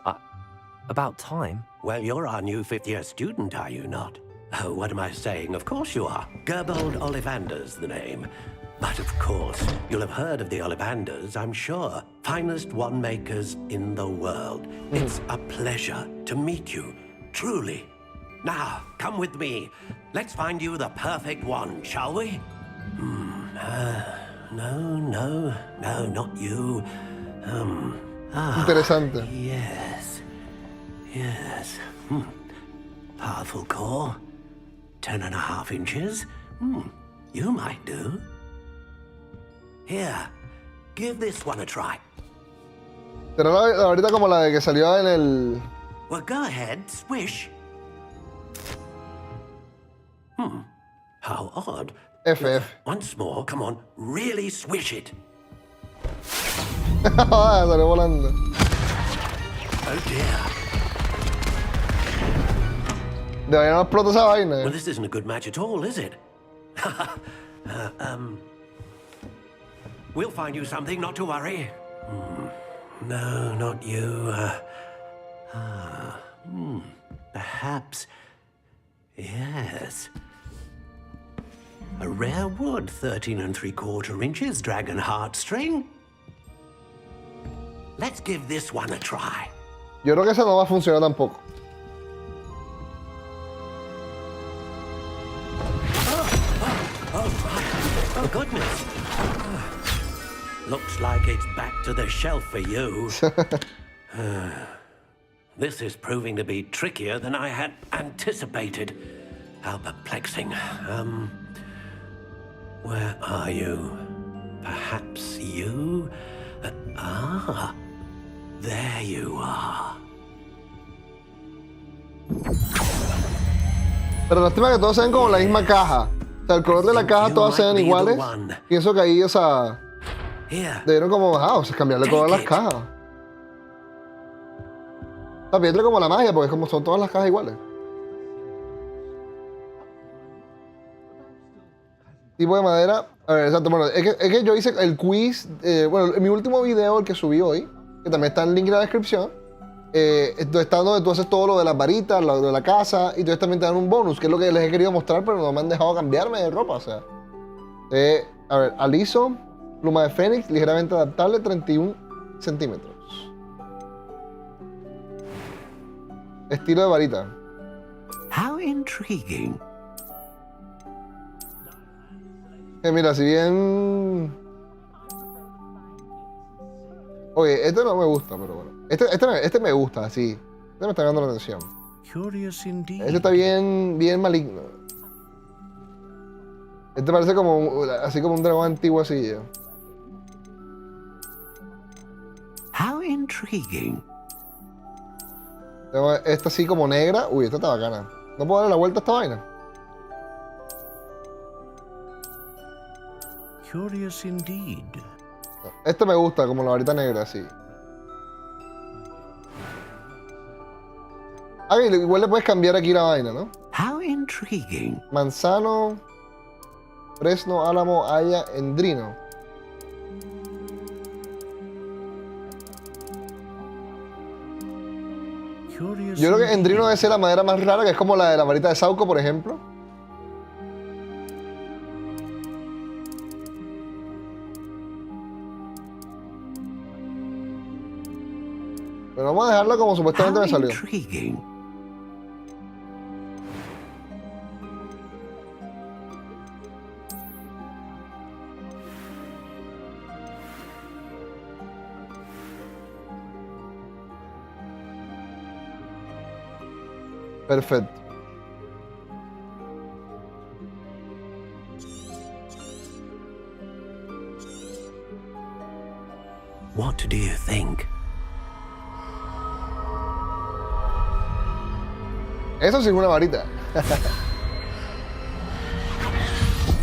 about time? Well, you're our new 5th-year student, are you not? Oh, what am I saying? Of course you are. Gerbold Ollivander's the name. But of course, you'll have heard of the Ollivanders, I'm sure. Finest wand makers in the world. It's a pleasure to meet you, truly. Now, come with me. Let's find you the perfect wand, shall we? No, not you. Interesante. Yes. Powerful core. 10.5 inches. You might do. Here, give this one a try. Pero la varita como la de que salió en el... Well, go ahead, swish. How odd. FF. Once more, come on, really swish it. Salió volando. Oh dear. De ahí no explota esa vaina. Well, this isn't a good match at all, is it? We'll find you something, not to worry. No, not you. Perhaps. Yes. A rare wood, 13 3/4 inches, dragon heartstring. Let's give this one a try. Yo creo que esa no va a funcionar tampoco. Oh, goodness. Looks like it's back to the shelf for you. This is proving to be trickier than I had anticipated. How perplexing. Where are you? Perhaps you? There you are. Pero lástima que todos se ven como la misma caja. O sea, el color de la caja todas se ven iguales. Pienso que ahí, o sea, debieron como, o sea, cambiarle color a las cajas. O sea, pierde como la magia, porque como son todas las cajas iguales. Tipo de madera. A ver, exacto. Bueno, es que yo hice el quiz. Bueno, en mi último video, el que subí hoy, que también está en el link en la descripción. Está donde tú haces todo lo de las varitas, lo de la casa, y entonces también te dan un bonus, que es lo que les he querido mostrar, pero no me han dejado cambiarme de ropa, o sea. A ver, aliso, pluma de fénix, ligeramente adaptable, 31 centímetros. Estilo de varita. How intriguing. Mira, si bien... Oye, este no me gusta, pero bueno. Este me gusta, sí. Este me está llamando la atención. Este está bien maligno. Este parece como así como un dragón antiguo así. How intriguing. Tengo esta así como negra. Uy, esta está bacana. ¿No puedo darle la vuelta a esta vaina? Curious indeed. Este me gusta, como la varita negra, así. Igual le puedes cambiar aquí la vaina, ¿no? How intriguing. Manzano, fresno, álamo, haya, endrino. Yo creo que endrino debe ser la madera más rara, que es como la de la varita de Sauco, por ejemplo. Pero vamos a dejarlo como supuestamente me salió. Perfecto. What do you think? Eso sí es una varita.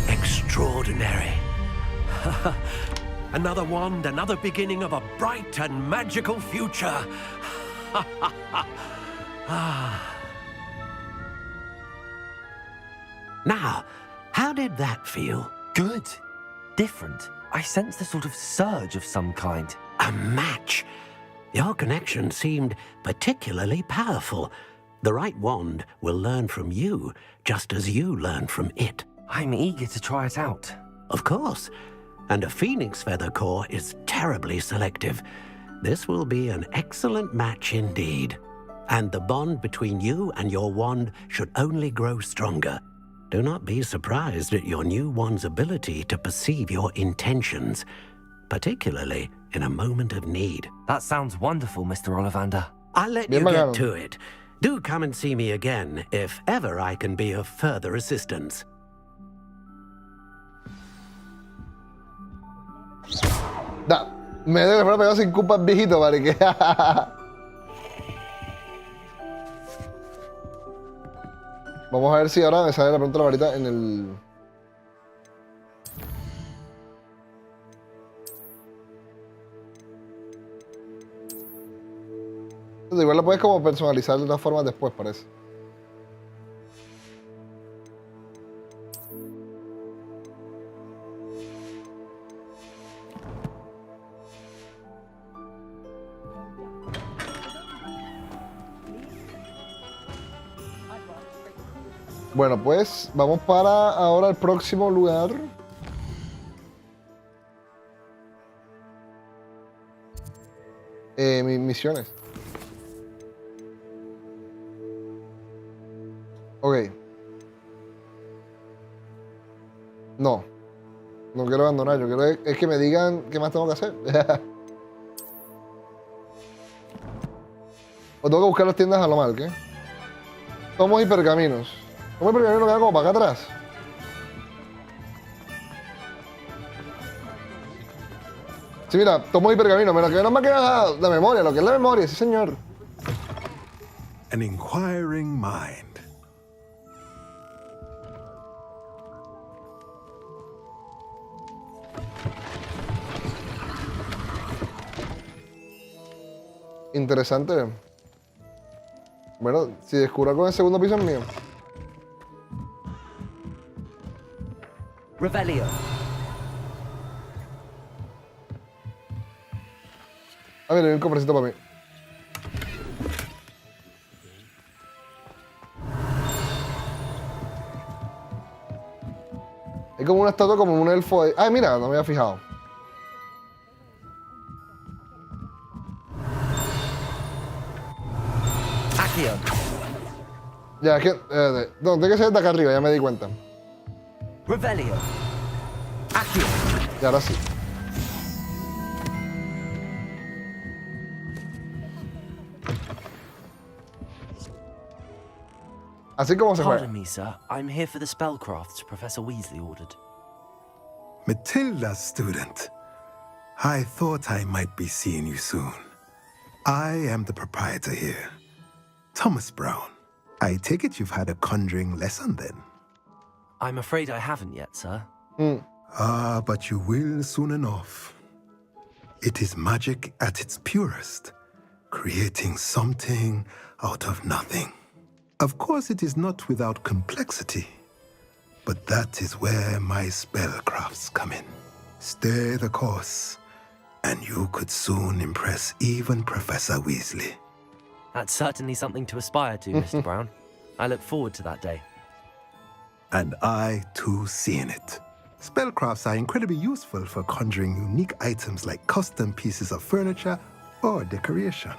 Extraordinary. Another wand, another beginning of a bright and magical future. Now, how did that feel? Good. Different. I sensed a sort of surge of some kind. A match. Your connection seemed particularly powerful. The right wand will learn from you, just as you learn from it. I'm eager to try it out. Of course. And a phoenix feather core is terribly selective. This will be an excellent match indeed. And the bond between you and your wand should only grow stronger. Do not be surprised at your new wand's ability to perceive your intentions, particularly in a moment of need. That sounds wonderful, Mr. Ollivander. I'll let you get to it. Do come and see me again if ever I can be of further assistance. Me debe haber pegado sin culpa al viejito, vale que. Vamos a ver si ahora me sale de pronto la varita en el. Entonces, igual la puedes como personalizar de otras formas después, parece. Bueno, pues vamos para ahora el próximo lugar. Mis misiones. Ok. No. No quiero abandonar. Yo quiero es que me digan qué más tengo que hacer. O tengo que buscar las tiendas a lo mal, ¿qué? Tomos y pergaminos. Tomos y pergaminos quedan como para acá atrás. Sí, mira, tomos y pergaminos. Pero que no me queda la memoria, lo que es la memoria, sí, señor. An inquiring mind. Interesante. Bueno, si descubro algo en el segundo piso es mío. Revelio. A ver, hay un cofrecito para mí. Hay como una estatua, como un elfo de... Ay, mira, no me había fijado. Ya, es que... no, tiene que ser de acá arriba, ya me di cuenta. Revelio. Y ahora sí. Así como se juega. Pardon me, sir. I'm here for the spellcrafts Professor Weasley ordered. Matilda, student. I thought I might be seeing you soon. I am the proprietor here, Thomas Brown. I take it you've had a conjuring lesson then? I'm afraid I haven't yet, sir. Ah, but you will soon enough. It is magic at its purest, creating something out of nothing. Of course, it is not without complexity, but that is where my spellcrafts come in. Stay the course, and you could soon impress even Professor Weasley. That's certainly something to aspire to, Mr. Brown. I look forward to that day. And I, too, see in it. Spellcrafts are incredibly useful for conjuring unique items like custom pieces of furniture or decoration.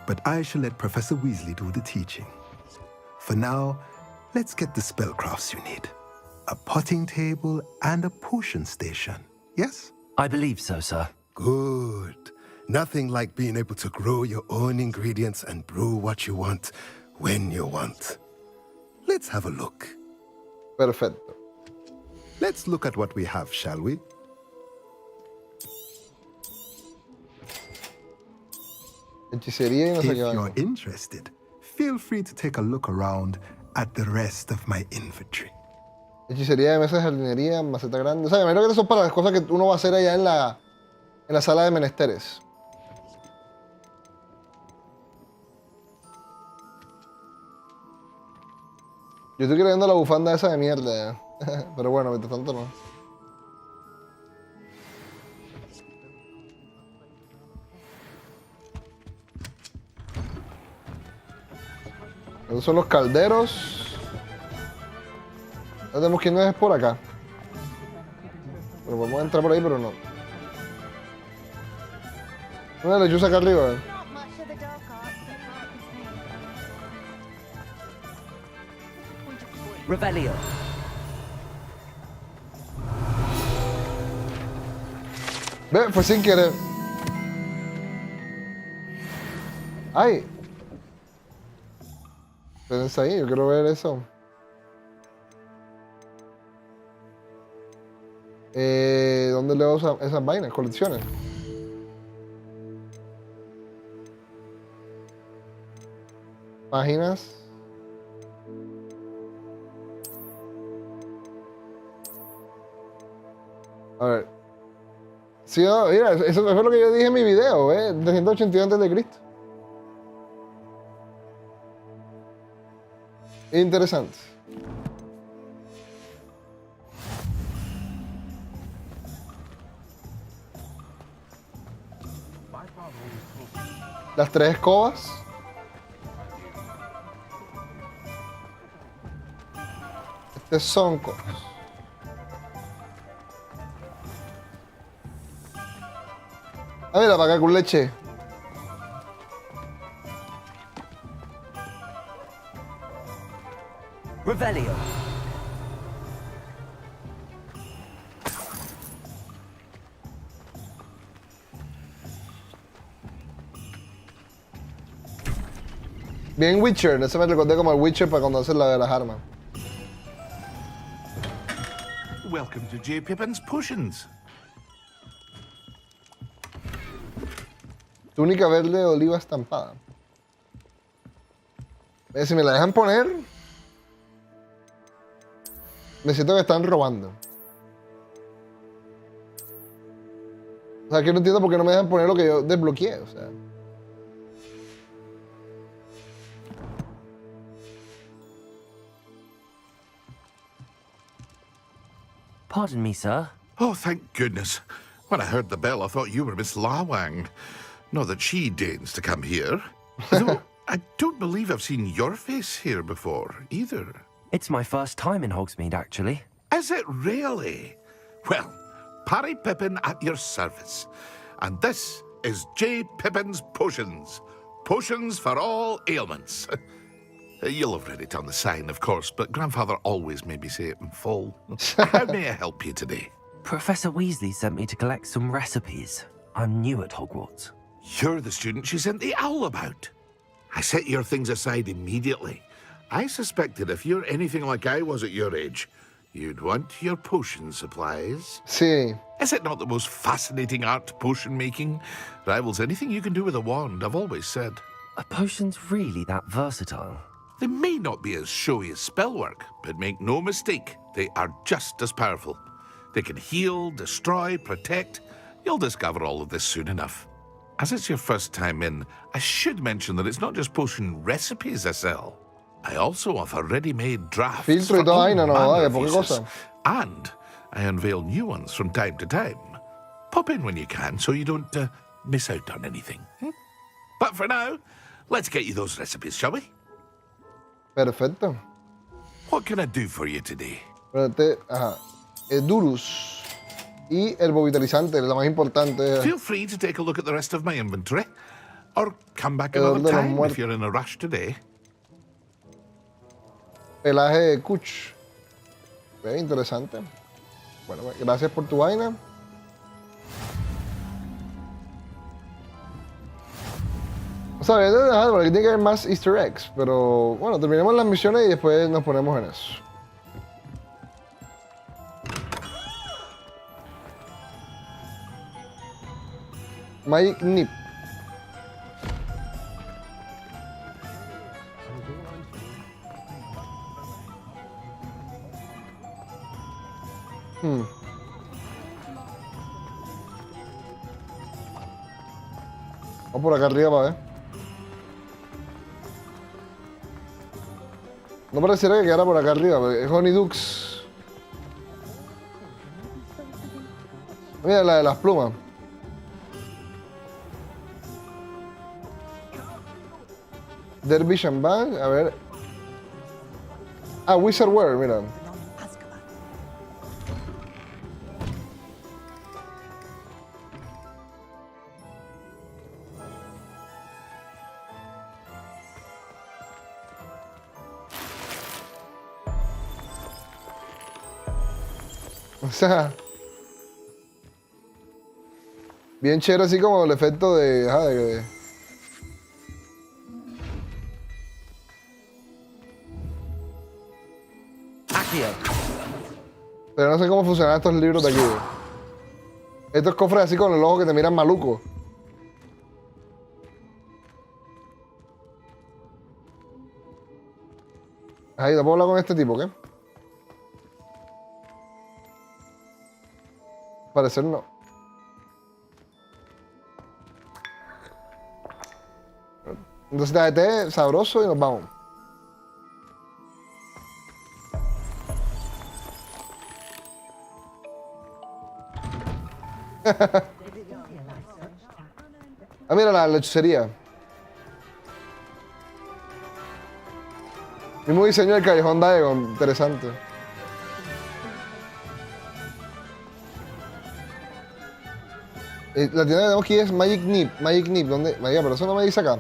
But I shall let Professor Weasley do the teaching. For now, let's get the spellcrafts you need. A potting table and a potion station, yes? I believe so, sir. Good. Nothing like being able to grow your own ingredients and brew what you want, when you want. Let's have a look. Perfecto. Let's look at what we have, shall we? Hechicería y no sé If qué you're vaina. interested, feel free to take a look around at the rest of my inventory. Hechicería de mesa de jardinería, maceta grande. O sea, me imagino que eso es para las cosas que uno va a hacer allá en la sala de menesteres. Yo estoy creyendo la bufanda esa de mierda. Pero bueno, mientras tanto no. Esos son los calderos. Ya tenemos que irnos por acá. Pero podemos entrar por ahí, pero no. Una lechuza acá arriba. Revelio. Ve, fue sin querer. ¡Ay! Espérense ahí, yo quiero ver eso. ¿Dónde leo esas vainas? Colecciones. Páginas. A ver. Sí, no, mira, eso fue lo que yo dije en mi video, 382 antes de Cristo. Interesante. Las 3 escobas. Tesoncos. Ah, mira, para acá con leche. Revelio. Bien Witcher, ese me recordé como el Witcher para cuando haces la de las armas. Welcome to J. Pippin's Potions. Túnica verde de oliva estampada. Si me la dejan poner, me siento que están robando. O sea, que no entiendo por qué no me dejan poner lo que yo desbloqueé, o sea. Pardon me, sir. Oh, thank goodness. When I heard the bell, I thought you were Miss Lawang. Not that she deigns to come here. Though I don't believe I've seen your face here before, either. It's my first time in Hogsmeade, actually. Is it really? Well, Parry Pippin at your service. And this is J. Pippin's Potions. Potions for all ailments. You'll have read it on the sign, of course, but Grandfather always made me say it in full. How may I help you today? Professor Weasley sent me to collect some recipes. I'm new at Hogwarts. You're the student she sent the owl about. I set your things aside immediately. I suspected if you're anything like I was at your age, you'd want your potion supplies. Sí. Is it not the most fascinating art, potion making? Rivals anything you can do with a wand, I've always said. Are potions really that versatile? They may not be as showy as spellwork, but make no mistake, they are just as powerful. They can heal, destroy, protect. You'll discover all of this soon enough. As it's your first time in, I should mention that it's not just potion recipes I sell. I also offer ready-made drafts Filtro y toda vaina, no, manner vale, of poca uses. cosa. And I unveil new ones from time to time. Pop in when you can so you don't miss out on anything. But for now, let's get you those recipes, shall we? Perfecto. What can I do for you today? Espérate, ajá. Edurus. Y el revitalizante, la más importante. Feel free to take a look at the rest of my inventory. Or come back another time if you're in a rush today. Pelaje de Kuch. Interesante. Bueno, gracias por tu vaina. O sea, por aquí tiene que haber más Easter eggs. Pero bueno, terminemos las misiones y después nos ponemos en eso. Magic Nip. Vamos por acá arriba para ver. No pareciera que quedara por acá arriba, pero es Honeydukes. Mira la de las plumas. Dervish and Bang, a ver. Ah, Wizard Wear, mira. O sea, bien chévere, así como el efecto de... Ajá, Pero no sé cómo funcionan estos libros de aquí. Estos cofres así con el ojo que te miran maluco. Ahí, ¿te puedo hablar con este tipo, qué? Parecer no. Entonces te té sabroso y nos vamos. Ah, mira la hechicería. Mismo diseño del Callejón DIAGON, interesante. La tienda que tenemos aquí es Magic Nip. Magic Nip, ¿dónde? Vaya, pero eso no me dice acá.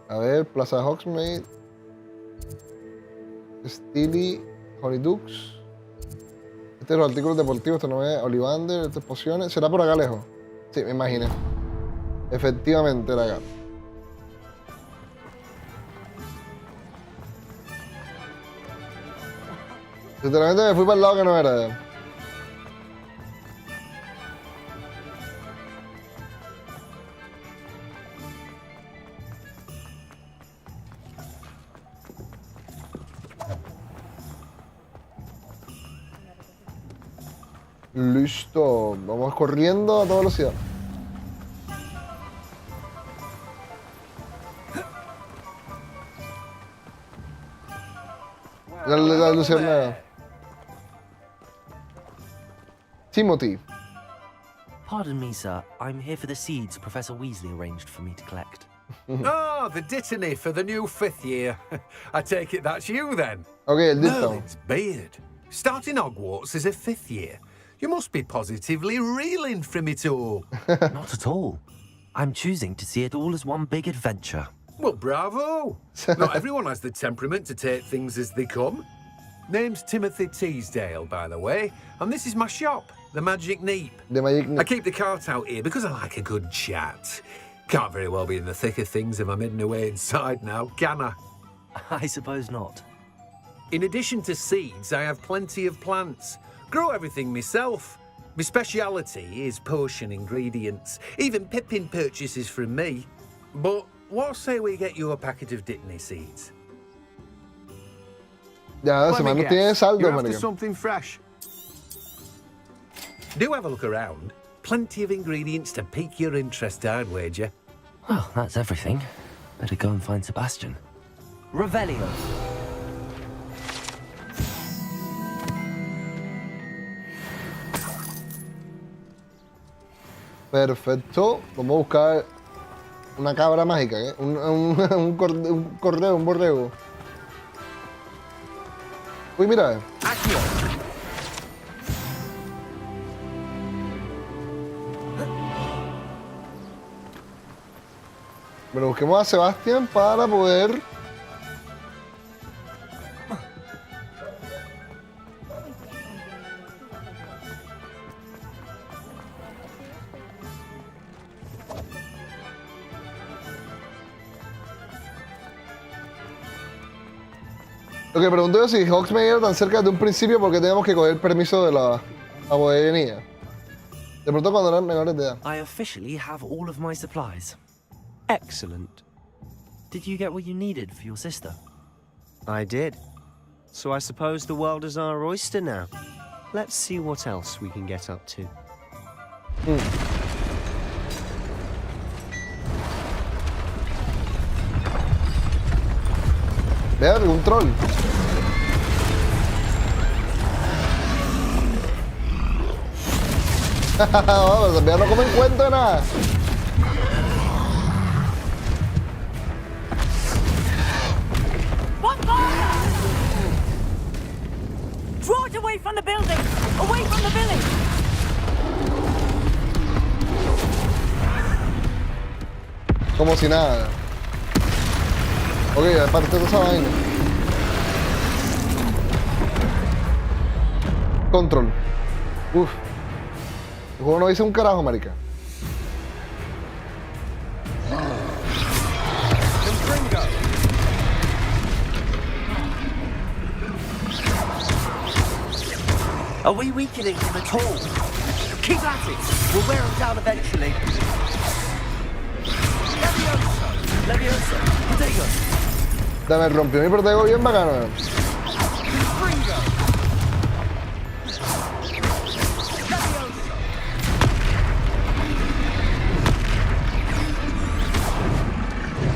A ver, Plaza Hogsmeade. Steely, Honeydukes. Este es los artículos deportivos, esto no es Olivander, estas pociones. ¿Será por acá lejos? Sí, me imaginé. Efectivamente era acá. Sinceramente me fui para el lado que no era. Listo, vamos corriendo a toda velocidad. La luciérnaga. Timothy. Pardon me, sir. I'm here for the seeds Professor Weasley arranged for me to collect. Oh, the dittany for the new 5th year. I take it that's you then. Okay, el ditto. Merlin's beard. Starting Hogwarts as a 5th year. You must be positively reeling from it all. Not at all. I'm choosing to see it all as one big adventure. Well, bravo. Not everyone has the temperament to take things as they come. Name's Timothy Teasdale, by the way, and this is my shop, the Magic Neep. The Magic Neep. I keep the cart out here because I like a good chat. Can't very well be in the thick of things if I'm hidden away inside now, can I? I suppose not. In addition to seeds, I have plenty of plants. Grow everything myself. My speciality is potion ingredients. Even Pippin purchases from me. But what say we get you a packet of Dittany seeds? Ya, se me tiene saldo, You're after marica. something fresh. Do have a look around. Plenty of ingredients to pique your interest, I'd wager. Well, that's everything. Better go and find Sebastian. Revelio. Perfecto. Vamos a buscar una cabra mágica, ¿eh? Un cordero, un borrego. Uy, mira. Bueno, busquemos a Sebastián para poder... Lo que pregunto es si Hogsmeade era tan cerca de un principio porque tenemos que coger permiso de la abuelía. De pronto cuando eran menores de edad. I officially have all of my supplies. Excellent. Did you get what you needed for your sister? I did. So I suppose the world is our oyster now. Let's see what else we can get up to. Vea, un troll. Vamos, vea, no come en cuenta de nada. Draw it away from the building! Away from the village! Como si nada. Ok, aparte de esa vaina. Control. Uf. El juego no dice un carajo, marica. Are we weakening him at all? Keep at it! We'll wear him down eventually. Levioso! Protego! Dame, rompió mi protego bien bacano.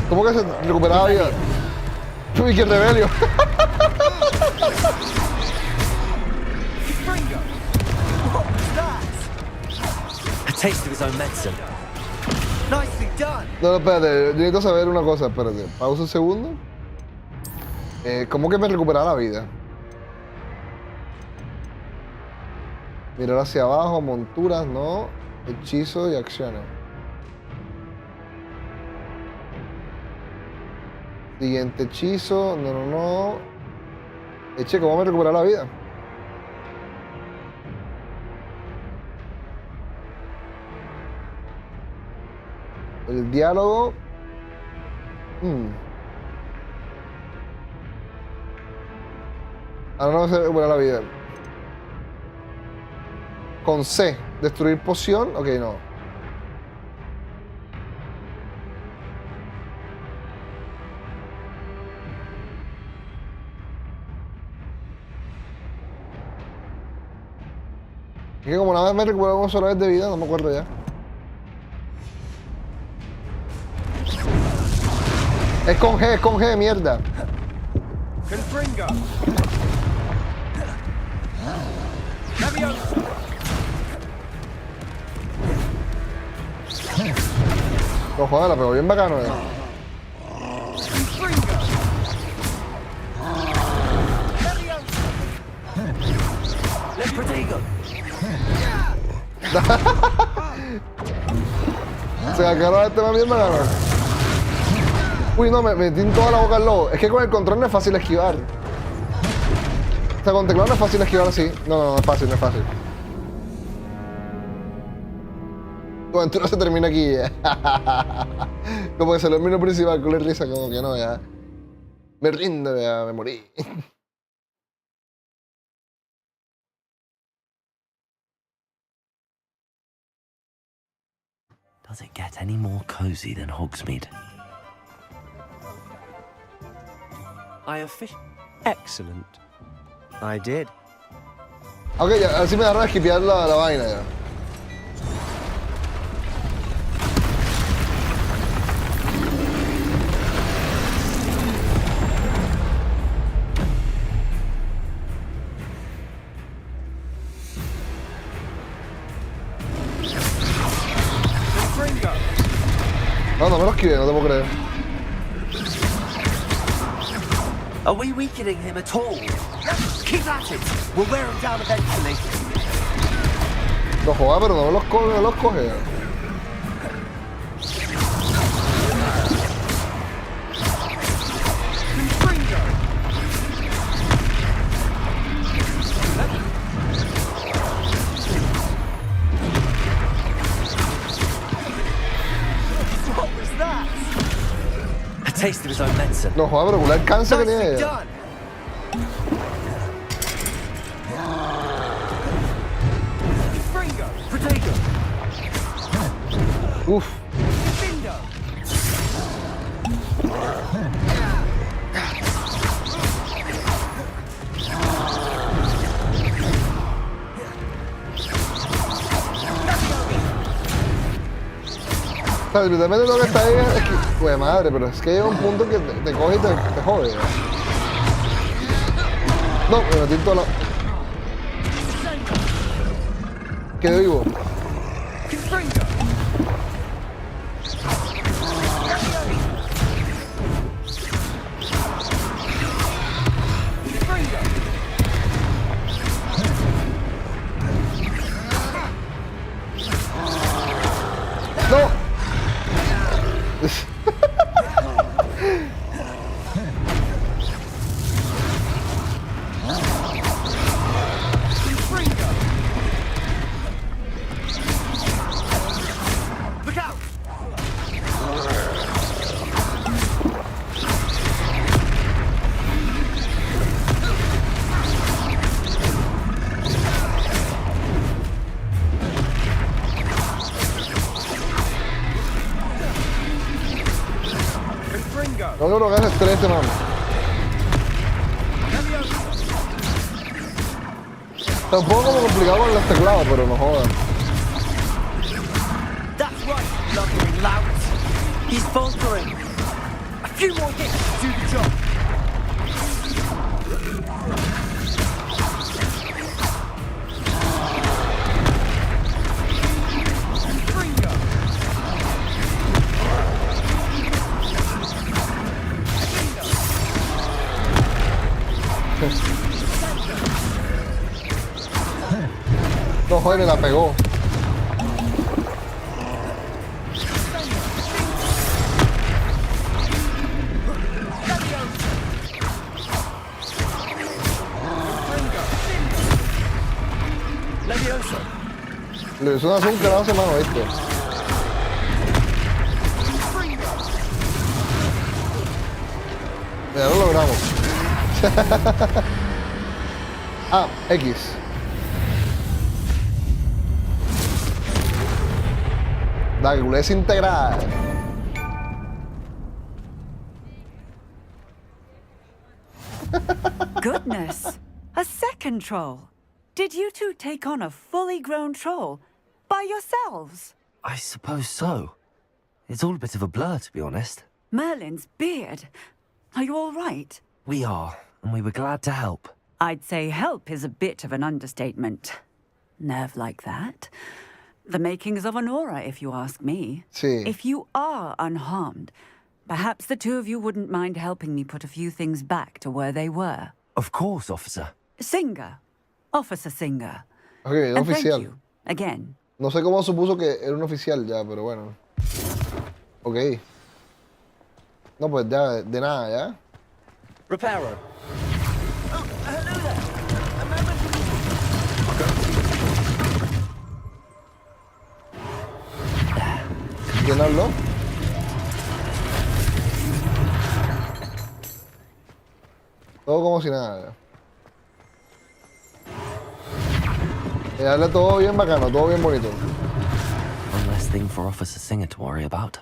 ¿Cómo que se recuperaba vida? Uy, qué rebelio. A taste of his own medicine. Nicely done! No, espérate, yo necesito saber una cosa, espérate. Pausa un segundo. ¿Cómo que me recuperaba la vida? Mirar hacia abajo, monturas, no. Hechizos y acciones. Siguiente hechizo, no. Eche, ¿cómo me recupera la vida? El diálogo. Ahora no se recupera la vida. Con C, destruir poción. Ok, no. Es que como nada más me recupero una sola vez de vida, no me acuerdo ya. Es con G, mierda. No joder, la pegó bien bacano, Se agarró este más bien bacano. Uy, no, me metí en toda la boca al lobo. Es que con el control no es fácil esquivar. O sea, con teclado no es fácil esquivar así. No es fácil, no es fácil. Tu aventura se termina aquí ya. Como que se lo el menú principal con la risa, como que no, ya. Me rindo, ya, me morí. Does it get any more cozy than Hogsmeade? Excellent. I did. Ok, ya, así me agarró a esquipear la vaina ya. No me lo esquivé, no te puedo creer. Are we weakening him at all? Keep at it. We'll wear him down eventually. No joda, pero no los coge. What was that? A taste of his own medicine. No joda, pero con el alcance que tiene ella. Uf. O sea, literalmente lo que está ahí es que, pues madre, pero es que llega un punto que te coge y te jode. No, me metí en toda la... Quedé vivo. No creo que es estrés, man. Está un poco como complicado con los teclados, pero no jodan. That's right, lumbering louts. He's faltering. A few more hits to do the job. joder, me la pegó. Le hizo una zoom que no hace mano, ¿viste? Ya lo logramos. Ah, X. Dale, es integral. Goodness, a second troll. Did you two take on a fully grown troll by yourselves? I suppose so. It's all a bit of a blur, to be honest. Merlin's beard. Are you all right? We are, and we were glad to help. I'd say help is a bit of an understatement. Nerve like that. The makings of an aura, if you ask me. Sí. If you are unharmed, perhaps the two of you wouldn't mind helping me put a few things back to where they were. Of course, officer. Singer. Officer Singer. Ok, And thank oficial. you, again. No sé cómo supuso que era un oficial ya, pero bueno. Ok. No, pues ya, de nada, ya. Reparo. Oh, hello there. A moment. ¿Quién habló? Todo como si nada. Darle todo bien bacano, todo bien bonito. One less thing for Officer Singer to worry about.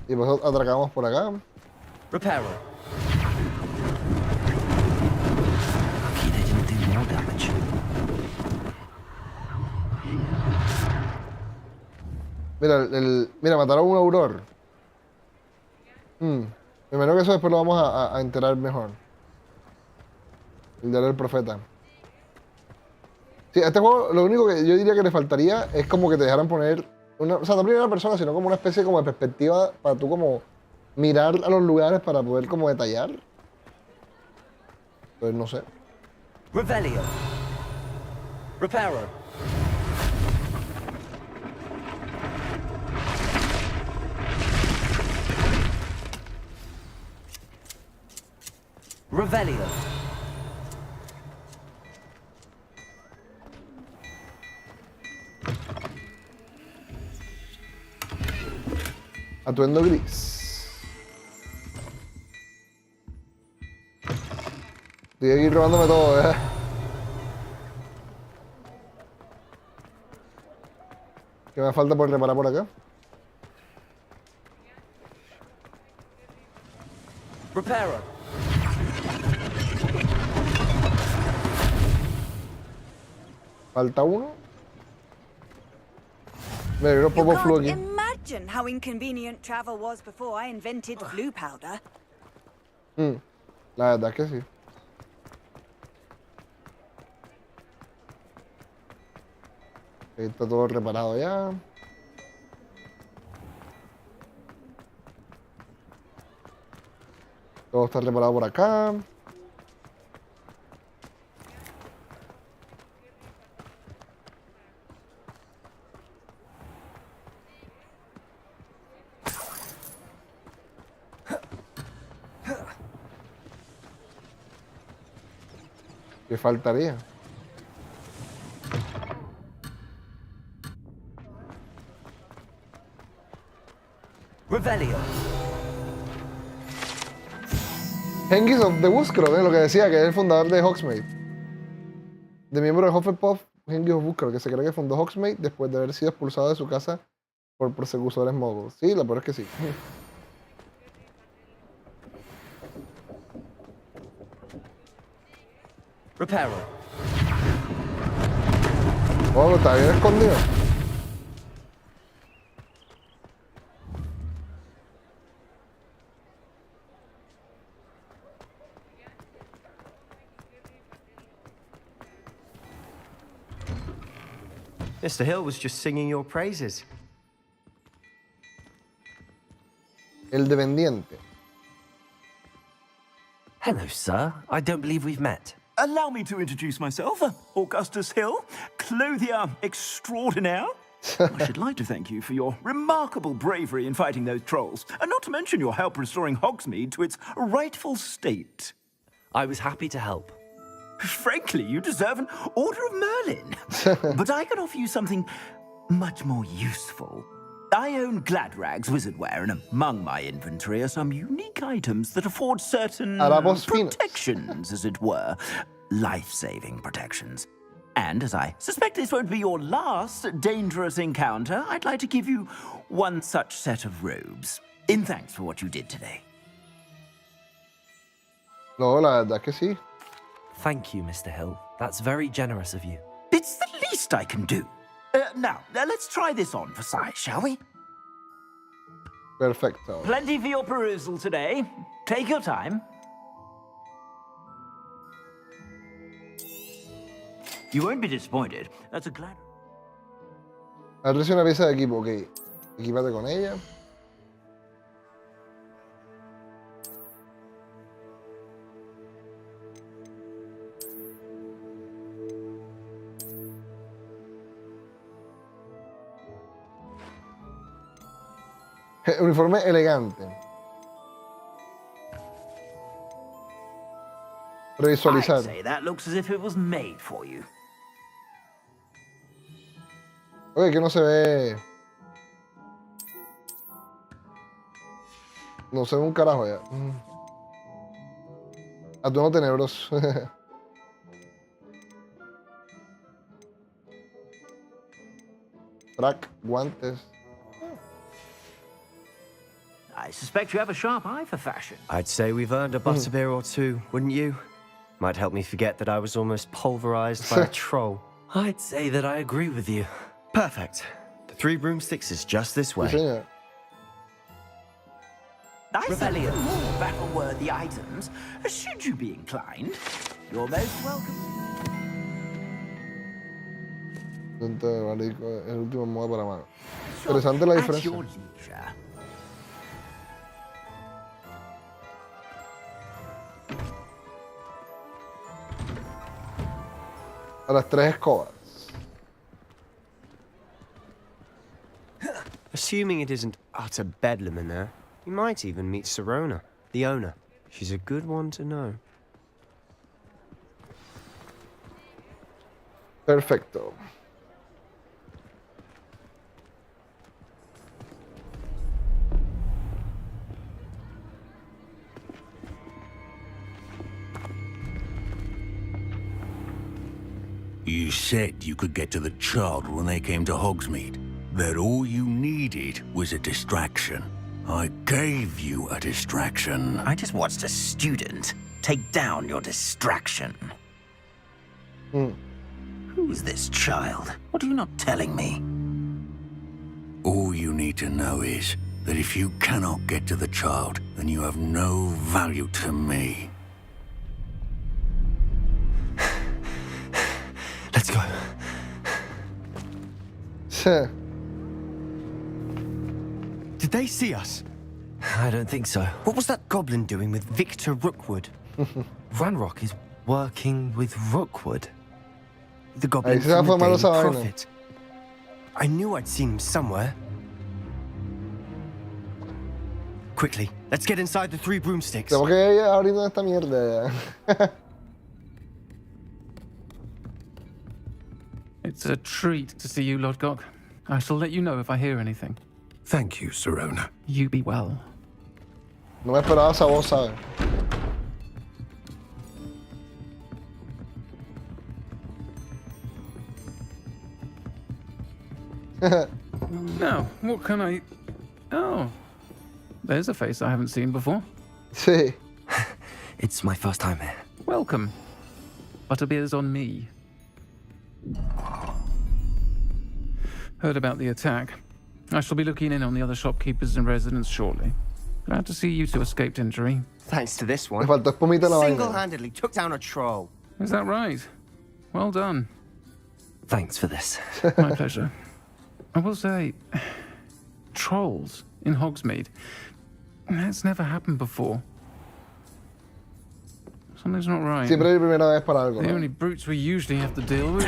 Y pues atracamos por acá. Reparo. Lucky they didn't do more damage. Mira, mira, mataron a un auror. Primero que eso después lo vamos a enterar mejor. El diario del profeta. Sí, a este juego lo único que yo diría que le faltaría es como que te dejaran poner una, o sea, no primera persona, sino como una especie como de perspectiva para tú como mirar a los lugares para poder como detallar. Pues no sé. Revelio. Reparo. Revelio. Atuendo gris. Estoy aquí robándome todo, ¿eh? ¿Qué me falta por reparar por acá? Reparo. Falta uno. Mira, yo pongo flu aquí. Imagine how inconvenient travel was before I invented blue powder. La verdad es que sí. Ahí está todo reparado ya. Todo está reparado por acá. ¿Qué faltaría? Revelio. Hengis of TheWolf, creo que es lo que decía, que es el fundador de Hogsmeade. De miembro de Hufflepuff, Hengis of Wolf, que se cree que fundó Hogsmeade después de haber sido expulsado de su casa por persecutores muggles. Sí, lo peor es que sí. Reparo. Oh, está bien escondido. Mr. Hill was just singing your praises. El dependiente. Hello, sir. I don't believe we've met. Allow me to introduce myself, Augustus Hill, clothier extraordinaire. I should like to thank you for your remarkable bravery in fighting those trolls, and not to mention your help restoring Hogsmeade to its rightful state. I was happy to help. Frankly, you deserve an Order of Merlin. But I can offer you something much more useful. I own Gladrag's wizardware, and among my inventory are some unique items that afford certain protections, as it were. Life-saving protections. And as I suspect this won't be your last dangerous encounter, I'd like to give you one such set of robes, in thanks for what you did today. No, la verdad que sí. Thank you, Mr. Hill. That's very generous of you. It's the least I can do. Now, let's try this on for size, shall we? Perfecto. Plenty for your perusal today. Take your time. You won't be disappointed. That's a glad. Aprecio una pieza de equipo, ok. Equípate con ella. Uniforme elegante. Revisualizar. I'd say that looks as if it was made for you. Oye, que no se ve. No se ve un carajo ya. Atuendo tenebroso. Frac, guantes. I suspect you have a sharp eye for fashion. I'd say we've earned a butterbeer or two, wouldn't you? Might help me forget that I was almost pulverized by a troll. I'd say that I agree with you. Perfect. The 3 broomsticks is just this way. Sí, I sell you more battle-worthy items, should you be inclined. You're most welcome. El último modo para mano. Interesante la diferencia. A las 3 escobas. Assuming it isn't utter bedlam in there, you might even meet Serona, the owner. She's a good one to know. Perfecto. You said you could get to the child when they came to Hogsmeade. That all you needed was a distraction. I gave you a distraction. I just watched a student take down your distraction. Who is this child? What are you not telling me? All you need to know is that if you cannot get to the child, then you have no value to me. Let's go. Did they see us? I don't think so. What was that goblin doing with Victor Rookwood? Ranrock is working with Rookwood. The goblin from the Daily Prophet. I knew I'd seen him somewhere. Quickly, let's get inside the 3 broomsticks. Tengo que ir abriendo esta mierda. It's a treat to see you, Lodgok. I shall let you know if I hear anything. Thank you, Serona. You be well. No me esperaba esa voz, ¿sabes? Now, what can I... Oh, there's a face I haven't seen before. Sí. It's my first time here. Welcome. Butterbeer's on me. Heard about the attack. I shall be looking in on the other shopkeepers and residents shortly. Glad to see you two escaped injury. Thanks to this one. Me faltó espumita en la vaina. Single-handedly took down a troll. Is that right? Well done. Thanks for this. My pleasure. I will say, trolls in Hogsmeade. That's never happened before. Something's not right. Siempre es la primera vez para algo, The ¿no? only brutes we usually have to deal with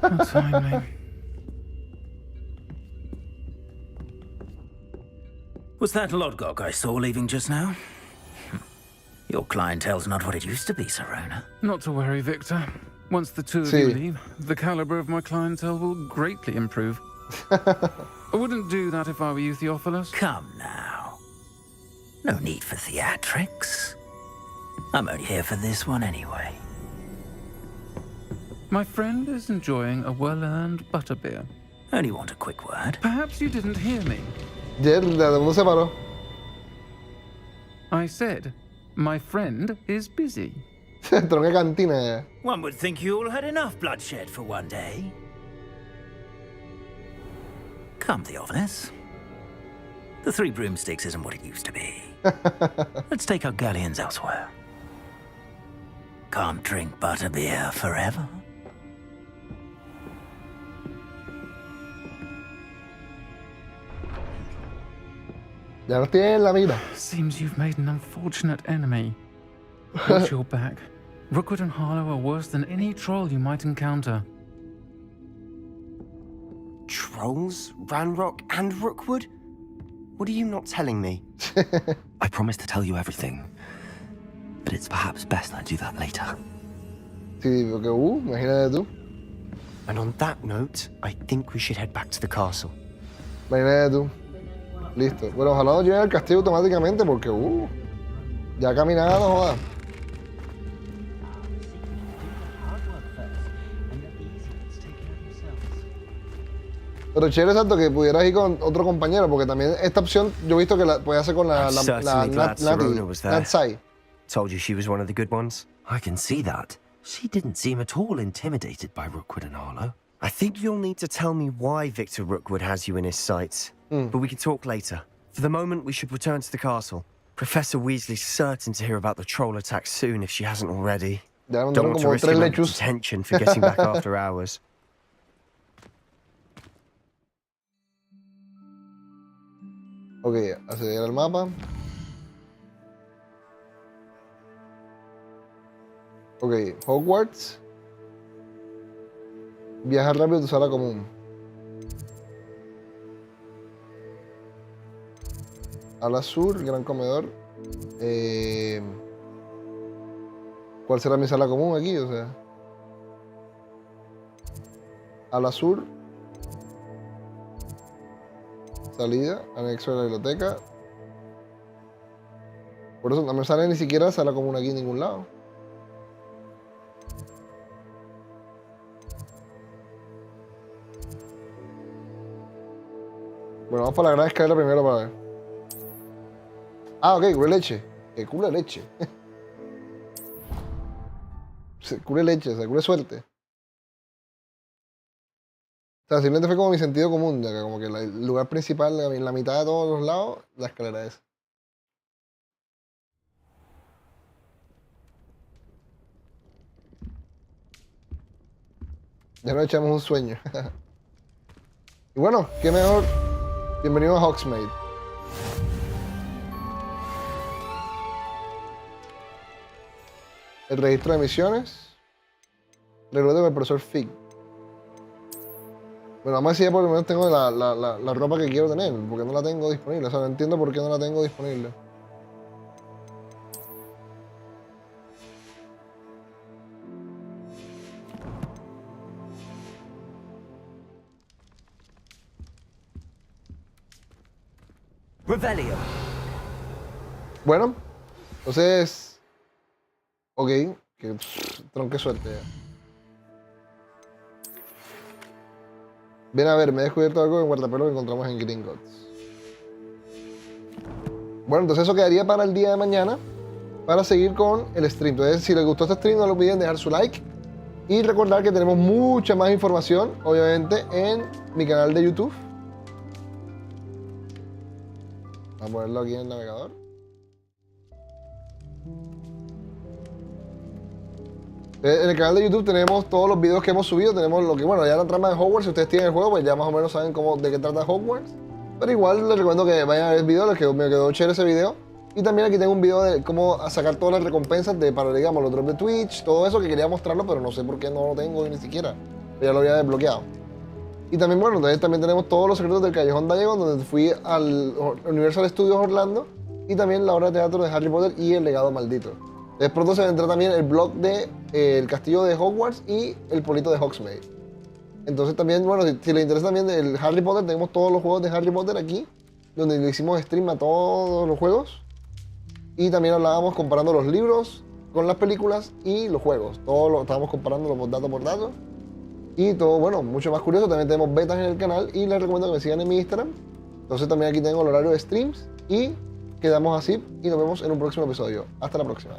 are timing. Was that Lodgok I saw leaving just now? Your clientele's not what it used to be, Sirona. Not to worry, Victor. Once the two of you leave, the caliber of my clientele will greatly improve. I wouldn't do that if I were you, Theophilus. Come now. No need for theatrics. I'm only here for this one anyway. My friend is enjoying a well-earned butterbeer. Only want a quick word. Perhaps you didn't hear me. ¿Dónde se paró? I said, my friend is busy. Tronqué cantina. One would think you all had enough bloodshed for one day. Come, Theophilus. The Three Broomsticks isn't what it used to be. Let's take our galleons elsewhere. Can't drink butterbeer forever. Ya nos tienen en la mira. Seems you've made an unfortunate enemy. Watch your back. Rookwood and Harlow are worse than any troll you might encounter. Trolls? Ranrock and Rookwood? What are you not telling me? I promised to tell you everything, but it's perhaps best I do that later. Sí, porque imagínate tú. And on that note, I think we should head back to the castle. Imagínate tú. Listo. Bueno, ojalá nos lleven al castillo automáticamente porque, ya caminada, no jodas. Pero chévere, exacto, que pudieras ir con otro compañero, porque también esta opción yo he visto que la puedes hacer con la Natsai. Told you she was one of the good ones. I can see that. She didn't seem at all intimidated by Rookwood and Harlow. I think you'll need to tell me why Victor Rookwood has you in his sights. But we can talk later. For the moment, we should return to the castle. Professor Weasley's certain to hear about the troll attack soon if she hasn't already. Don't want to risk him under detention for getting back after hours. Ok, acceder al mapa. Ok, Hogwarts. Viajar rápido a tu sala común. Ala sur, gran comedor. ¿Cuál será mi sala común aquí? O sea, ala sur. Salida, anexo de la biblioteca. Por eso no me sale ni siquiera sala común aquí en ningún lado. Bueno, vamos para la gran escalera primero para ver. Ah, ok, culo de leche. Culo de leche. Culo de leche, o sea, culo de suerte. O sea, simplemente fue como mi sentido común, ya que como que el lugar principal, en la mitad de todos los lados, la escalera esa. Ya nos echamos un sueño. Y bueno, qué mejor. Bienvenido a Hogsmeade. El registro de misiones. Recuerdo del profesor Fig. Bueno, vamos a ver si ya por lo menos tengo la ropa que quiero tener, porque no la tengo disponible. O sea, no entiendo por qué no la tengo disponible. Revelio. Bueno, entonces... Ok, que tronque suerte ya. Ven a ver, me he descubierto algo en guardapelo que encontramos en Gringotts. Bueno, entonces eso quedaría para el día de mañana, para seguir con el stream. Entonces, si les gustó este stream, no lo olviden dejar su like. Y recordar que tenemos mucha más información, obviamente, en mi canal de YouTube. Vamos a ponerlo aquí en el navegador. En el canal de YouTube tenemos todos los videos que hemos subido. Tenemos lo que, bueno, ya la trama de Hogwarts. Si ustedes tienen el juego, pues ya más o menos saben de qué trata Hogwarts. Pero igual les recomiendo que vayan a ver el video, les quedó, me quedó chévere ese video. Y también aquí tengo un video de cómo sacar todas las recompensas para, digamos, los drops de Twitch, todo eso que quería mostrarlo, pero no sé por qué no lo tengo ni siquiera. Ya lo había desbloqueado. Y también, bueno, entonces también tenemos todos los secretos del Callejón DIAGON, donde fui al Universal Studios Orlando, y también la obra de teatro de Harry Potter y el Legado Maldito. Entonces pronto se vendrá también el blog de el castillo de Hogwarts y el pueblito de Hogsmeade. Entonces también, bueno, si les interesa también el Harry Potter, tenemos todos los juegos de Harry Potter aquí, donde le hicimos stream a todos los juegos. Y también hablábamos comparando los libros con las películas y los juegos. Todo lo estábamos comparando dato por dato. Y todo, bueno, mucho más curioso. También tenemos betas en el canal y les recomiendo que me sigan en mi Instagram. Entonces también aquí tengo el horario de streams y quedamos así y nos vemos en un próximo episodio. Hasta la próxima.